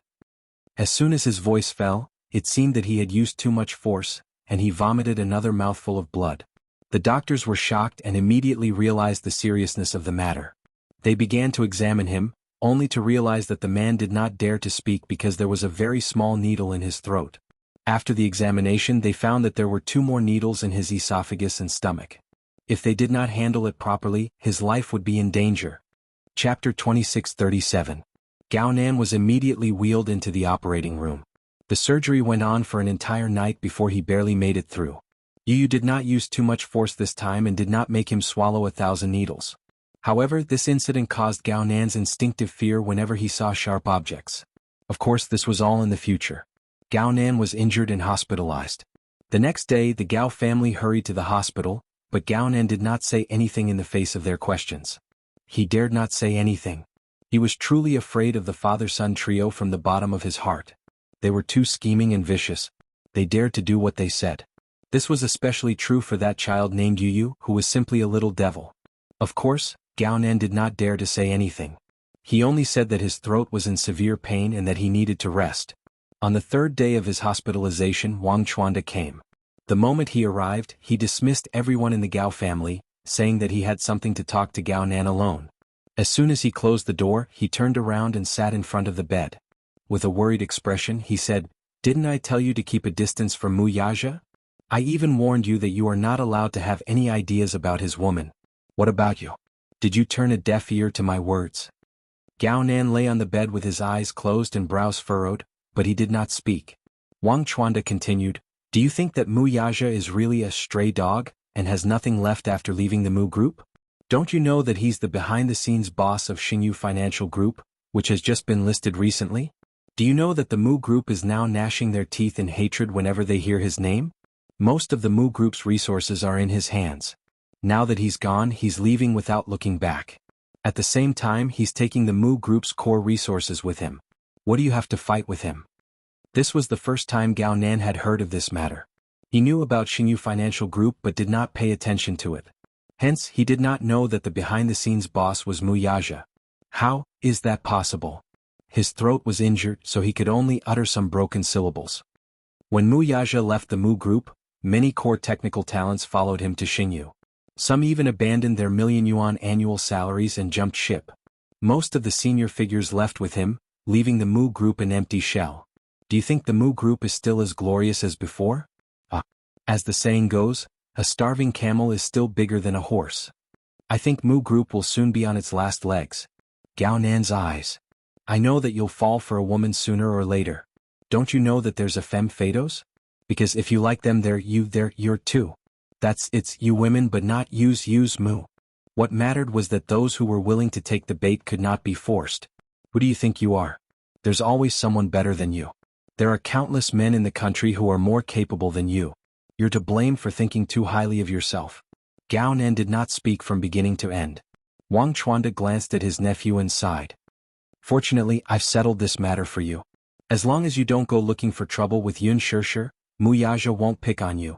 As soon as his voice fell, it seemed that he had used too much force, and he vomited another mouthful of blood. The doctors were shocked and immediately realized the seriousness of the matter. They began to examine him, only to realize that the man did not dare to speak because there was a very small needle in his throat. After the examination they found that there were 2 more needles in his esophagus and stomach. If they did not handle it properly, his life would be in danger. Chapter 2637. Gao Nan was immediately wheeled into the operating room. The surgery went on for an entire night before he barely made it through. Yu did not use too much force this time and did not make him swallow 1,000 needles. However, this incident caused Gao Nan's instinctive fear whenever he saw sharp objects. Of course, this was all in the future. Gao Nan was injured and hospitalized. The next day, the Gao family hurried to the hospital, but Gao Nan did not say anything in the face of their questions. He dared not say anything. He was truly afraid of the father-son trio from the bottom of his heart. They were too scheming and vicious. They dared to do what they said. This was especially true for that child named Yu, who was simply a little devil. Of course, Gao Nan did not dare to say anything. He only said that his throat was in severe pain and that he needed to rest. On the third day of his hospitalization, Wang Chuanda came. The moment he arrived, he dismissed everyone in the Gao family, saying that he had something to talk to Gao Nan alone. As soon as he closed the door, he turned around and sat in front of the bed. With a worried expression, he said, "Didn't I tell you to keep a distance from Mu Yaja? I even warned you that you are not allowed to have any ideas about his woman. What about you? Did you turn a deaf ear to my words?" Gao Nan lay on the bed with his eyes closed and brows furrowed, but he did not speak. Wang Chuanda continued, "Do you think that Mu Yaja is really a stray dog, and has nothing left after leaving the Mu Group? Don't you know that he's the behind-the-scenes boss of Xingyu Financial Group, which has just been listed recently? Do you know that the Mu Group is now gnashing their teeth in hatred whenever they hear his name? Most of the Mu Group's resources are in his hands. Now that he's gone, he's leaving without looking back. At the same time, he's taking the Mu Group's core resources with him. What do you have to fight with him?" This was the first time Gao Nan had heard of this matter. He knew about Xingyu Financial Group but did not pay attention to it. Hence, he did not know that the behind-the-scenes boss was Mu Yaja. How is that possible? His throat was injured, so he could only utter some broken syllables. When Mu Yaja left the Mu Group, many core technical talents followed him to Xingyu. Some even abandoned their million-yuan annual salaries and jumped ship. Most of the senior figures left with him, leaving the Mu Group an empty shell. Do you think the Mu Group is still as glorious as before? As the saying goes, a starving camel is still bigger than a horse. I think Mu Group will soon be on its last legs. Gao Nan's eyes. I know that you'll fall for a woman sooner or later. Don't you know that there's a femme fatales? Because if you like them, they're you're too. It's you women but not use Mu. What mattered was that those who were willing to take the bait could not be forced. Who do you think you are? There's always someone better than you. There are countless men in the country who are more capable than you. You're to blame for thinking too highly of yourself. Gao Nan did not speak from beginning to end. Wang Chuanda glanced at his nephew and sighed. Fortunately, I've settled this matter for you. As long as you don't go looking for trouble with Yun Shishir, Mu Yaja won't pick on you.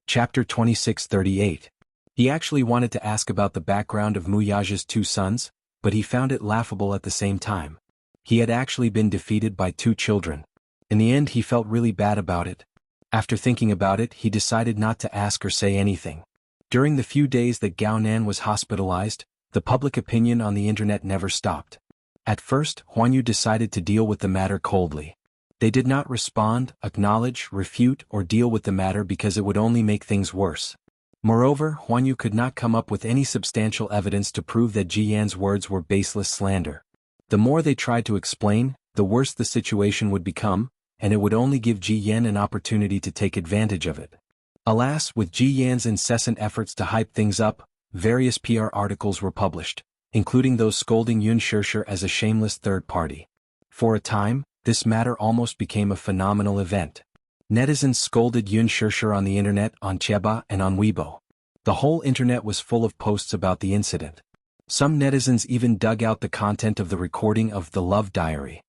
Chapter 2638. He actually wanted to ask about the background of Mu Yaja's two sons, but he found it laughable at the same time. He had actually been defeated by two children. In the end, he felt really bad about it. After thinking about it, he decided not to ask or say anything. During the few days that Gao Nan was hospitalized, the public opinion on the internet never stopped. At first, Huanyu decided to deal with the matter coldly. They did not respond, acknowledge, refute, or deal with the matter because it would only make things worse. Moreover, Huanyu could not come up with any substantial evidence to prove that Ji Yan's words were baseless slander. The more they tried to explain, the worse the situation would become, and it would only give Ji Yan an opportunity to take advantage of it. Alas, with Ji Yan's incessant efforts to hype things up, various PR articles were published, including those scolding Yun Shishir as a shameless third party. For a time, this matter almost became a phenomenal event. Netizens scolded Yun Shishir on the internet, on Cheba, and on Weibo. The whole internet was full of posts about the incident. Some netizens even dug out the content of the recording of the Love Diary.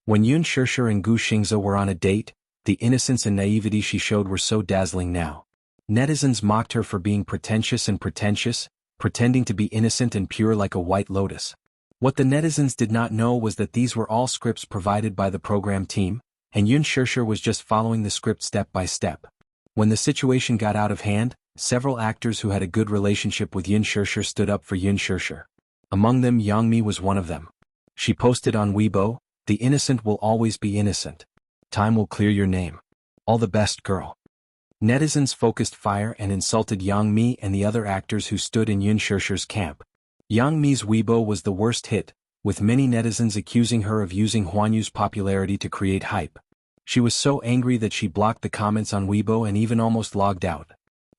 When Yun Shishir and Gu Xingze were on a date, the innocence and naivety she showed were so dazzling now. Netizens mocked her for being pretentious and pretentious, pretending to be innocent and pure like a white lotus. What the netizens did not know was that these were all scripts provided by the program team, and Yun Shishir was just following the script step by step. When the situation got out of hand, several actors who had a good relationship with Yun Shishir stood up for Yun Shishir. Among them, Yang Mi was one of them. She posted on Weibo, "The innocent will always be innocent. Time will clear your name. All the best, girl." Netizens focused fire and insulted Yang Mi and the other actors who stood in Yun Shishir's camp. Yang Mi's Weibo was the worst hit, with many netizens accusing her of using Huanyu's popularity to create hype. She was so angry that she blocked the comments on Weibo and even almost logged out.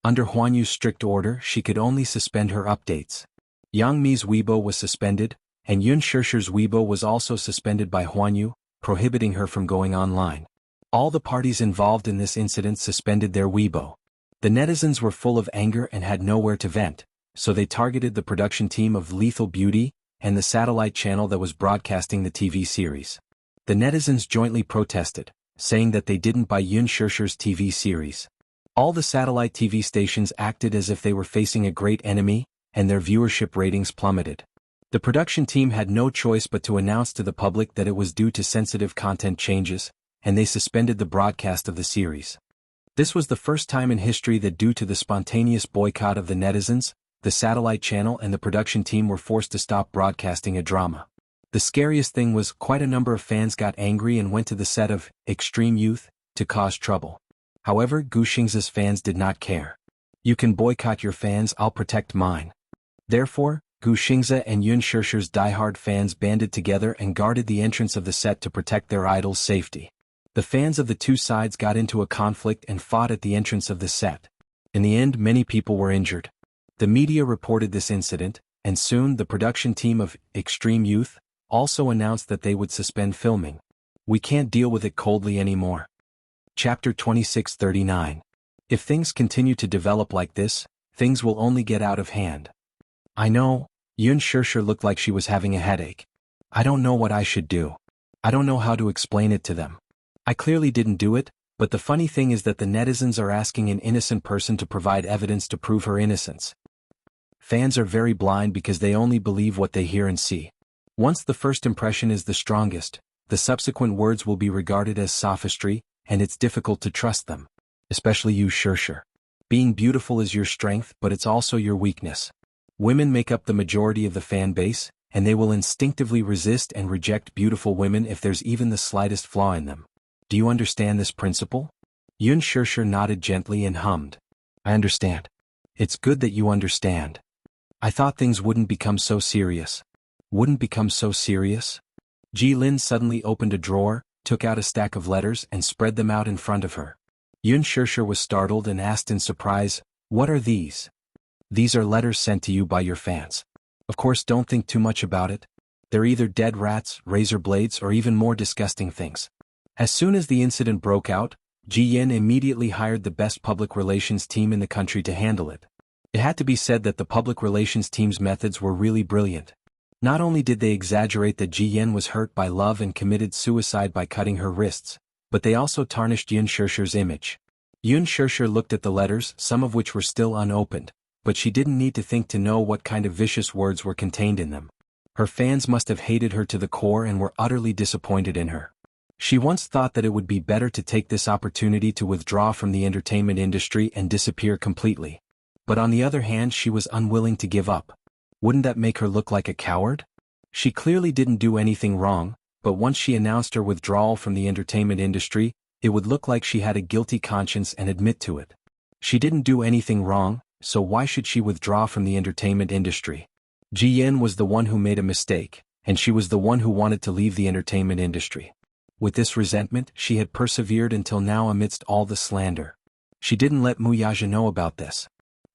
Under Huanyu's strict order, she could only suspend her updates. Yang Mi's Weibo was suspended, and Yun Shishir's Weibo was also suspended by Huanyu, prohibiting her from going online. All the parties involved in this incident suspended their Weibo. The netizens were full of anger and had nowhere to vent, so they targeted the production team of Lethal Beauty and the satellite channel that was broadcasting the TV series. The netizens jointly protested, saying that they didn't buy Yoon Shirshir's TV series. All the satellite TV stations acted as if they were facing a great enemy, and their viewership ratings plummeted. The production team had no choice but to announce to the public that it was due to sensitive content changes, and they suspended the broadcast of the series. This was the first time in history that due to the spontaneous boycott of the netizens, the satellite channel and the production team were forced to stop broadcasting a drama. The scariest thing was quite a number of fans got angry and went to the set of Extreme Youth to cause trouble. However, Gu Xingza's fans did not care. You can boycott your fans, I'll protect mine. Therefore, Gu Xingza and Yoon Shirshir's diehard fans banded together and guarded the entrance of the set to protect their idol's safety. The fans of the two sides got into a conflict and fought at the entrance of the set. In the end, many people were injured. The media reported this incident, and soon the production team of Extreme Youth also announced that they would suspend filming. We can't deal with it coldly anymore. Chapter 2639. If things continue to develop like this, things will only get out of hand. I know, Yoon Shirshir looked like she was having a headache. I don't know what I should do. I don't know how to explain it to them. I clearly didn't do it, but the funny thing is that the netizens are asking an innocent person to provide evidence to prove her innocence. Fans are very blind because they only believe what they hear and see. Once the first impression is the strongest, the subsequent words will be regarded as sophistry, and it's difficult to trust them. Especially you, Shirshir. Being beautiful is your strength, but it's also your weakness. Women make up the majority of the fan base, and they will instinctively resist and reject beautiful women if there's even the slightest flaw in them. Do you understand this principle? Yoon Shirshir nodded gently and hummed. I understand. It's good that you understand. I thought things wouldn't become so serious. Wouldn't become so serious? Ji Lin suddenly opened a drawer, took out a stack of letters and spread them out in front of her. Yoon Shirshir was startled and asked in surprise, "What are these?" "These are letters sent to you by your fans. Of course, don't think too much about it. They're either dead rats, razor blades, or even more disgusting things." As soon as the incident broke out, Ji Yin immediately hired the best public relations team in the country to handle it. It had to be said that the public relations team's methods were really brilliant. Not only did they exaggerate that Ji Yin was hurt by love and committed suicide by cutting her wrists, but they also tarnished Yoon Shirshir's image. Yoon Shirshir looked at the letters, some of which were still unopened, but she didn't need to think to know what kind of vicious words were contained in them. Her fans must have hated her to the core and were utterly disappointed in her. She once thought that it would be better to take this opportunity to withdraw from the entertainment industry and disappear completely. But on the other hand, she was unwilling to give up. Wouldn't that make her look like a coward? She clearly didn't do anything wrong, but once she announced her withdrawal from the entertainment industry, it would look like she had a guilty conscience and admit to it. She didn't do anything wrong, so why should she withdraw from the entertainment industry? Ji Yin was the one who made a mistake, and she was the one who wanted to leave the entertainment industry. With this resentment, she had persevered until now amidst all the slander. She didn't let Mu Yaja know about this.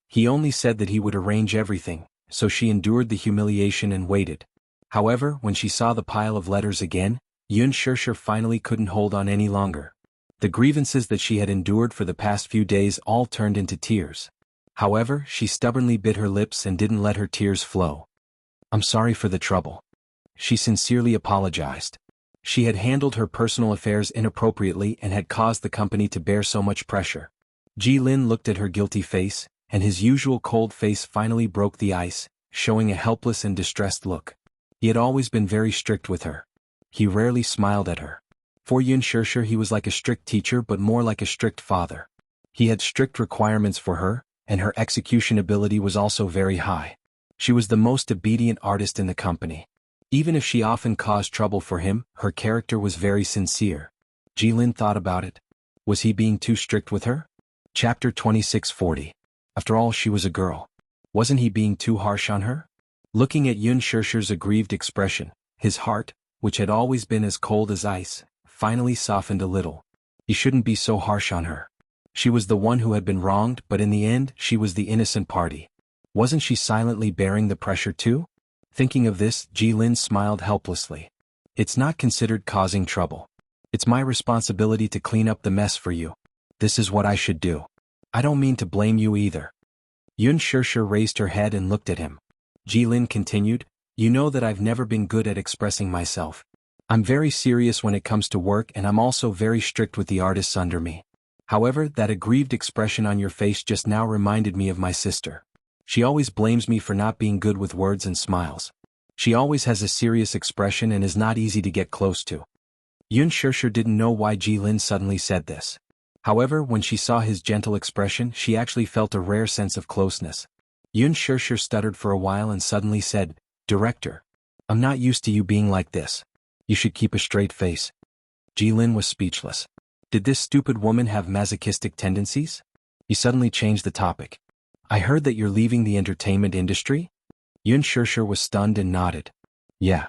He only said that he would arrange everything, so she endured the humiliation and waited. However, when she saw the pile of letters again, Yoon Shirshir finally couldn't hold on any longer. The grievances that she had endured for the past few days all turned into tears. However, she stubbornly bit her lips and didn't let her tears flow. "I'm sorry for the trouble." She sincerely apologized. She had handled her personal affairs inappropriately and had caused the company to bear so much pressure. Ji Lin looked at her guilty face, and his usual cold face finally broke the ice, showing a helpless and distressed look. He had always been very strict with her. He rarely smiled at her. For Yoon Shirshir he was like a strict teacher but more like a strict father. He had strict requirements for her, and her execution ability was also very high. She was the most obedient artist in the company. Even if she often caused trouble for him, her character was very sincere. Ji Lin thought about it. Was he being too strict with her? Chapter 2640. After all, she was a girl. Wasn't he being too harsh on her? Looking at Yoon Shirshir's aggrieved expression, his heart, which had always been as cold as ice, finally softened a little. He shouldn't be so harsh on her. She was the one who had been wronged, but in the end, she was the innocent party. Wasn't she silently bearing the pressure too? Thinking of this, Ji Lin smiled helplessly. It's not considered causing trouble. It's my responsibility to clean up the mess for you. This is what I should do. I don't mean to blame you either. Yoon Shirshir raised her head and looked at him. Ji Lin continued, "You know that I've never been good at expressing myself. I'm very serious when it comes to work, and I'm also very strict with the artists under me. However, that aggrieved expression on your face just now reminded me of my sister. She always blames me for not being good with words and smiles. She always has a serious expression and is not easy to get close to. Yun Shirshir didn't know why Jilin suddenly said this. However, when she saw his gentle expression, she actually felt a rare sense of closeness. Yun Shirshir stuttered for a while and suddenly said, "Director, I'm not used to you being like this. You should keep a straight face." Jilin was speechless. Did this stupid woman have masochistic tendencies? He suddenly changed the topic. "I heard that you're leaving the entertainment industry?" Yun Shirshir was stunned and nodded. "Yeah.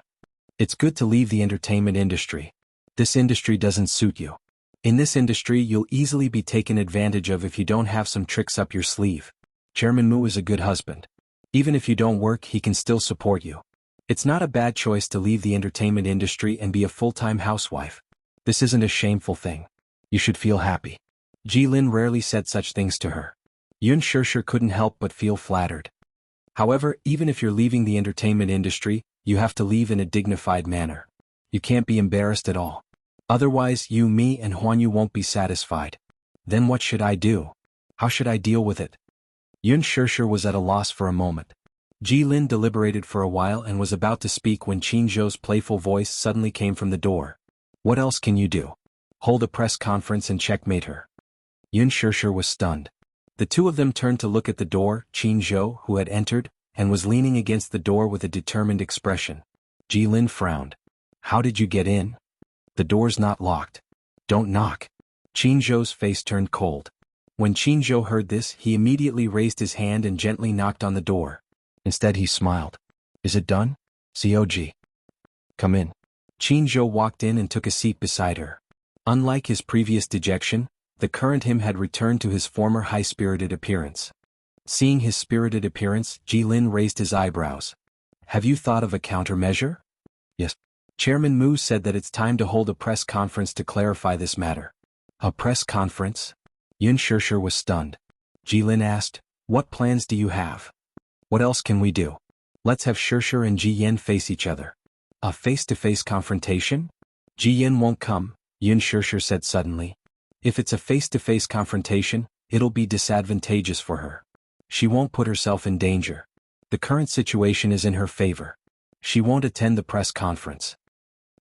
It's good to leave the entertainment industry. This industry doesn't suit you. In this industry you'll easily be taken advantage of if you don't have some tricks up your sleeve. Chairman Mu is a good husband. Even if you don't work, he can still support you. It's not a bad choice to leave the entertainment industry and be a full-time housewife. This isn't a shameful thing. You should feel happy." Jilin rarely said such things to her. Yun Shirshir couldn't help but feel flattered. However, even if you're leaving the entertainment industry, you have to leave in a dignified manner. You can't be embarrassed at all. Otherwise, you, me, and Huanyu won't be satisfied. Then what should I do? How should I deal with it? Yun Shirshir was at a loss for a moment. Jilin deliberated for a while and was about to speak when Qin Zhou's playful voice suddenly came from the door. "What else can you do? Hold a press conference and checkmate her." Yun Shirshir was stunned. The two of them turned to look at the door. Qin Zhou, who had entered, and was leaning against the door with a determined expression. Jilin frowned. "How did you get in? The door's not locked. Don't knock." Qin Zhou's face turned cold. When Qin Zhou heard this, he immediately raised his hand and gently knocked on the door. Instead he smiled. "Is it done? COG. Come in." Qin Zhou walked in and took a seat beside her. Unlike his previous dejection, the current him had returned to his former high-spirited appearance. Seeing his spirited appearance, Jilin raised his eyebrows. "Have you thought of a countermeasure?" "Yes. Chairman Mu said that it's time to hold a press conference to clarify this matter." "A press conference?" Yun Shirshir was stunned. Jilin asked, "What plans do you have? What else can we do? Let's have Shirshir and Ji Yen face each other." "A face-to-face confrontation?" "Ji Yen won't come," Yun Shirshir said suddenly. "If it's a face-to-face confrontation, it'll be disadvantageous for her. She won't put herself in danger. The current situation is in her favor. She won't attend the press conference."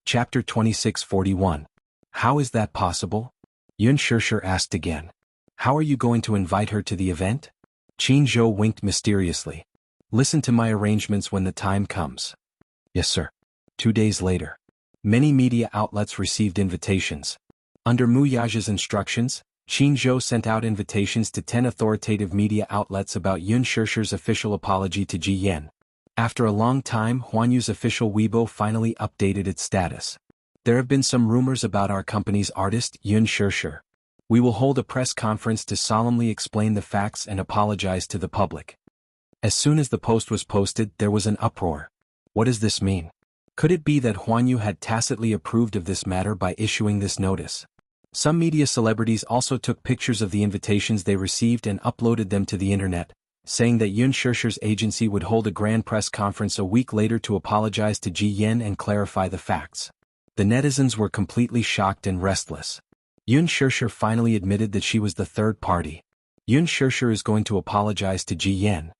Chapter 2641. How is that possible? Yun Shirshir asked again. "How are you going to invite her to the event?" Qin Zhou winked mysteriously. "Listen to my arrangements when the time comes." "Yes, sir." 2 days later. Many media outlets received invitations. Under Mu Yaja's instructions, Qin Zhou sent out invitations to 10 authoritative media outlets about Yun Shirshir's official apology to Ji Yen. After a long time, Huanyu's official Weibo finally updated its status. "There have been some rumors about our company's artist, Yun Shirshir. We will hold a press conference to solemnly explain the facts and apologize to the public." As soon as the post was posted, there was an uproar. What does this mean? Could it be that Huanyu had tacitly approved of this matter by issuing this notice? Some media celebrities also took pictures of the invitations they received and uploaded them to the internet, saying that Yun Shirshir's agency would hold a grand press conference a week later to apologize to Ji Yen and clarify the facts. The netizens were completely shocked and restless. Yun Shirshir finally admitted that she was the third party. Yun Shirshir is going to apologize to Ji Yen.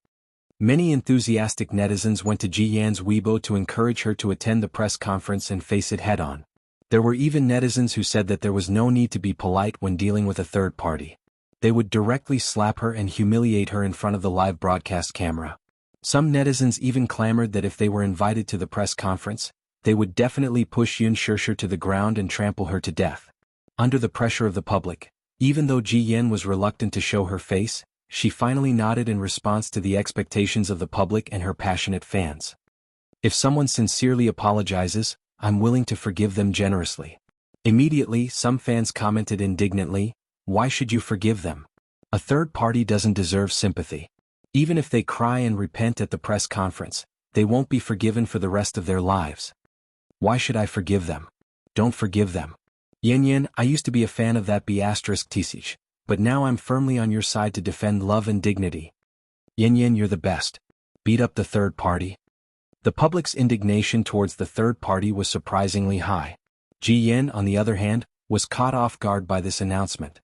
Many enthusiastic netizens went to Ji Yan's Weibo to encourage her to attend the press conference and face it head-on. There were even netizens who said that there was no need to be polite when dealing with a third party. They would directly slap her and humiliate her in front of the live broadcast camera. Some netizens even clamored that if they were invited to the press conference, they would definitely push Yun Shirshir to the ground and trample her to death. Under the pressure of the public, even though Ji Yen was reluctant to show her face, she finally nodded in response to the expectations of the public and her passionate fans. "If someone sincerely apologizes, I'm willing to forgive them generously." Immediately, some fans commented indignantly, "Why should you forgive them? A third party doesn't deserve sympathy. Even if they cry and repent at the press conference, they won't be forgiven for the rest of their lives. Why should I forgive them? Don't forgive them. Yen, I used to be a fan of that B*TCH, but now I'm firmly on your side to defend love and dignity. Yen, you're the best. Beat up the third party." The public's indignation towards the third party was surprisingly high. Ji Yan, on the other hand, was caught off guard by this announcement.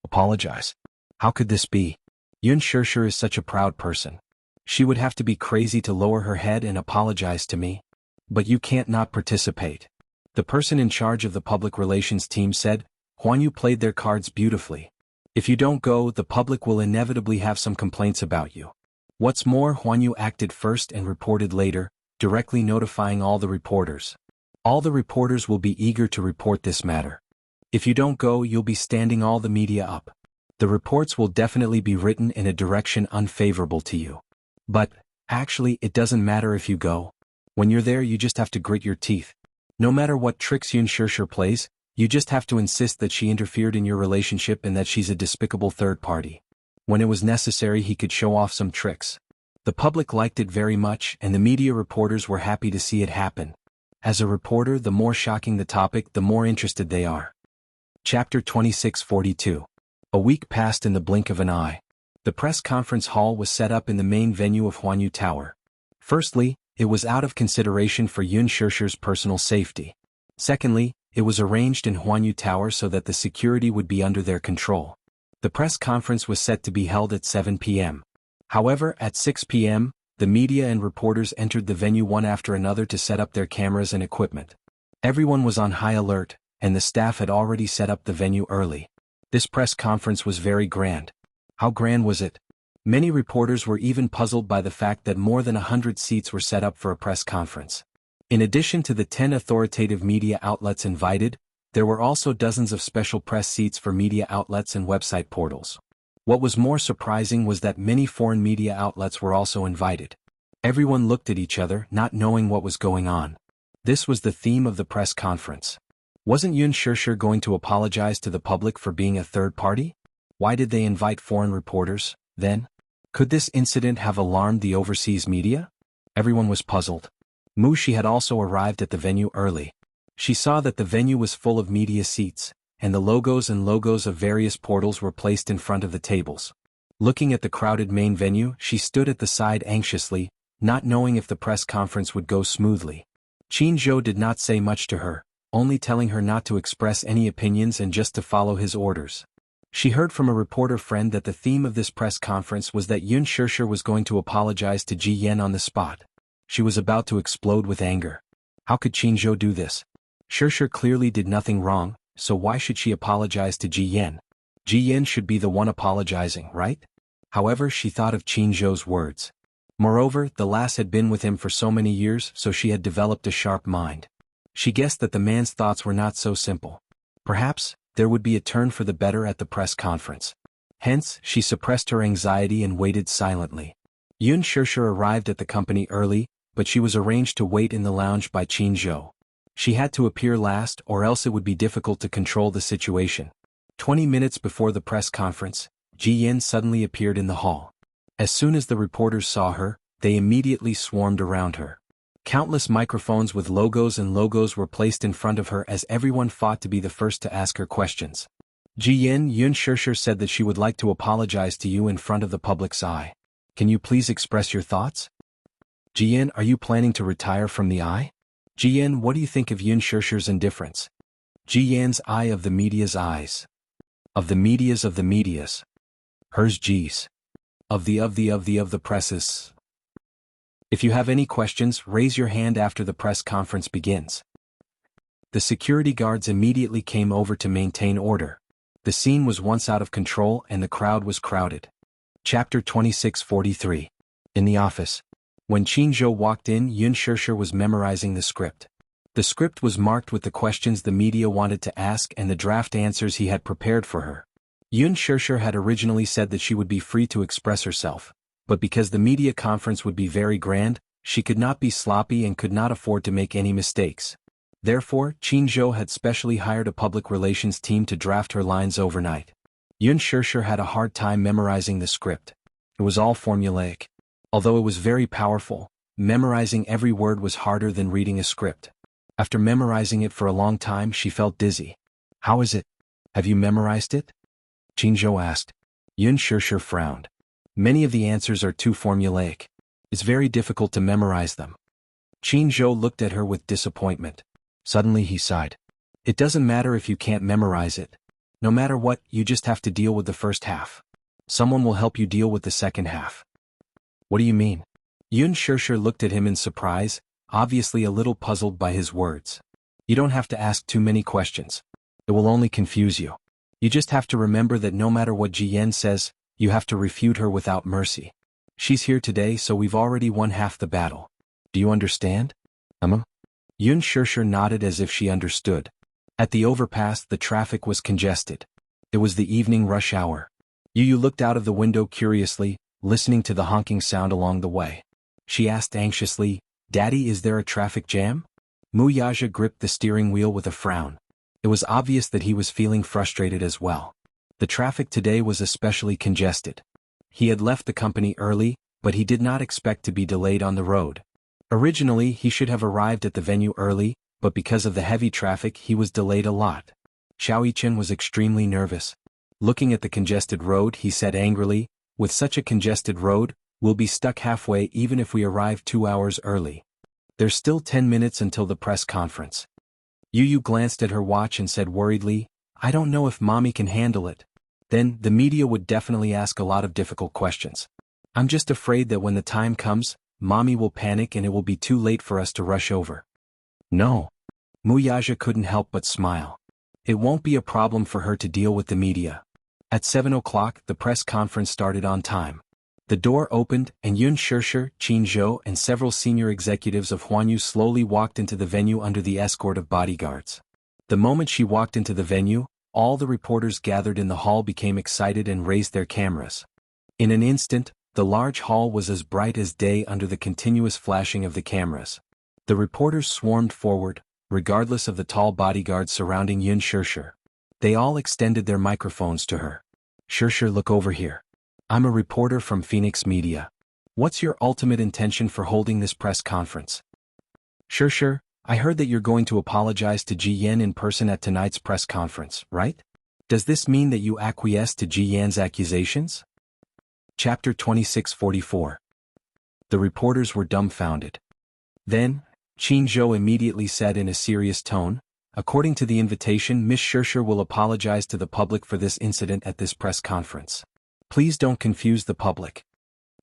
Apologize? How could this be? Yun Shishir is such a proud person. She would have to be crazy to lower her head and apologize to me. But you can't not participate. The person in charge of the public relations team said, Huan Yu played their cards beautifully. If you don't go, the public will inevitably have some complaints about you. What's more, Huan Yu acted first and reported later, directly notifying all the reporters. All the reporters will be eager to report this matter. If you don't go, you'll be standing all the media up. The reports will definitely be written in a direction unfavorable to you. But, actually, it doesn't matter if you go. When you're there, you just have to grit your teeth. No matter what tricks Yun Shishir plays, you just have to insist that she interfered in your relationship and that she's a despicable third party. When it was necessary, he could show off some tricks. The public liked it very much, and the media reporters were happy to see it happen. As a reporter, the more shocking the topic, the more interested they are. Chapter 2642. A week passed in the blink of an eye. The press conference hall was set up in the main venue of Huan Yu Tower. Firstly, it was out of consideration for Yun Shishir's personal safety. Secondly, it was arranged in Huan Yu Tower so that the security would be under their control. The press conference was set to be held at 7 p.m. However, at 6 p.m., the media and reporters entered the venue one after another to set up their cameras and equipment. Everyone was on high alert, and the staff had already set up the venue early. This press conference was very grand. How grand was it? Many reporters were even puzzled by the fact that more than 100 seats were set up for a press conference. In addition to the 10 authoritative media outlets invited, there were also dozens of special press seats for media outlets and website portals. What was more surprising was that many foreign media outlets were also invited. Everyone looked at each other, not knowing what was going on. This was the theme of the press conference. Wasn't Yun Shishir going to apologize to the public for being a third party? Why did they invite foreign reporters, then? Could this incident have alarmed the overseas media? Everyone was puzzled. Mu Shi had also arrived at the venue early. She saw that the venue was full of media seats, and the logos of various portals were placed in front of the tables. Looking at the crowded main venue, she stood at the side anxiously, not knowing if the press conference would go smoothly. Qin Zhou did not say much to her, only telling her not to express any opinions and just to follow his orders. She heard from a reporter friend that the theme of this press conference was that Yun Shishir was going to apologize to Ji Yan on the spot. She was about to explode with anger. How could Qin Zhou do this? Shishir clearly did nothing wrong, so why should she apologize to Ji Yan? Ji Yan should be the one apologizing, right? However, she thought of Qin Zhou's words. Moreover, the lass had been with him for so many years, so she had developed a sharp mind. She guessed that the man's thoughts were not so simple. Perhaps, there would be a turn for the better at the press conference. Hence, she suppressed her anxiety and waited silently. Yun Shishir arrived at the company early, but she was arranged to wait in the lounge by Qin Zhou. She had to appear last or else it would be difficult to control the situation. 20 minutes before the press conference, Ji Yan suddenly appeared in the hall. As soon as the reporters saw her, they immediately swarmed around her. Countless microphones with logos were placed in front of her as everyone fought to be the first to ask her questions. Ji Yan, Yun Shishir said that she would like to apologize to you in front of the public's eye. Can you please express your thoughts? Ji Yan, are you planning to retire from the eye? Ji Yan, what do you think of Yun Shishir's indifference? Ji Yan's eye of the media's eyes. Of the media's. Hers G's. Of the press's. If you have any questions, raise your hand after the press conference begins. The security guards immediately came over to maintain order. The scene was once out of control and the crowd was crowded. Chapter 2643. In the office. When Qin Zhou walked in, Yun Shishir was memorizing the script. The script was marked with the questions the media wanted to ask and the draft answers he had prepared for her. Yun Shishir had originally said that she would be free to express herself. But because the media conference would be very grand, she could not be sloppy and could not afford to make any mistakes. Therefore, Qin Zhou had specially hired a public relations team to draft her lines overnight. Yun Shishir had a hard time memorizing the script. It was all formulaic. Although it was very powerful, memorizing every word was harder than reading a script. After memorizing it for a long time, she felt dizzy. How is it? Have you memorized it? Qin Zhou asked. Yun Shishir frowned. Many of the answers are too formulaic. It's very difficult to memorize them. Qin Zhou looked at her with disappointment. Suddenly he sighed. It doesn't matter if you can't memorize it. No matter what, you just have to deal with the first half. Someone will help you deal with the second half. What do you mean? Yun Shirshir looked at him in surprise, obviously a little puzzled by his words. You don't have to ask too many questions. It will only confuse you. You just have to remember that no matter what Ji Yan says, you have to refute her without mercy. She's here today, so we've already won half the battle. Do you understand? Yun Shirshir nodded as if she understood. At the overpass, the traffic was congested. It was the evening rush hour. Yu looked out of the window curiously, listening to the honking sound along the way. She asked anxiously, "Daddy, is there a traffic jam?" Mu Yaja gripped the steering wheel with a frown. It was obvious that he was feeling frustrated as well. The traffic today was especially congested. He had left the company early, but he did not expect to be delayed on the road. Originally, he should have arrived at the venue early, but because of the heavy traffic he was delayed a lot. Xiao Yichen was extremely nervous. Looking at the congested road, he said angrily, "With such a congested road, we'll be stuck halfway even if we arrive 2 hours early. There's still 10 minutes until the press conference." Yu glanced at her watch and said worriedly, "I don't know if Mommy can handle it. Then, the media would definitely ask a lot of difficult questions. I'm just afraid that when the time comes, Mommy will panic and it will be too late for us to rush over." "No." Mu Yaja couldn't help but smile. It won't be a problem for her to deal with the media. At 7 o'clock, the press conference started on time. The door opened, and Yun Shirshir, Qin Zhou, and several senior executives of Huanyu slowly walked into the venue under the escort of bodyguards. The moment she walked into the venue, all the reporters gathered in the hall became excited and raised their cameras. In an instant, the large hall was as bright as day under the continuous flashing of the cameras. The reporters swarmed forward, regardless of the tall bodyguards surrounding Yun Shirshir. They all extended their microphones to her. "Shirshir, look over here. I'm a reporter from Phoenix Media. What's your ultimate intention for holding this press conference?" "Shirshir, I heard that you're going to apologize to Ji Yan in person at tonight's press conference, right? Does this mean that you acquiesce to Ji Yan's accusations?" Chapter 2644. The reporters were dumbfounded. Then, Qin Zhou immediately said in a serious tone, "According to the invitation, Miss Shirshir will apologize to the public for this incident at this press conference. Please don't confuse the public."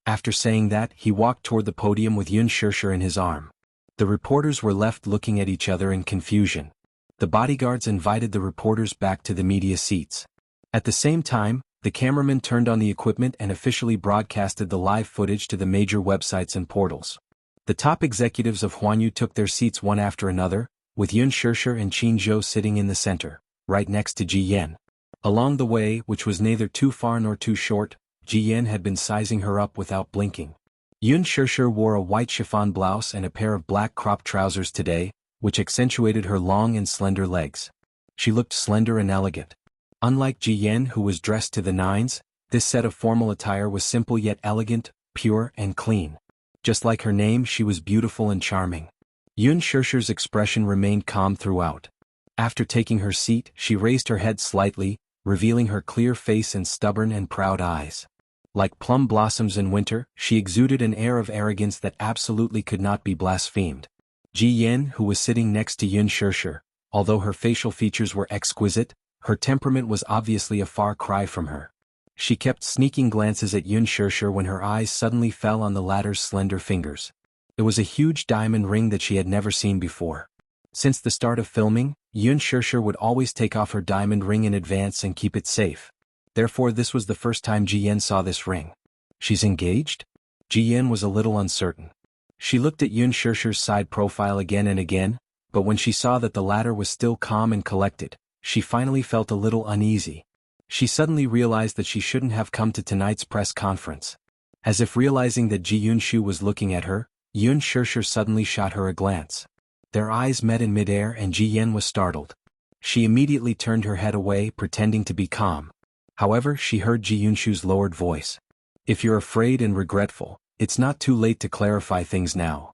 After saying that, he walked toward the podium with Yun Shirshir in his arm. The reporters were left looking at each other in confusion. The bodyguards invited the reporters back to the media seats. At the same time, the cameraman turned on the equipment and officially broadcasted the live footage to the major websites and portals. The top executives of Huanyu took their seats one after another, with Yun Shirshir and Qin Zhou sitting in the center, right next to Ji Yan. Along the way, which was neither too far nor too short, Ji Yan had been sizing her up without blinking. Yun Shirshir wore a white chiffon blouse and a pair of black cropped trousers today, which accentuated her long and slender legs. She looked slender and elegant. Unlike Ji Yan, who was dressed to the nines, this set of formal attire was simple yet elegant, pure and clean. Just like her name, she was beautiful and charming. Yun Shirshir's expression remained calm throughout. After taking her seat, she raised her head slightly, revealing her clear face and stubborn and proud eyes. Like plum blossoms in winter, she exuded an air of arrogance that absolutely could not be blasphemed. Ji Yan, who was sitting next to Yun Shirshir, although her facial features were exquisite, her temperament was obviously a far cry from her. She kept sneaking glances at Yun Shirshir when her eyes suddenly fell on the latter's slender fingers. It was a huge diamond ring that she had never seen before. Since the start of filming, Yun Shirshir would always take off her diamond ring in advance and keep it safe. Therefore, this was the first time Ji Yan saw this ring. She's engaged? Ji Yan was a little uncertain. She looked at Yun Shirshir's side profile again and again, but when she saw that the latter was still calm and collected, she finally felt a little uneasy. She suddenly realized that she shouldn't have come to tonight's press conference. As if realizing that Ji Yunshu was looking at her, Yun Shirshir suddenly shot her a glance. Their eyes met in midair and Ji Yan was startled. She immediately turned her head away, pretending to be calm. However, she heard Ji Yunshu's lowered voice. "If you're afraid and regretful, it's not too late to clarify things now."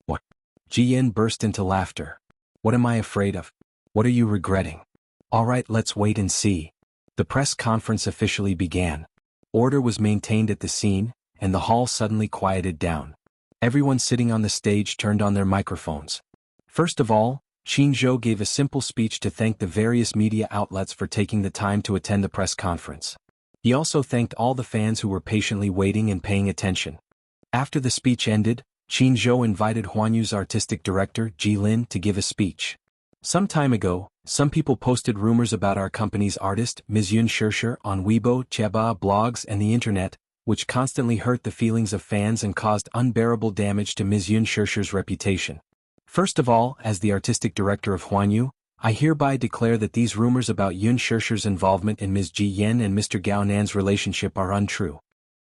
"What?" Ji Yan burst into laughter. "What am I afraid of? What are you regretting? All right, let's wait and see." The press conference officially began. Order was maintained at the scene, and the hall suddenly quieted down. Everyone sitting on the stage turned on their microphones. First of all, Qin Zhou gave a simple speech to thank the various media outlets for taking the time to attend the press conference. He also thanked all the fans who were patiently waiting and paying attention. After the speech ended, Qin Zhou invited Huanyu's artistic director, Ji Lin, to give a speech. Some time ago, some people posted rumors about our company's artist, Ms. Yun Shishir, on Weibo, Cheba blogs and the internet, which constantly hurt the feelings of fans and caused unbearable damage to Ms. Yun Shishir's reputation. First of all, as the artistic director of Huanyu, I hereby declare that these rumors about Yun Shishir's involvement in Ms. Ji Yan and Mr. Gao Nan's relationship are untrue.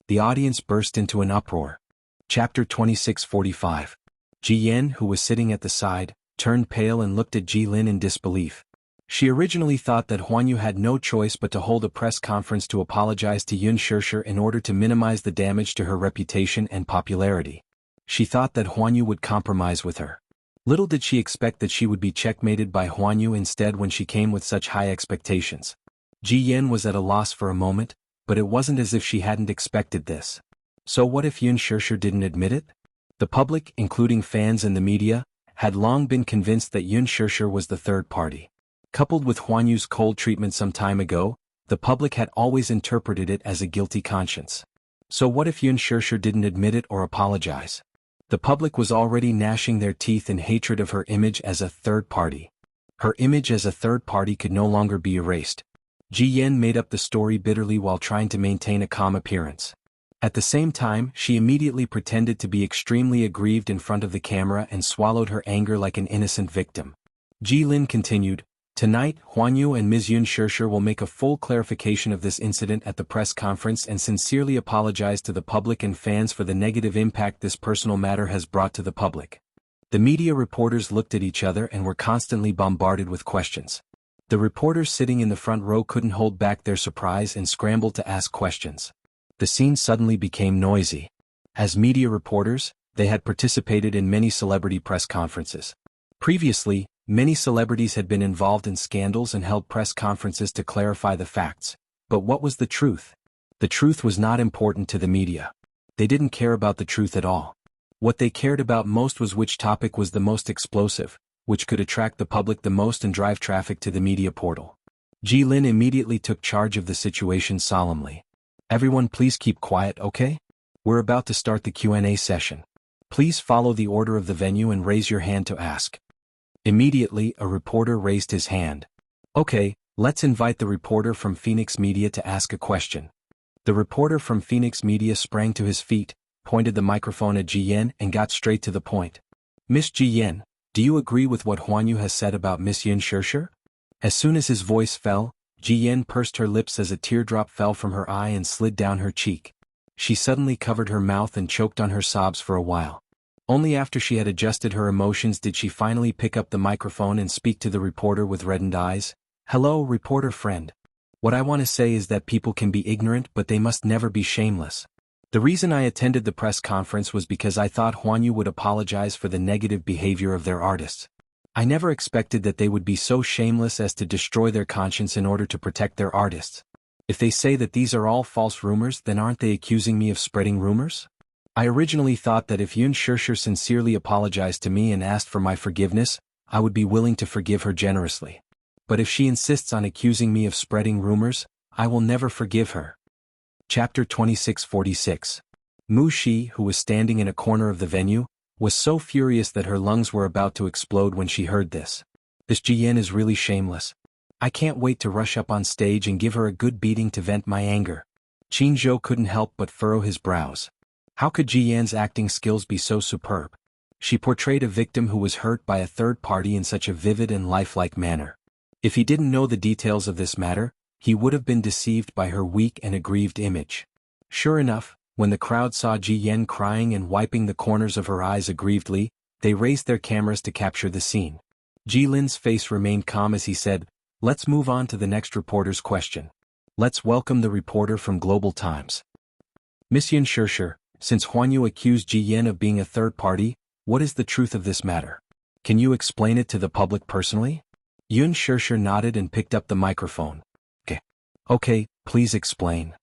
The audience burst into an uproar. Chapter 26:45. Ji Yan, who was sitting at the side, turned pale and looked at Ji Lin in disbelief. She originally thought that Huanyu had no choice but to hold a press conference to apologize to Yun Shishir in order to minimize the damage to her reputation and popularity. She thought that Huanyu would compromise with her. Little did she expect that she would be checkmated by Huanyu instead when she came with such high expectations. Ji Yan was at a loss for a moment, but it wasn't as if she hadn't expected this. So what if Yun Shishir didn't admit it? The public, including fans and the media, had long been convinced that Yun Shishir was the third party. Coupled with Huanyu's cold treatment some time ago, the public had always interpreted it as a guilty conscience. So what if Yun Shishir didn't admit it or apologize? The public was already gnashing their teeth in hatred of her image as a third party. Her image as a third party could no longer be erased. Ji Yan made up the story bitterly while trying to maintain a calm appearance. At the same time, she immediately pretended to be extremely aggrieved in front of the camera and swallowed her anger like an innocent victim. Ji Lin continued, "Tonight, Huanyu and Ms. Yun Shishir will make a full clarification of this incident at the press conference and sincerely apologize to the public and fans for the negative impact this personal matter has brought to the public." The media reporters looked at each other and were constantly bombarded with questions. The reporters sitting in the front row couldn't hold back their surprise and scrambled to ask questions. The scene suddenly became noisy. As media reporters, they had participated in many celebrity press conferences. Previously, many celebrities had been involved in scandals and held press conferences to clarify the facts. But what was the truth? The truth was not important to the media. They didn't care about the truth at all. What they cared about most was which topic was the most explosive, which could attract the public the most and drive traffic to the media portal. Ji Lin immediately took charge of the situation solemnly. "Everyone please keep quiet, okay? We're about to start the Q&A session. Please follow the order of the venue and raise your hand to ask." Immediately, a reporter raised his hand. "Okay, let's invite the reporter from Phoenix Media to ask a question." The reporter from Phoenix Media sprang to his feet, pointed the microphone at Ji Yan and got straight to the point. "Miss Ji Yan, do you agree with what Huanyu has said about Miss Yun Shishir?" As soon as his voice fell, Ji Yan pursed her lips as a teardrop fell from her eye and slid down her cheek. She suddenly covered her mouth and choked on her sobs for a while. Only after she had adjusted her emotions did she finally pick up the microphone and speak to the reporter with reddened eyes. "Hello, reporter friend. What I want to say is that people can be ignorant but they must never be shameless. The reason I attended the press conference was because I thought Huanyu would apologize for the negative behavior of their artists. I never expected that they would be so shameless as to destroy their conscience in order to protect their artists. If they say that these are all false rumors, then aren't they accusing me of spreading rumors? I originally thought that if Yun Shishir sincerely apologized to me and asked for my forgiveness, I would be willing to forgive her generously. But if she insists on accusing me of spreading rumors, I will never forgive her." Chapter 26:46. Mu Shi, who was standing in a corner of the venue, was so furious that her lungs were about to explode when she heard this. "This Ji Yan is really shameless. I can't wait to rush up on stage and give her a good beating to vent my anger." Qin Zhou couldn't help but furrow his brows. How could Ji Yan's acting skills be so superb? She portrayed a victim who was hurt by a third party in such a vivid and lifelike manner. If he didn't know the details of this matter, he would have been deceived by her weak and aggrieved image. Sure enough, when the crowd saw Ji Yan crying and wiping the corners of her eyes aggrievedly, they raised their cameras to capture the scene. Ji Lin's face remained calm as he said, "Let's move on to the next reporter's question. Let's welcome the reporter from Global Times. Miss Yun Shishir, since Huanyu accused Ji Yan of being a third party, what is the truth of this matter? Can you explain it to the public personally?" Yun Shishir nodded and picked up the microphone. Okay, please explain.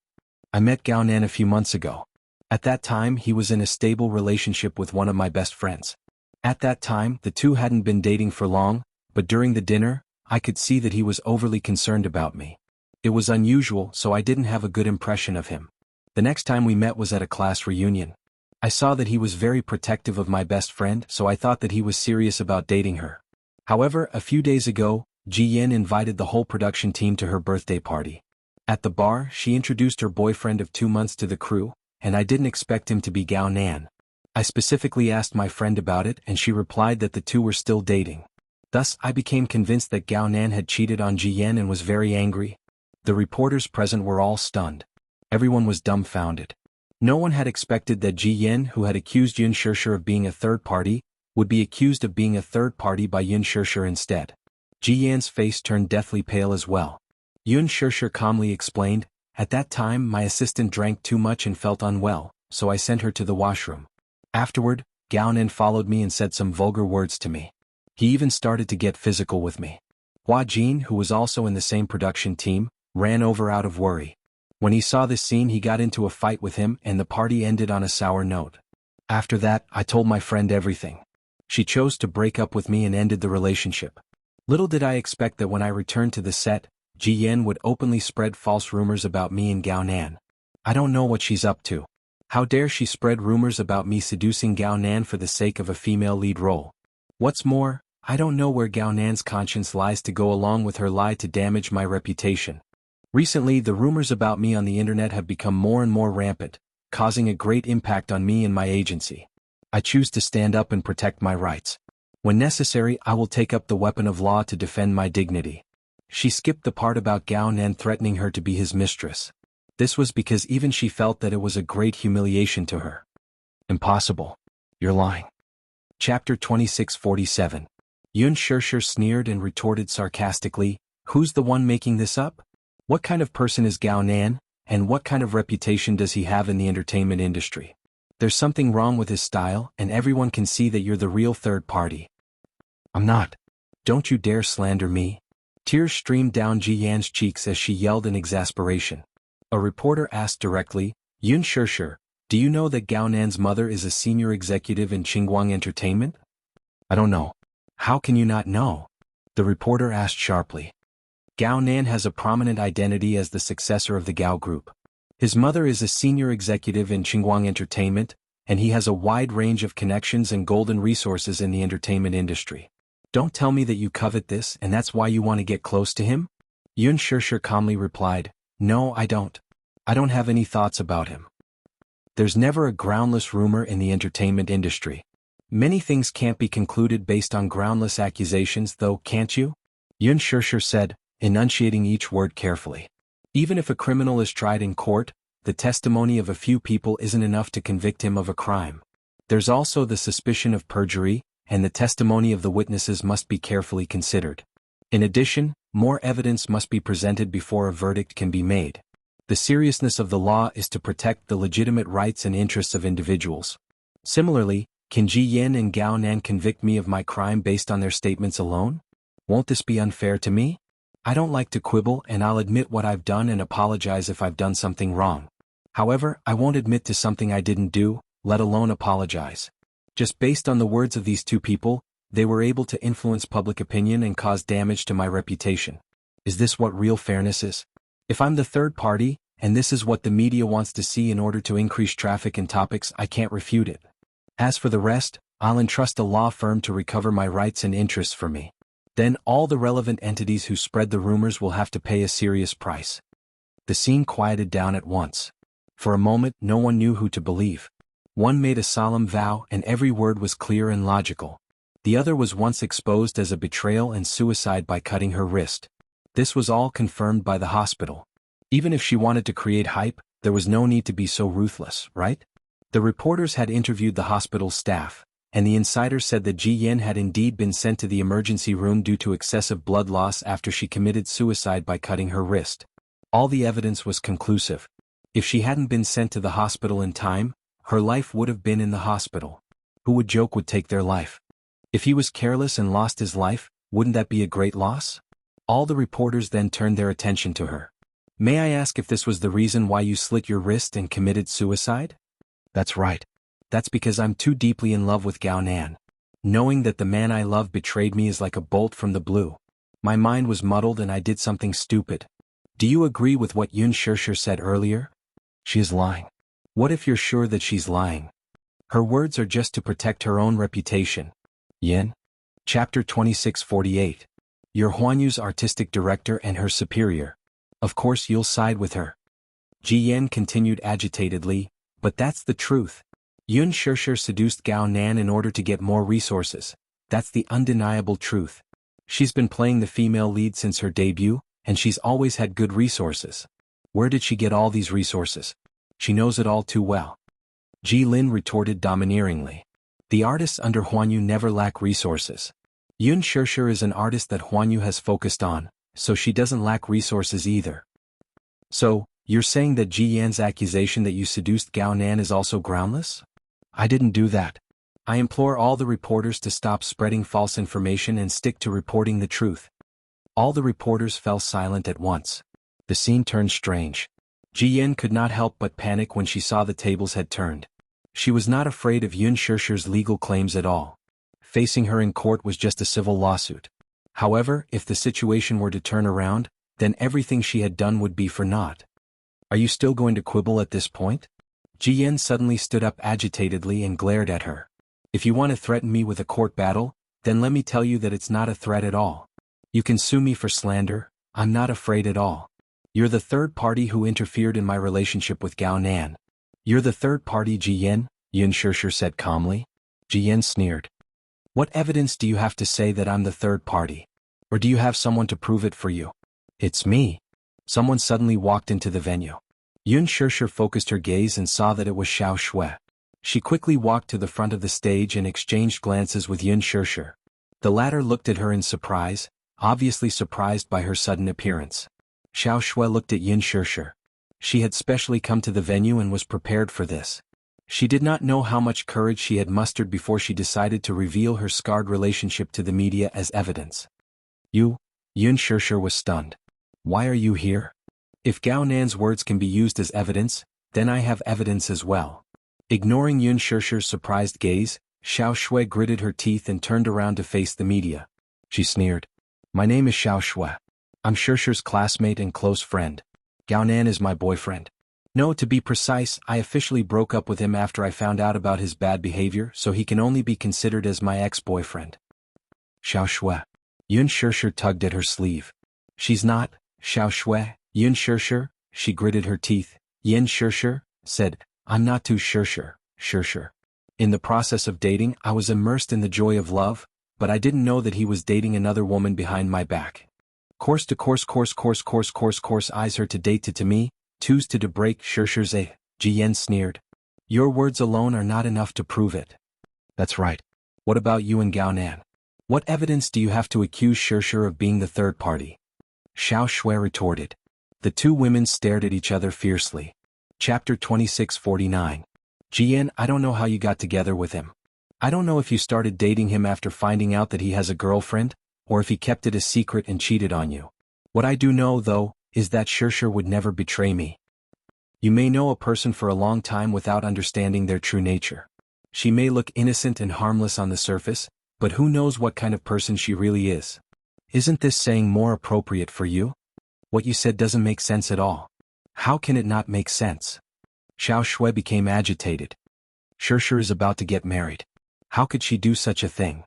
I met Gao Nan a few months ago. At that time he was in a stable relationship with one of my best friends. At that time the two hadn't been dating for long, but during the dinner, I could see that he was overly concerned about me. It was unusual, so I didn't have a good impression of him. The next time we met was at a class reunion. I saw that he was very protective of my best friend, so I thought that he was serious about dating her. However, a few days ago, Ji Yin invited the whole production team to her birthday party. At the bar, she introduced her boyfriend of 2 months to the crew, and I didn't expect him to be Gao Nan. I specifically asked my friend about it and she replied that the two were still dating. Thus, I became convinced that Gao Nan had cheated on Ji Yin and was very angry. The reporters present were all stunned. Everyone was dumbfounded. No one had expected that Ji Yin, who had accused Yun Shishir of being a third party, would be accused of being a third party by Yun Shishir instead. Ji Yan's face turned deathly pale as well. Yun Shishir calmly explained, "At that time my assistant drank too much and felt unwell, so I sent her to the washroom. Afterward, Gao Nan followed me and said some vulgar words to me. He even started to get physical with me." Hua Jin, who was also in the same production team, ran over out of worry. When he saw this scene he got into a fight with him and the party ended on a sour note. After that, I told my friend everything. She chose to break up with me and ended the relationship. Little did I expect that when I returned to the set, Ji Yin would openly spread false rumors about me and Gao Nan. I don't know what she's up to. How dare she spread rumors about me seducing Gao Nan for the sake of a female lead role? What's more, I don't know where Gao Nan's conscience lies to go along with her lie to damage my reputation. Recently, the rumors about me on the internet have become more and more rampant, causing a great impact on me and my agency. I choose to stand up and protect my rights. When necessary, I will take up the weapon of law to defend my dignity. She skipped the part about Gao Nan threatening her to be his mistress. This was because even she felt that it was a great humiliation to her. Impossible. You're lying. Chapter 2647. Yun Shishir sneered and retorted sarcastically, "Who's the one making this up? What kind of person is Gao Nan, and what kind of reputation does he have in the entertainment industry? There's something wrong with his style, and everyone can see that you're the real third party." "I'm not. Don't you dare slander me." Tears streamed down Ji Yan's cheeks as she yelled in exasperation. A reporter asked directly, "Yun Shishir, do you know that Gao Nan's mother is a senior executive in Qingguang Entertainment?" "I don't know." "How can you not know?" the reporter asked sharply. Gao Nan has a prominent identity as the successor of the Gao Group. His mother is a senior executive in Qingguang Entertainment, and he has a wide range of connections and golden resources in the entertainment industry. Don't tell me that you covet this and that's why you want to get close to him? Yun Shishir calmly replied, "No, I don't. I don't have any thoughts about him. There's never a groundless rumor in the entertainment industry. Many things can't be concluded based on groundless accusations though, can't you?" Yun Shishir said, enunciating each word carefully. Even if a criminal is tried in court, the testimony of a few people isn't enough to convict him of a crime. There's also the suspicion of perjury, and the testimony of the witnesses must be carefully considered. In addition, more evidence must be presented before a verdict can be made. The seriousness of the law is to protect the legitimate rights and interests of individuals. Similarly, can Ji Yin and Gao Nan convict me of my crime based on their statements alone? Won't this be unfair to me? I don't like to quibble and I'll admit what I've done and apologize if I've done something wrong. However, I won't admit to something I didn't do, let alone apologize. Just based on the words of these two people, they were able to influence public opinion and cause damage to my reputation. Is this what real fairness is? If I'm the third party, and this is what the media wants to see in order to increase traffic and topics, I can't refute it. As for the rest, I'll entrust a law firm to recover my rights and interests for me. Then all the relevant entities who spread the rumors will have to pay a serious price. The scene quieted down at once. For a moment, no one knew who to believe. One made a solemn vow and every word was clear and logical. The other was once exposed as a betrayal and suicide by cutting her wrist. This was all confirmed by the hospital. Even if she wanted to create hype, there was no need to be so ruthless, right? The reporters had interviewed the hospital's staff, and the insider said that Ji Yin had indeed been sent to the emergency room due to excessive blood loss after she committed suicide by cutting her wrist. All the evidence was conclusive. If she hadn't been sent to the hospital in time, her life would have been in the hospital. Who would joke would take their life? If he was careless and lost his life, wouldn't that be a great loss? All the reporters then turned their attention to her. "May I ask if this was the reason why you slit your wrist and committed suicide?" That's right. That's because I'm too deeply in love with Gao Nan. Knowing that the man I love betrayed me is like a bolt from the blue. My mind was muddled and I did something stupid. Do you agree with what Yun Shishir said earlier? She is lying. What if you're sure that she's lying? Her words are just to protect her own reputation. Yin? Chapter 2648. You're Huanyu's artistic director and her superior. Of course you'll side with her. Ji Yan continued agitatedly, but that's the truth. Yun Shishir seduced Gao Nan in order to get more resources. That's the undeniable truth. She's been playing the female lead since her debut, and she's always had good resources. Where did she get all these resources? She knows it all too well. Ji Lin retorted domineeringly. The artists under Huanyu never lack resources. Yun Shishir is an artist that Huanyu has focused on, so she doesn't lack resources either. So, you're saying that Ji Yan's accusation that you seduced Gao Nan is also groundless? I didn't do that. I implore all the reporters to stop spreading false information and stick to reporting the truth. All the reporters fell silent at once. The scene turned strange. Ji Yan could not help but panic when she saw the tables had turned. She was not afraid of Yun Shishir's legal claims at all. Facing her in court was just a civil lawsuit. However, if the situation were to turn around, then everything she had done would be for naught. Are you still going to quibble at this point? Ji Yan suddenly stood up agitatedly and glared at her. If you want to threaten me with a court battle, then let me tell you that it's not a threat at all. You can sue me for slander, I'm not afraid at all. You're the third party who interfered in my relationship with Gao Nan. You're the third party, Ji Yan, Yun Shishir said calmly. Ji Yan sneered. What evidence do you have to say that I'm the third party? Or do you have someone to prove it for you? It's me. Someone suddenly walked into the venue. Yun Shishir focused her gaze and saw that it was Xiao Shui. She quickly walked to the front of the stage and exchanged glances with Yun Shishir. The latter looked at her in surprise, obviously surprised by her sudden appearance. Xiao Shui looked at Yun Shishir. She had specially come to the venue and was prepared for this. She did not know how much courage she had mustered before she decided to reveal her scarred relationship to the media as evidence. You? Yun Shishir was stunned. Why are you here? If Gao Nan's words can be used as evidence, then I have evidence as well. Ignoring Yun Shishir's surprised gaze, Xiao Shui gritted her teeth and turned around to face the media. She sneered. My name is Xiao Shui. I'm Shishir's classmate and close friend. Gao Nan is my boyfriend. No, to be precise, I officially broke up with him after I found out about his bad behavior, so he can only be considered as my ex-boyfriend. Xiao Shui. Yun Shishir tugged at her sleeve. She's not, Xiao Shui, Yun Shishir, she gritted her teeth. Yun Shishir said, I'm not too Shishir. In the process of dating, I was immersed in the joy of love, but I didn't know that he was dating another woman behind my back. Course eyes her to date to me, twos to break Shishir's a, Ji Yan sneered. Your words alone are not enough to prove it. That's right. What about you and Gao Nan? What evidence do you have to accuse Shishir of being the third party? Xiao Shui retorted. The two women stared at each other fiercely. Chapter 2649. Ji Yan, I don't know how you got together with him. I don't know if you started dating him after finding out that he has a girlfriend, or if he kept it a secret and cheated on you. What I do know, though, is that Shishir would never betray me. You may know a person for a long time without understanding their true nature. She may look innocent and harmless on the surface, but who knows what kind of person she really is. Isn't this saying more appropriate for you? What you said doesn't make sense at all. How can it not make sense? Xiao Shui became agitated. Shishir is about to get married. How could she do such a thing?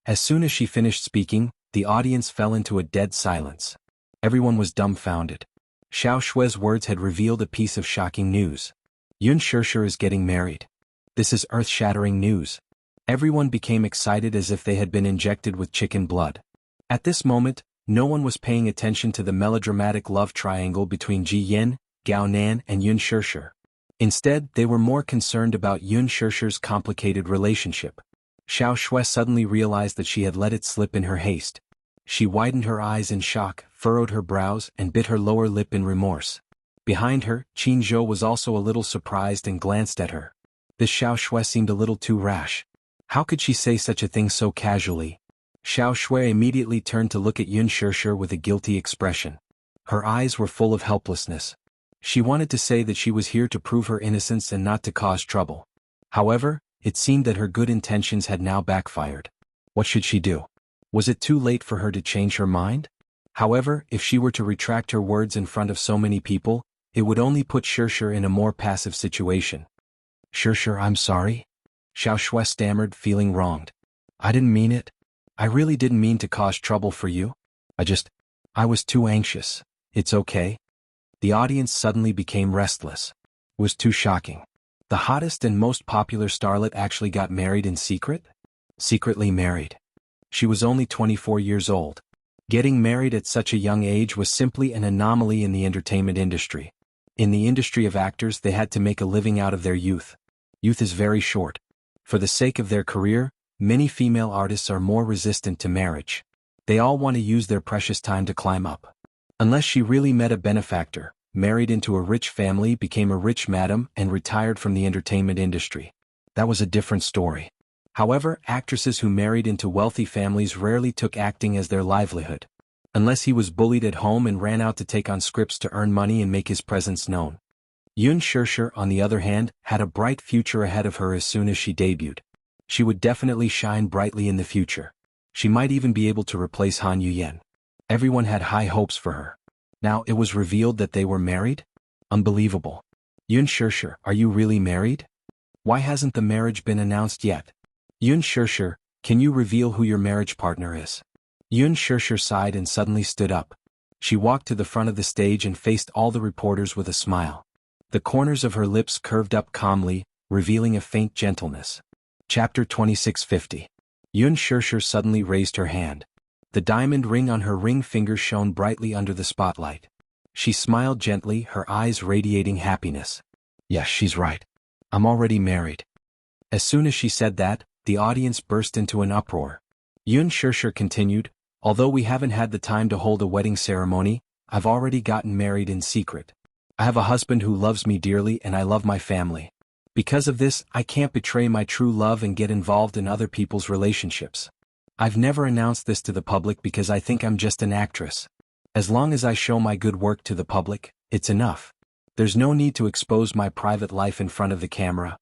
As soon as she finished speaking, the audience fell into a dead silence. Everyone was dumbfounded. Xiao Shui's words had revealed a piece of shocking news. Yun Shishir is getting married. This is earth-shattering news. Everyone became excited as if they had been injected with chicken blood. At this moment, no one was paying attention to the melodramatic love triangle between Ji Yan, Gao Nan and Yun Shishir. Instead, they were more concerned about Yun Shishir's complicated relationship. Xiao Shui suddenly realized that she had let it slip in her haste. She widened her eyes in shock, furrowed her brows, and bit her lower lip in remorse. Behind her, Qin Zhou was also a little surprised and glanced at her. This Xiao Shui seemed a little too rash. How could she say such a thing so casually? Xiao Shui immediately turned to look at Yun Shishir with a guilty expression. Her eyes were full of helplessness. She wanted to say that she was here to prove her innocence and not to cause trouble. However, it seemed that her good intentions had now backfired. What should she do? Was it too late for her to change her mind? However, if she were to retract her words in front of so many people, it would only put Shirshir in a more passive situation. Shirshir, I'm sorry? Xiao Shui stammered, feeling wronged. I didn't mean it. I really didn't mean to cause trouble for you. I was too anxious. It's okay. The audience suddenly became restless. It was too shocking. The hottest and most popular starlet actually got married in secret? Secretly married. She was only 24 years old. Getting married at such a young age was simply an anomaly in the entertainment industry. In the industry of actors, they had to make a living out of their youth. Youth is very short. For the sake of their career, many female artists are more resistant to marriage. They all want to use their precious time to climb up. Unless she really met a benefactor, married into a rich family, became a rich madam, and retired from the entertainment industry. That was a different story. However, actresses who married into wealthy families rarely took acting as their livelihood. Unless he was bullied at home and ran out to take on scripts to earn money and make his presence known. Yun Shirshir, on the other hand, had a bright future ahead of her as soon as she debuted. She would definitely shine brightly in the future. She might even be able to replace Han Yuyen. Everyone had high hopes for her. Now it was revealed that they were married? Unbelievable. Yun Shirshir, are you really married? Why hasn't the marriage been announced yet? Yun Shirshir, can you reveal who your marriage partner is? Yun Shirshir sighed and suddenly stood up. She walked to the front of the stage and faced all the reporters with a smile. The corners of her lips curved up calmly, revealing a faint gentleness. Chapter 2650. Yun Shirshir suddenly raised her hand. The diamond ring on her ring finger shone brightly under the spotlight. She smiled gently, her eyes radiating happiness. Yes, she's right. I'm already married. As soon as she said that, the audience burst into an uproar. Yun Shirshir continued, although we haven't had the time to hold a wedding ceremony, I've already gotten married in secret. I have a husband who loves me dearly and I love my family. Because of this, I can't betray my true love and get involved in other people's relationships. I've never announced this to the public because I think I'm just an actress. As long as I show my good work to the public, it's enough. There's no need to expose my private life in front of the camera.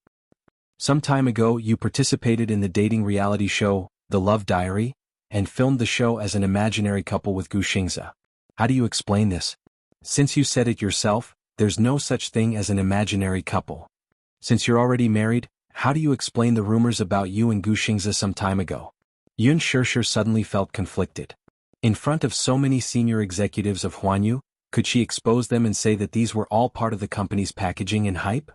Some time ago, you participated in the dating reality show, The Love Diary, and filmed the show as an imaginary couple with Gu Xingze. How do you explain this? Since you said it yourself, there's no such thing as an imaginary couple. Since you're already married, how do you explain the rumors about you and Gu Xingze some time ago? Yun Shirshir suddenly felt conflicted. In front of so many senior executives of Huanyu, could she expose them and say that these were all part of the company's packaging and hype?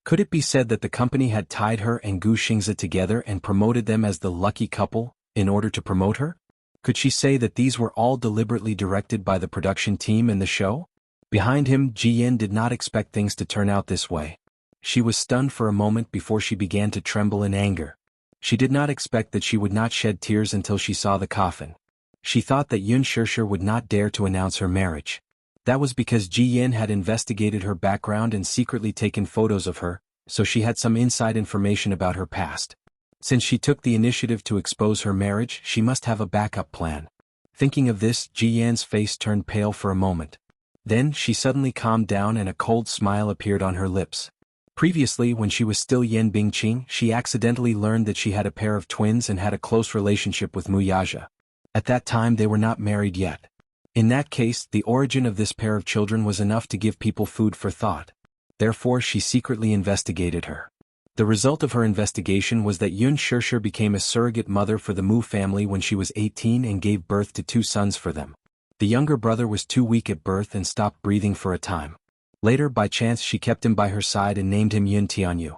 Could it be said that the company had tied her and Gu Xingze together and promoted them as the lucky couple, in order to promote her? Could she say that these were all deliberately directed by the production team and the show? Behind him, Ji Yin did not expect things to turn out this way. She was stunned for a moment before she began to tremble in anger. She did not expect that she would not shed tears until she saw the coffin. She thought that Yun Shirshir would not dare to announce her marriage. That was because Ji Yin had investigated her background and secretly taken photos of her, so she had some inside information about her past. Since she took the initiative to expose her marriage, she must have a backup plan. Thinking of this, Ji Yan's face turned pale for a moment. Then, she suddenly calmed down and a cold smile appeared on her lips. Previously, when she was still Yan Bingqing, she accidentally learned that she had a pair of twins and had a close relationship with Mu Yaja. At that time they were not married yet. In that case, the origin of this pair of children was enough to give people food for thought. Therefore, she secretly investigated her. The result of her investigation was that Yun Shirshir became a surrogate mother for the Mu family when she was 18 and gave birth to 2 sons for them. The younger brother was too weak at birth and stopped breathing for a time. Later, by chance, she kept him by her side and named him Yun Tianyu.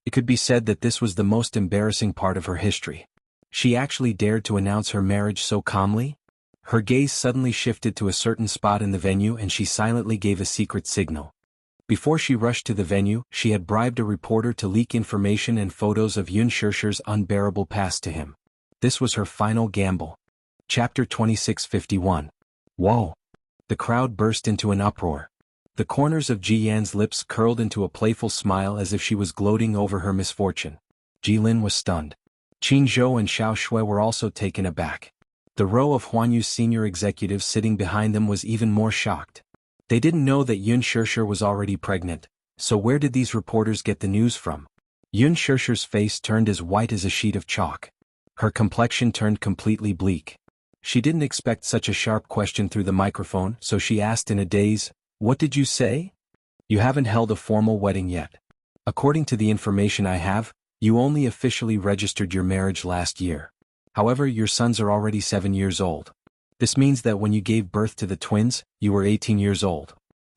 It could be said that this was the most embarrassing part of her history. She actually dared to announce her marriage so calmly? Her gaze suddenly shifted to a certain spot in the venue and she silently gave a secret signal. Before she rushed to the venue, she had bribed a reporter to leak information and photos of Yun Shirshir's unbearable past to him. This was her final gamble. Chapter 2651. Whoa! The crowd burst into an uproar. The corners of Ji Yan's lips curled into a playful smile as if she was gloating over her misfortune. Ji Lin was stunned. Qin Zhou and Xiao Shui were also taken aback. The row of Huanyu's senior executives sitting behind them was even more shocked. They didn't know that Yun Shirshir was already pregnant, so where did these reporters get the news from? Yun Shirshir's face turned as white as a sheet of chalk. Her complexion turned completely bleak. She didn't expect such a sharp question through the microphone, so she asked in a daze, "What did you say? You haven't held a formal wedding yet. According to the information I have, you only officially registered your marriage last year. However, your sons are already 7 years old. This means that when you gave birth to the twins, you were 18 years old.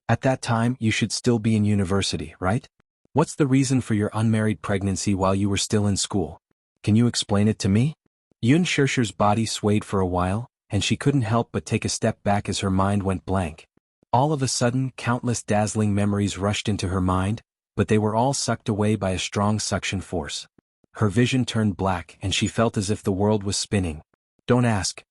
At that time, you should still be in university, right? What's the reason for your unmarried pregnancy while you were still in school? Can you explain it to me?" Yun Shirshir's body swayed for a while, and she couldn't help but take a step back as her mind went blank. All of a sudden, countless dazzling memories rushed into her mind, but they were all sucked away by a strong suction force. Her vision turned black and she felt as if the world was spinning. Don't ask.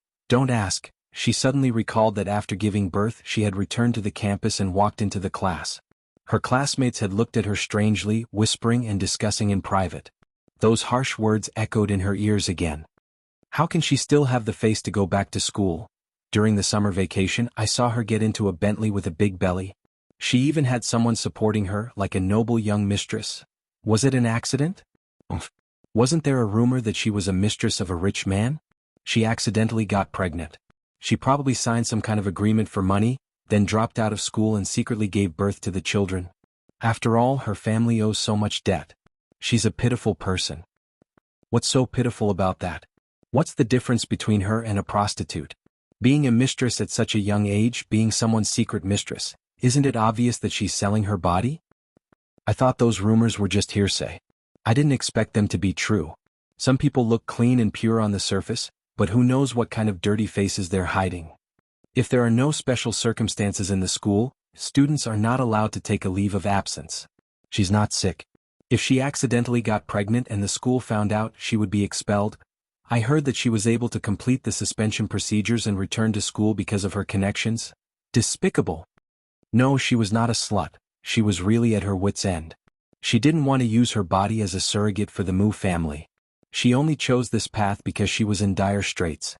She suddenly recalled that after giving birth she had returned to the campus and walked into the class. Her classmates had looked at her strangely, whispering and discussing in private. Those harsh words echoed in her ears again. How can she still have the face to go back to school? During the summer vacation, I saw her get into a Bentley with a big belly. She even had someone supporting her, like a noble young mistress. Was it an accident? Wasn't there a rumor that she was a mistress of a rich man? She accidentally got pregnant. She probably signed some kind of agreement for money, then dropped out of school and secretly gave birth to the children. After all, her family owes so much debt. She's a pitiful person. What's so pitiful about that? What's the difference between her and a prostitute? Being a mistress at such a young age, being someone's secret mistress, isn't it obvious that she's selling her body? I thought those rumors were just hearsay. I didn't expect them to be true. Some people look clean and pure on the surface, but who knows what kind of dirty faces they're hiding. If there are no special circumstances in the school, students are not allowed to take a leave of absence. She's not sick. If she accidentally got pregnant and the school found out, she would be expelled. I heard that she was able to complete the suspension procedures and return to school because of her connections. Despicable. No, she was not a slut. She was really at her wit's end. She didn't want to use her body as a surrogate for the Mu family. She only chose this path because she was in dire straits.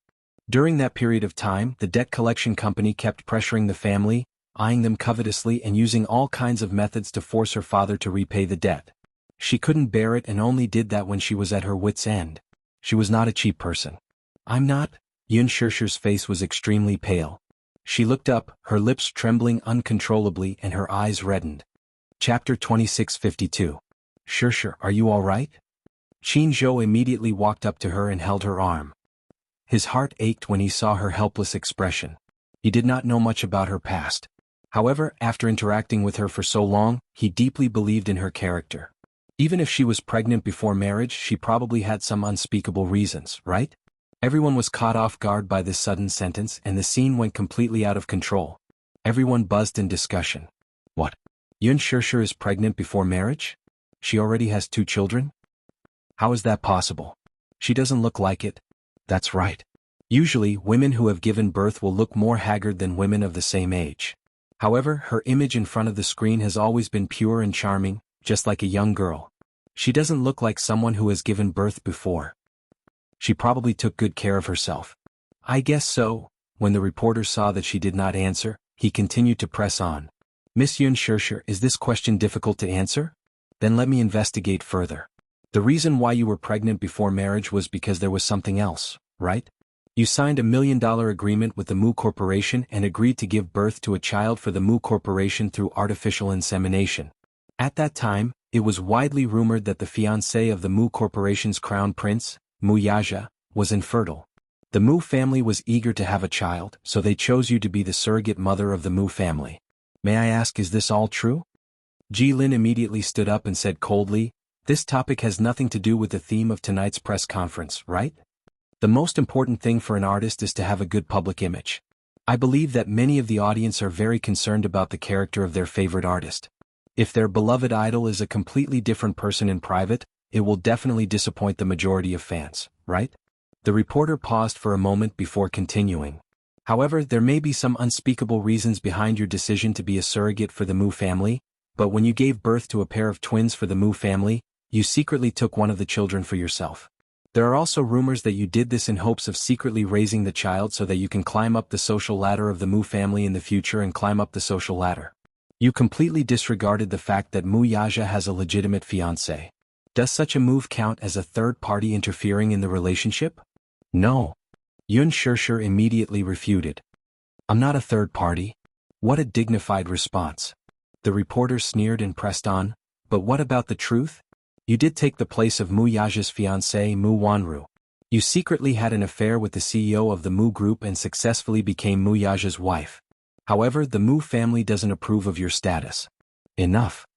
During that period of time, the debt collection company kept pressuring the family, eyeing them covetously and using all kinds of methods to force her father to repay the debt. She couldn't bear it and only did that when she was at her wit's end. She was not a cheap person. I'm not. Yun Shirshir's face was extremely pale. She looked up, her lips trembling uncontrollably and her eyes reddened. Chapter 2652. Shirshir, are you all right? Qin Zhou immediately walked up to her and held her arm. His heart ached when he saw her helpless expression. He did not know much about her past. However, after interacting with her for so long, he deeply believed in her character. Even if she was pregnant before marriage, she probably had some unspeakable reasons, right? Everyone was caught off guard by this sudden sentence and the scene went completely out of control. Everyone buzzed in discussion. What? Yun Shirshir is pregnant before marriage? She already has 2 children? How is that possible? She doesn't look like it. That's right. Usually, women who have given birth will look more haggard than women of the same age. However, her image in front of the screen has always been pure and charming, just like a young girl. She doesn't look like someone who has given birth before. She probably took good care of herself. I guess so. When the reporter saw that she did not answer, he continued to press on. Miss Yun Shirshir, is this question difficult to answer? Then let me investigate further. The reason why you were pregnant before marriage was because there was something else, right? You signed $1 million agreement with the Mu Corporation and agreed to give birth to a child for the Mu Corporation through artificial insemination. At that time, it was widely rumored that the fiancé of the Mu Corporation's crown prince, Mu Yaja, was infertile. The Mu family was eager to have a child, so they chose you to be the surrogate mother of the Mu family. May I ask, is this all true? Ji Lin immediately stood up and said coldly, this topic has nothing to do with the theme of tonight's press conference, right? The most important thing for an artist is to have a good public image. I believe that many of the audience are very concerned about the character of their favorite artist. If their beloved idol is a completely different person in private, it will definitely disappoint the majority of fans, right? The reporter paused for a moment before continuing. However, there may be some unspeakable reasons behind your decision to be a surrogate for the Mu family, but when you gave birth to a pair of twins for the Mu family, you secretly took one of the children for yourself. There are also rumors that you did this in hopes of secretly raising the child so that you can climb up the social ladder of the Mu family in the future and climb up the social ladder. You completely disregarded the fact that Mu Yaja has a legitimate fiancé. Does such a move count as a third party interfering in the relationship? No. Yun Shishir immediately refuted. I'm not a third party. What a dignified response. The reporter sneered and pressed on, but what about the truth? You did take the place of Mu Yaja's fiancé Mu Wanru. You secretly had an affair with the CEO of the Mu Group and successfully became Mu Yaja's wife. However, the Mu family doesn't approve of your status. Enough.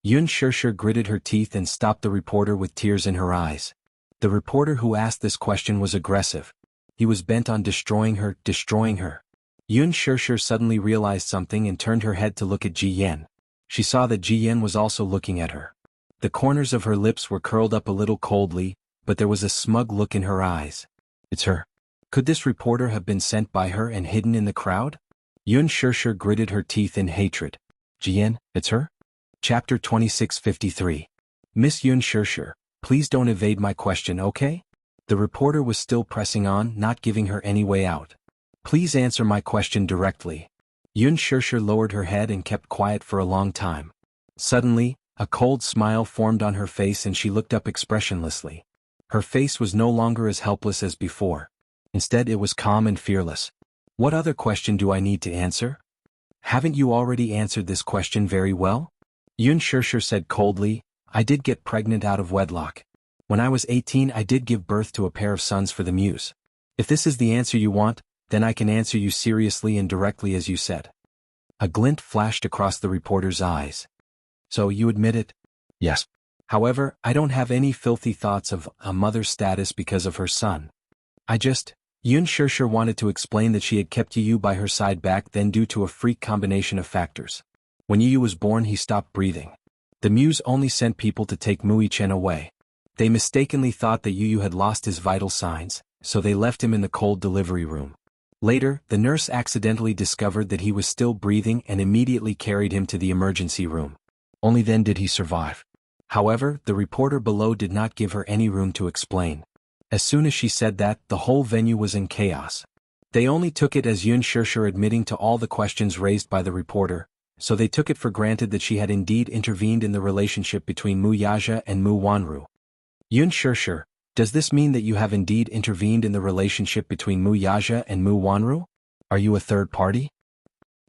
Yun Shishir gritted her teeth and stopped the reporter with tears in her eyes. The reporter who asked this question was aggressive. He was bent on destroying her. Yun Shishir suddenly realized something and turned her head to look at Ji Yan. She saw that Ji Yan was also looking at her. The corners of her lips were curled up a little coldly, but there was a smug look in her eyes. It's her. Could this reporter have been sent by her and hidden in the crowd? Yun Shishir gritted her teeth in hatred. Ji Yan, it's her? Chapter 2653. Miss Yun Shishir, please don't evade my question, okay? The reporter was still pressing on, not giving her any way out. Please answer my question directly. Yun Shishir lowered her head and kept quiet for a long time. Suddenly, a cold smile formed on her face and she looked up expressionlessly. Her face was no longer as helpless as before. Instead, it was calm and fearless. What other question do I need to answer? Haven't you already answered this question very well? Yun Shishir said coldly, I did get pregnant out of wedlock. When I was 18 I did give birth to a pair of sons for the Muse. If this is the answer you want, then I can answer you seriously and directly as you said. A glint flashed across the reporter's eyes. So you admit it? Yes. However, I don't have any filthy thoughts of a mother's status because of her son. Yun Shishir wanted to explain that she had kept Yu by her side back then due to a freak combination of factors. When Yu was born he stopped breathing. The Muse only sent people to take Mui Chen away. They mistakenly thought that Yu had lost his vital signs, so they left him in the cold delivery room. Later, the nurse accidentally discovered that he was still breathing and immediately carried him to the emergency room. Only then did he survive. However, the reporter below did not give her any room to explain. As soon as she said that, the whole venue was in chaos. They only took it as Yun Shishir admitting to all the questions raised by the reporter, so they took it for granted that she had indeed intervened in the relationship between Mu Yaja and Mu Wanru. Yun Shishir, does this mean that you have indeed intervened in the relationship between Mu Yaja and Mu Wanru? Are you a third party?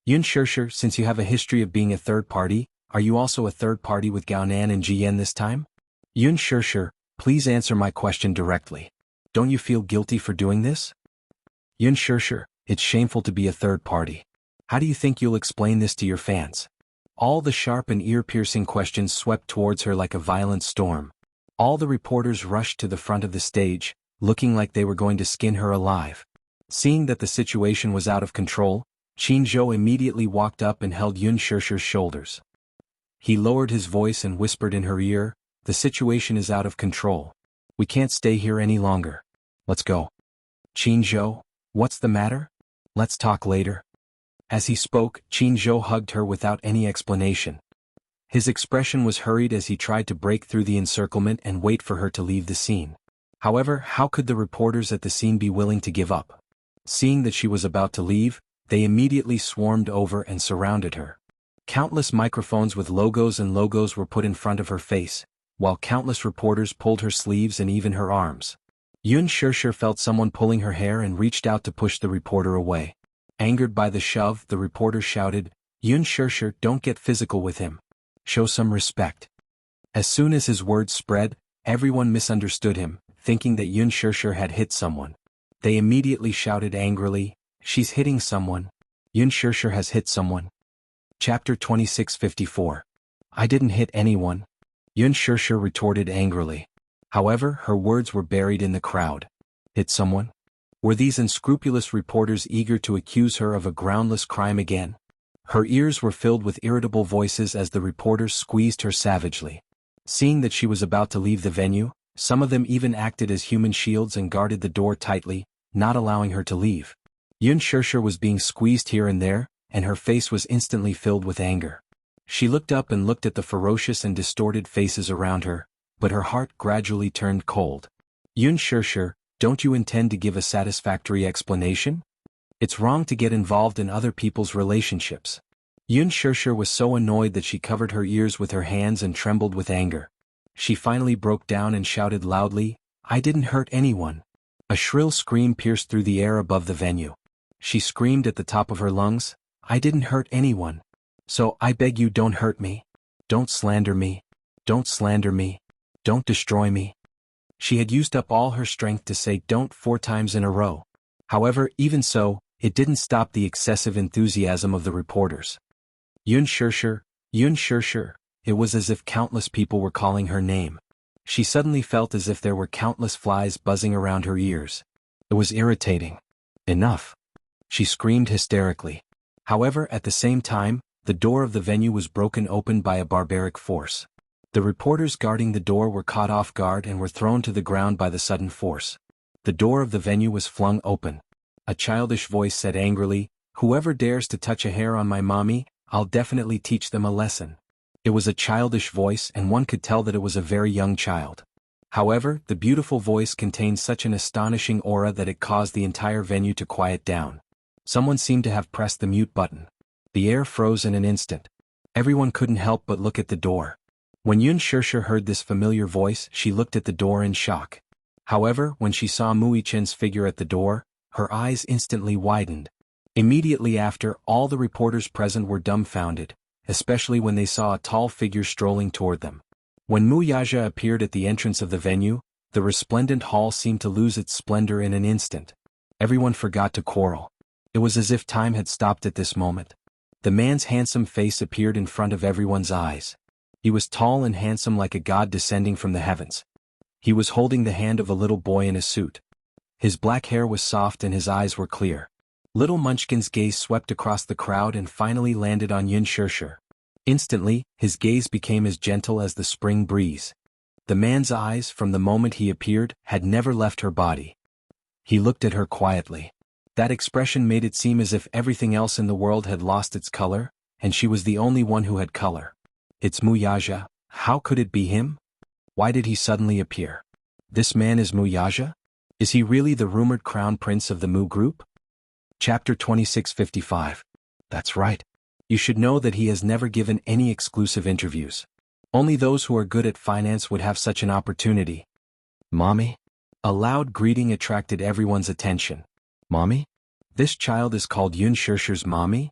Yun Shishir, since you have a history of being a third party, are you also a third party with Gao Nan and Ji Yan this time? Yun Shishir, please answer my question directly. Don't you feel guilty for doing this? Yun Shishir, it's shameful to be a third party. How do you think you'll explain this to your fans? All the sharp and ear-piercing questions swept towards her like a violent storm. All the reporters rushed to the front of the stage, looking like they were going to skin her alive. Seeing that the situation was out of control, Qin Zhou immediately walked up and held Yun Shishir's shoulders. He lowered his voice and whispered in her ear, the situation is out of control. We can't stay here any longer. Let's go. Qin Zhou, what's the matter? Let's talk later. As he spoke, Qin Zhou hugged her without any explanation. His expression was hurried as he tried to break through the encirclement and wait for her to leave the scene. However, how could the reporters at the scene be willing to give up? Seeing that she was about to leave, they immediately swarmed over and surrounded her. Countless microphones with logos were put in front of her face, while countless reporters pulled her sleeves and even her arms. Yun Shishir felt someone pulling her hair and reached out to push the reporter away. Angered by the shove, the reporter shouted, Yun Shishir, don't get physical with him. Show some respect. As soon as his words spread, everyone misunderstood him, thinking that Yun Shishir had hit someone. They immediately shouted angrily, she's hitting someone. Yun Shishir has hit someone. Chapter 2654. I didn't hit anyone. Yun Shishir retorted angrily. However, her words were buried in the crowd. Hit someone? Were these unscrupulous reporters eager to accuse her of a groundless crime again? Her ears were filled with irritable voices as the reporters squeezed her savagely. Seeing that she was about to leave the venue, some of them even acted as human shields and guarded the door tightly, not allowing her to leave. Yun Shishir was being squeezed here and there, and her face was instantly filled with anger. She looked up and looked at the ferocious and distorted faces around her, but her heart gradually turned cold. Yun Shirshir, don't you intend to give a satisfactory explanation? It's wrong to get involved in other people's relationships. Yun Shirshir was so annoyed that she covered her ears with her hands and trembled with anger. She finally broke down and shouted loudly, "I didn't hurt anyone." A shrill scream pierced through the air above the venue. She screamed at the top of her lungs, "I didn't hurt anyone. So I beg you, don't hurt me. Don't slander me. Don't slander me. Don't destroy me." She had used up all her strength to say "don't" 4 times in a row. However, even so, it didn't stop the excessive enthusiasm of the reporters. Yun Shirshir, Yun Shirshir. It was as if countless people were calling her name. She suddenly felt as if there were countless flies buzzing around her ears. It was irritating. Enough. She screamed hysterically. However, at the same time, the door of the venue was broken open by a barbaric force. The reporters guarding the door were caught off guard and were thrown to the ground by the sudden force. The door of the venue was flung open. A childish voice said angrily, "Whoever dares to touch a hair on my mommy, I'll definitely teach them a lesson." It was a childish voice and one could tell that it was a very young child. However, the beautiful voice contained such an astonishing aura that it caused the entire venue to quiet down. Someone seemed to have pressed the mute button. The air froze in an instant. Everyone couldn't help but look at the door. When Yun Shirshir heard this familiar voice, she looked at the door in shock. However, when she saw Muichen's figure at the door, her eyes instantly widened. Immediately after, all the reporters present were dumbfounded, especially when they saw a tall figure strolling toward them. When Muyaja appeared at the entrance of the venue, the resplendent hall seemed to lose its splendor in an instant. Everyone forgot to quarrel. It was as if time had stopped at this moment. The man's handsome face appeared in front of everyone's eyes. He was tall and handsome like a god descending from the heavens. He was holding the hand of a little boy in a suit. His black hair was soft and his eyes were clear. Little Munchkin's gaze swept across the crowd and finally landed on Yun Shirshir. Instantly, his gaze became as gentle as the spring breeze. The man's eyes, from the moment he appeared, had never left her body. He looked at her quietly. That expression made it seem as if everything else in the world had lost its color, and she was the only one who had color. "It's Muyaja. How could it be him? Why did he suddenly appear? This man is Muyaja? Is he really the rumored crown prince of the Mu group?" Chapter 2655. That's right. You should know that he has never given any exclusive interviews. Only those who are good at finance would have such an opportunity. "Mommy?" A loud greeting attracted everyone's attention. "Mommy? This child is called Yun Shirshir's mommy?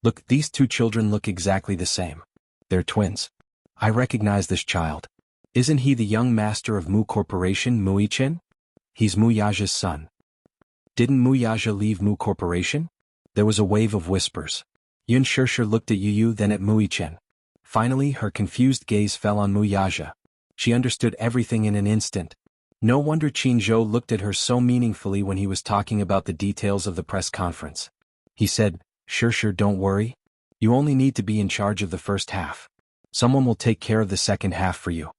Look, these 2 children look exactly the same. They're twins. I recognize this child. Isn't he the young master of Mu Corporation, Muichen? He's Muyaja's son. Didn't Muyaja leave Mu Corporation?" There was a wave of whispers. Yun Shirshir looked at Yu, then at Muichen. Finally, her confused gaze fell on Muyaja. She understood everything in an instant. No wonder Qin Zhou looked at her so meaningfully when he was talking about the details of the press conference. He said, "Shirshir, don't worry. You only need to be in charge of the first half. Someone will take care of the second half for you.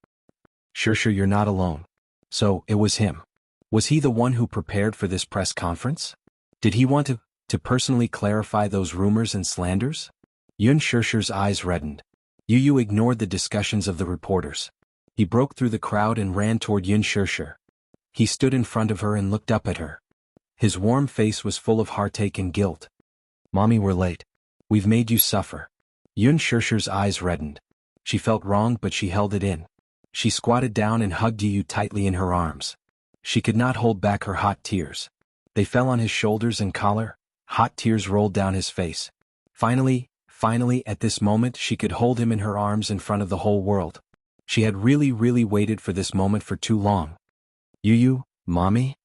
Shirshir, you're not alone." So, it was him. Was he the one who prepared for this press conference? Did he want to personally clarify those rumors and slanders? Yun Shirshir's eyes reddened. Yu ignored the discussions of the reporters. He broke through the crowd and ran toward Yun Shirshir. He stood in front of her and looked up at her. His warm face was full of heartache and guilt. "Mommy, we're late. We've made you suffer." Yun Shirshir's eyes reddened. She felt wrong, but she held it in. She squatted down and hugged Yu tightly in her arms. She could not hold back her hot tears. They fell on his shoulders and collar. Hot tears rolled down his face. Finally, at this moment she could hold him in her arms in front of the whole world. She had really waited for this moment for too long. "Yu, Mommy?"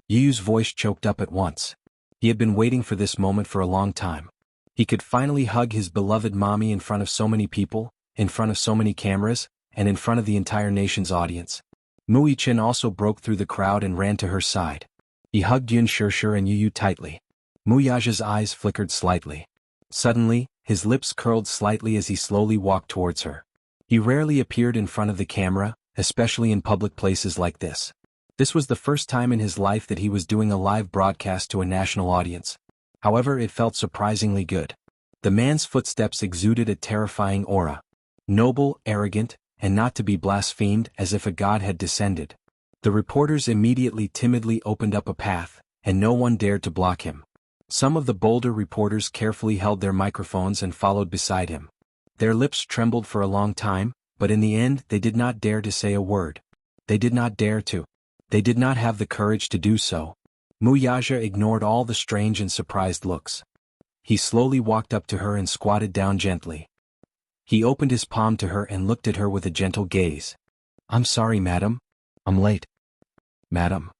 Yu's voice choked up at once. He had been waiting for this moment for a long time. He could finally hug his beloved mommy in front of so many people, in front of so many cameras, and in front of the entire nation's audience. Muichen also broke through the crowd and ran to her side. He hugged Yun Shirshir and Yu tightly. Muyaja's eyes flickered slightly. Suddenly, his lips curled slightly as he slowly walked towards her. He rarely appeared in front of the camera, especially in public places like this. This was the first time in his life that he was doing a live broadcast to a national audience. However, it felt surprisingly good. The man's footsteps exuded a terrifying aura. Noble, arrogant, and not to be blasphemed, as if a god had descended. The reporters immediately timidly opened up a path, and no one dared to block him. Some of the bolder reporters carefully held their microphones and followed beside him. Their lips trembled for a long time, but in the end they did not dare to say a word. They did not dare to. They did not have the courage to do so. Muyaja ignored all the strange and surprised looks. He slowly walked up to her and squatted down gently. He opened his palm to her and looked at her with a gentle gaze. "I'm sorry, madam. I'm late." "Madam."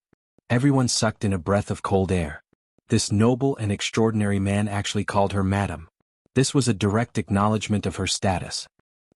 Everyone sucked in a breath of cold air. This noble and extraordinary man actually called her madam. This was a direct acknowledgement of her status.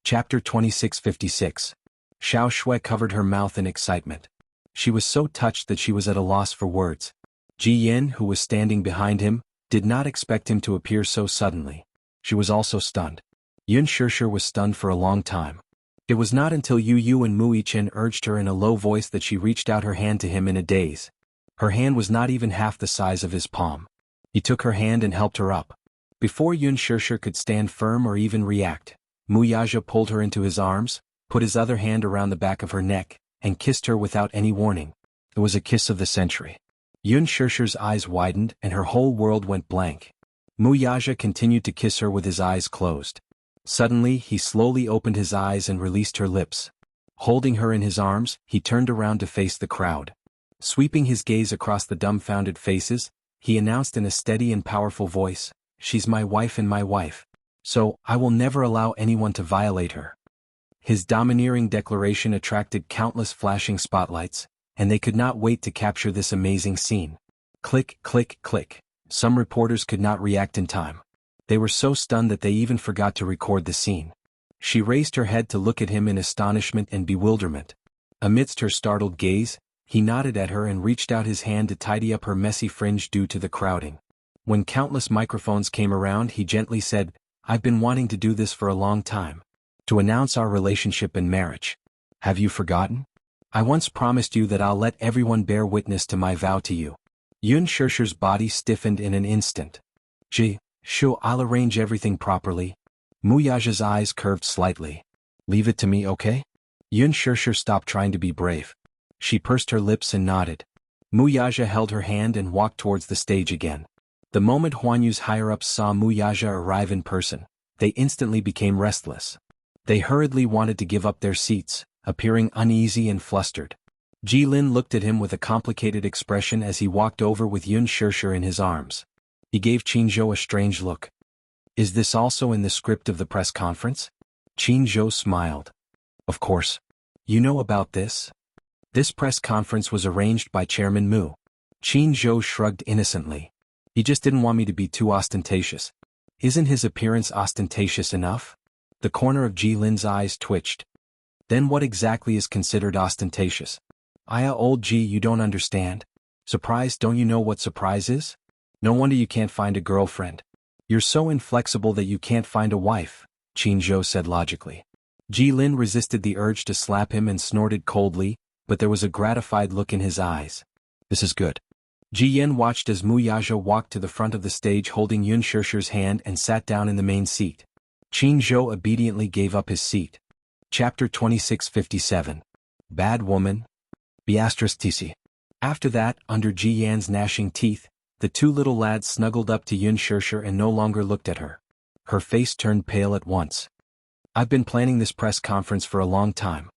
Chapter 2656. Xiao Shui covered her mouth in excitement. She was so touched that she was at a loss for words. Ji Yin, who was standing behind him, did not expect him to appear so suddenly. She was also stunned. Yun Shishir was stunned for a long time. It was not until Yu Yu and Mui Chen urged her in a low voice that she reached out her hand to him in a daze. Her hand was not even half the size of his palm. He took her hand and helped her up. Before Yun Shishir could stand firm or even react, Muyaja pulled her into his arms, put his other hand around the back of her neck, and kissed her without any warning. It was a kiss of the century. Yun Shishir's eyes widened and her whole world went blank. Muyaja continued to kiss her with his eyes closed. Suddenly he slowly opened his eyes and released her lips. Holding her in his arms, he turned around to face the crowd. Sweeping his gaze across the dumbfounded faces, he announced in a steady and powerful voice, "She's my wife and my wife. So, I will never allow anyone to violate her." His domineering declaration attracted countless flashing spotlights, and they could not wait to capture this amazing scene. Click, click, click. Some reporters could not react in time. They were so stunned that they even forgot to record the scene. She raised her head to look at him in astonishment and bewilderment. Amidst her startled gaze, he nodded at her and reached out his hand to tidy up her messy fringe due to the crowding. When countless microphones came around, he gently said, "I've been wanting to do this for a long time. To announce our relationship and marriage. Have you forgotten? I once promised you that I'll let everyone bear witness to my vow to you." Yun Shishir's body stiffened in an instant. Sure, I'll arrange everything properly." Muyaja's eyes curved slightly. "Leave it to me, okay?" Yun Shishir stopped trying to be brave. She pursed her lips and nodded. Muyaja held her hand and walked towards the stage again. The moment Huanyu's higher-ups saw Muyaja arrive in person, they instantly became restless. They hurriedly wanted to give up their seats, appearing uneasy and flustered. Jilin looked at him with a complicated expression as he walked over with Yun Shishir in his arms. He gave Qinzhou a strange look. "Is this also in the script of the press conference?" Qinzhou smiled. "Of course. You know about this?" This press conference was arranged by Chairman Mu. Qinzhou shrugged innocently. "He just didn't want me to be too ostentatious." "Isn't his appearance ostentatious enough?" The corner of Jilin's eyes twitched. "Then what exactly is considered ostentatious?" Old Ji, you don't understand. Surprise, don't you know what surprise is? No wonder you can't find a girlfriend. You're so inflexible that you can't find a wife," Qinzhou said logically. Jilin resisted the urge to slap him and snorted coldly, but there was a gratified look in his eyes. "This is good." Jiyan watched as Muyaja walked to the front of the stage holding Yun Shishir's hand and sat down in the main seat. Qinzhou obediently gave up his seat. Chapter 2657. Bad Woman. Tc. After that, under Jiyan's gnashing teeth, the two little lads snuggled up to Yun Shishir and no longer looked at her. Her face turned pale at once. "I've been planning this press conference for a long time."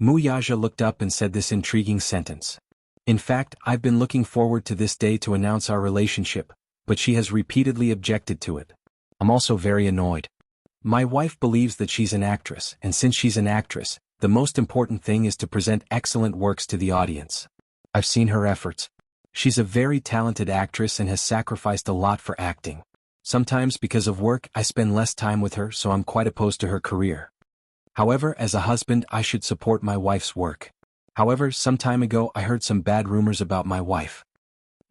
Muyaja looked up and said this intriguing sentence. "In fact, I've been looking forward to this day to announce our relationship, but she has repeatedly objected to it. I'm also very annoyed. My wife believes that she's an actress, and since she's an actress, the most important thing is to present excellent works to the audience. I've seen her efforts. She's a very talented actress and has sacrificed a lot for acting. Sometimes because of work I spend less time with her, so I'm quite opposed to her career. However, as a husband I should support my wife's work. However, some time ago I heard some bad rumors about my wife."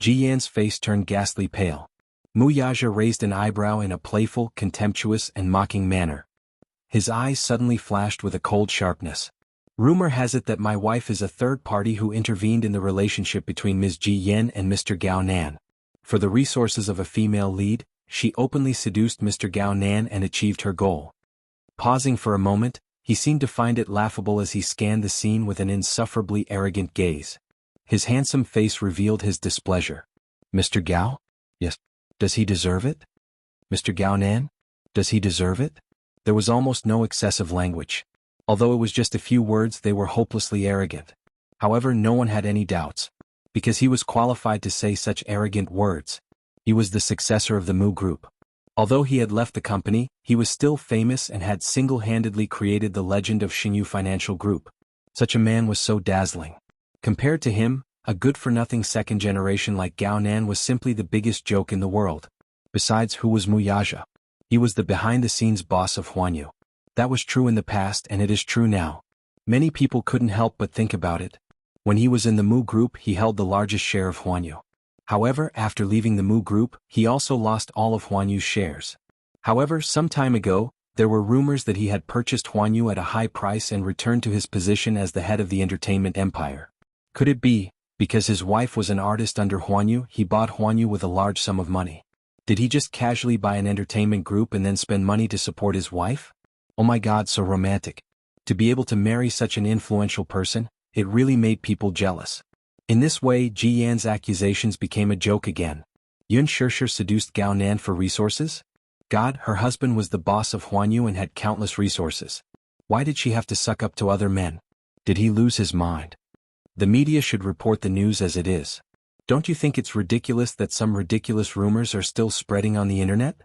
Jiyan's face turned ghastly pale. Muyaja raised an eyebrow in a playful, contemptuous and mocking manner. His eyes suddenly flashed with a cold sharpness. "Rumor has it that my wife is a third party who intervened in the relationship between Ms. Ji Yen and Mr. Gao Nan. For the resources of a female lead, she openly seduced Mr. Gao Nan and achieved her goal." Pausing for a moment, he seemed to find it laughable as he scanned the scene with an insufferably arrogant gaze. His handsome face revealed his displeasure. Mr. Gao? Yes. Does he deserve it? Mr. Gao Nan? Does he deserve it? There was almost no excessive language. Although it was just a few words, they were hopelessly arrogant. However, no one had any doubts. Because he was qualified to say such arrogant words. He was the successor of the Mu Group. Although he had left the company, he was still famous and had single-handedly created the legend of Xinyu Financial Group. Such a man was so dazzling. Compared to him, a good-for-nothing second generation like Gao Nan was simply the biggest joke in the world. Besides, who was Mu Yaja? He was the behind-the-scenes boss of Huanyu. That was true in the past and it is true now. Many people couldn't help but think about it. When he was in the Mu Group, he held the largest share of Huanyu. However, after leaving the Mu Group, he also lost all of Huanyu's shares. However, some time ago, there were rumors that he had purchased Huanyu at a high price and returned to his position as the head of the entertainment empire. Could it be, because his wife was an artist under Huanyu, he bought Huanyu with a large sum of money? Did he just casually buy an entertainment group and then spend money to support his wife? Oh my God, so romantic. To be able to marry such an influential person, it really made people jealous. In this way, Ji Yan's accusations became a joke again. Yun Shishir seduced Gao Nan for resources? God, her husband was the boss of Huanyu and had countless resources. Why did she have to suck up to other men? Did he lose his mind? The media should report the news as it is. Don't you think it's ridiculous that some ridiculous rumors are still spreading on the internet?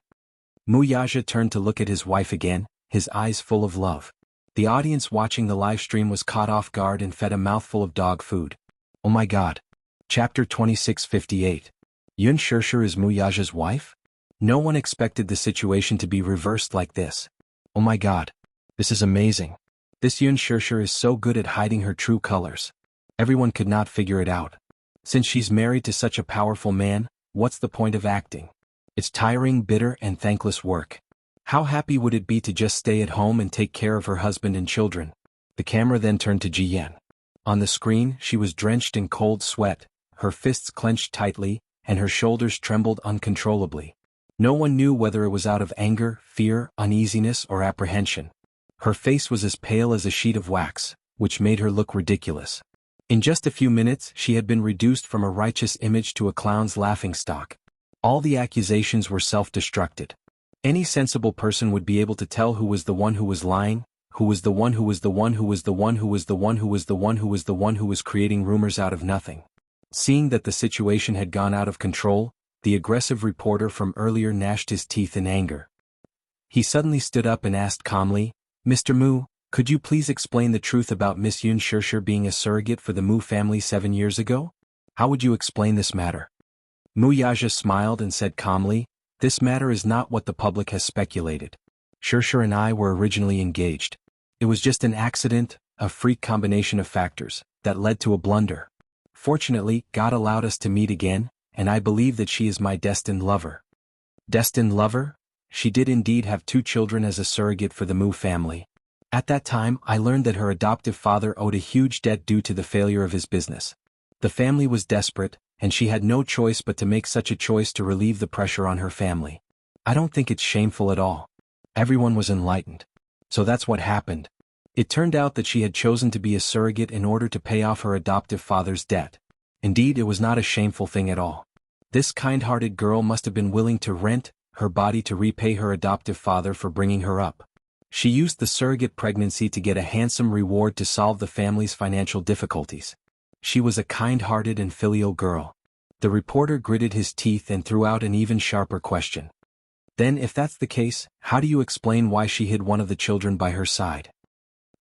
Mu Yaja turned to look at his wife again, his eyes full of love. The audience watching the live stream was caught off guard and fed a mouthful of dog food. Oh my God. Chapter 2658. Yun Shishir is Mu Yaja's wife? No one expected the situation to be reversed like this. Oh my God. This is amazing. This Yun Shishir is so good at hiding her true colors. Everyone could not figure it out. Since she's married to such a powerful man, what's the point of acting? It's tiring, bitter, and thankless work. How happy would it be to just stay at home and take care of her husband and children? The camera then turned to Ji Yan. On the screen, she was drenched in cold sweat, her fists clenched tightly, and her shoulders trembled uncontrollably. No one knew whether it was out of anger, fear, uneasiness, or apprehension. Her face was as pale as a sheet of wax, which made her look ridiculous. In just a few minutes, she had been reduced from a righteous image to a clown's laughingstock. All the accusations were self-destructed. Any sensible person would be able to tell who was the one who was lying, who was the one who was the one who was the one who was the one who was the one who was the one who was creating rumors out of nothing. Seeing that the situation had gone out of control, the aggressive reporter from earlier gnashed his teeth in anger. He suddenly stood up and asked calmly, "Mr. Mu, could you please explain the truth about Miss Yun Shishir being a surrogate for the Mu family 7 years ago? How would you explain this matter?" Mu Yaja smiled and said calmly, "This matter is not what the public has speculated. Shishir and I were originally engaged. It was just an accident, a freak combination of factors, that led to a blunder. Fortunately, God allowed us to meet again, and I believe that she is my destined lover." Destined lover? She did indeed have 2 children as a surrogate for the Mu family. At that time, I learned that her adoptive father owed a huge debt due to the failure of his business. The family was desperate, and she had no choice but to make such a choice to relieve the pressure on her family. I don't think it's shameful at all. Everyone was enlightened. So that's what happened. It turned out that she had chosen to be a surrogate in order to pay off her adoptive father's debt. Indeed, it was not a shameful thing at all. This kind-hearted girl must have been willing to rent her body to repay her adoptive father for bringing her up. She used the surrogate pregnancy to get a handsome reward to solve the family's financial difficulties. She was a kind-hearted and filial girl. The reporter gritted his teeth and threw out an even sharper question. Then, if that's the case, how do you explain why she hid one of the children by her side?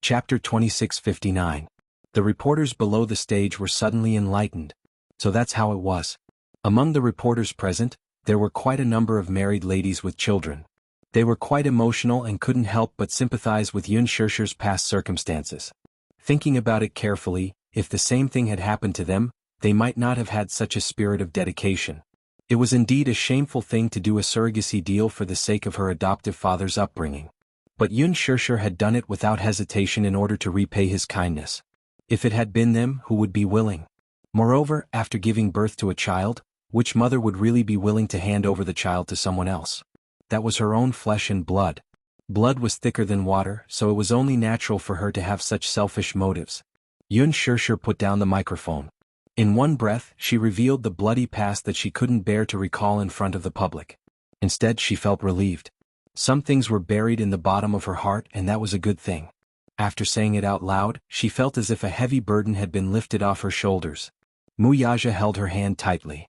Chapter 2659. The reporters below the stage were suddenly enlightened. So that's how it was. Among the reporters present, there were quite a number of married ladies with children. They were quite emotional and couldn't help but sympathize with Yun Shishir's past circumstances. Thinking about it carefully, if the same thing had happened to them, they might not have had such a spirit of dedication. It was indeed a shameful thing to do a surrogacy deal for the sake of her adoptive father's upbringing. But Yun Shishir had done it without hesitation in order to repay his kindness. If it had been them, who would be willing? Moreover, after giving birth to a child, which mother would really be willing to hand over the child to someone else? That was her own flesh and blood. Blood was thicker than water, so it was only natural for her to have such selfish motives. Yun Shishir put down the microphone. In one breath, she revealed the bloody past that she couldn't bear to recall in front of the public. Instead, she felt relieved. Some things were buried in the bottom of her heart, and that was a good thing. After saying it out loud, she felt as if a heavy burden had been lifted off her shoulders. Muyaja held her hand tightly.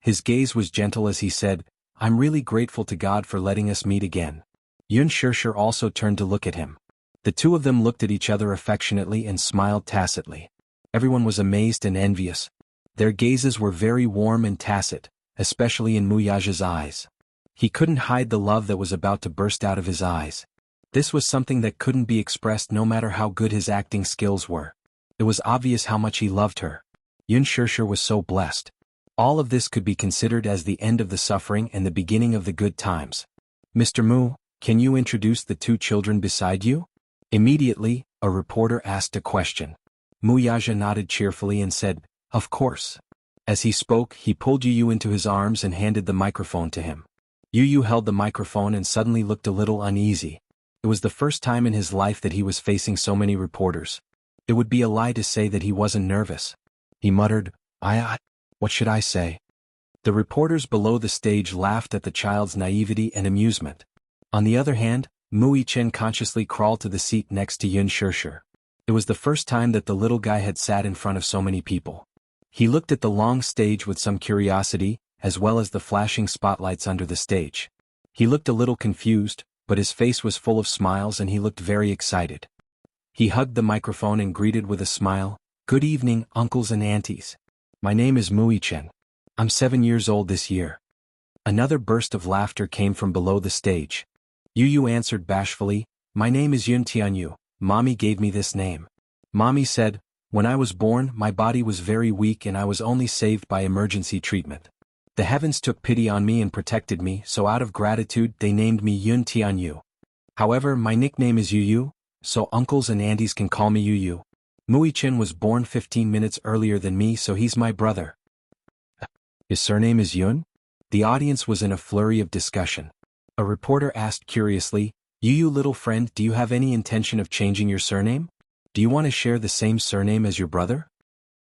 His gaze was gentle as he said, "I'm really grateful to God for letting us meet again." Yun Shirshir also turned to look at him. The two of them looked at each other affectionately and smiled tacitly. Everyone was amazed and envious. Their gazes were very warm and tacit, especially in Muyaja's eyes. He couldn't hide the love that was about to burst out of his eyes. This was something that couldn't be expressed no matter how good his acting skills were. It was obvious how much he loved her. Yun Shirshir was so blessed. All of this could be considered as the end of the suffering and the beginning of the good times. "Mr. Mu, can you introduce the two children beside you?" Immediately, a reporter asked a question. Muyaja nodded cheerfully and said, "Of course." As he spoke, he pulled Yu into his arms and handed the microphone to him. Yu held the microphone and suddenly looked a little uneasy. It was the first time in his life that he was facing so many reporters. It would be a lie to say that he wasn't nervous. He muttered, What should I say?" The reporters below the stage laughed at the child's naivety and amusement. On the other hand, Mui Chen consciously crawled to the seat next to Yun Shirshir. It was the first time that the little guy had sat in front of so many people. He looked at the long stage with some curiosity, as well as the flashing spotlights under the stage. He looked a little confused, but his face was full of smiles and he looked very excited. He hugged the microphone and greeted with a smile, "Good evening, uncles and aunties. My name is Mui Chen. I'm 7 years old this year." Another burst of laughter came from below the stage. Yu answered bashfully, "My name is Yun Tianyu. Mommy gave me this name. Mommy said, when I was born my body was very weak and I was only saved by emergency treatment. The heavens took pity on me and protected me, so out of gratitude they named me Yun Tianyu. However, my nickname is Yu, so uncles and aunties can call me Yu. Mui Chen was born 15 minutes earlier than me, so he's my brother." "His surname is Yun?" The audience was in a flurry of discussion. A reporter asked curiously, "Yu little friend, do you have any intention of changing your surname? Do you want to share the same surname as your brother?"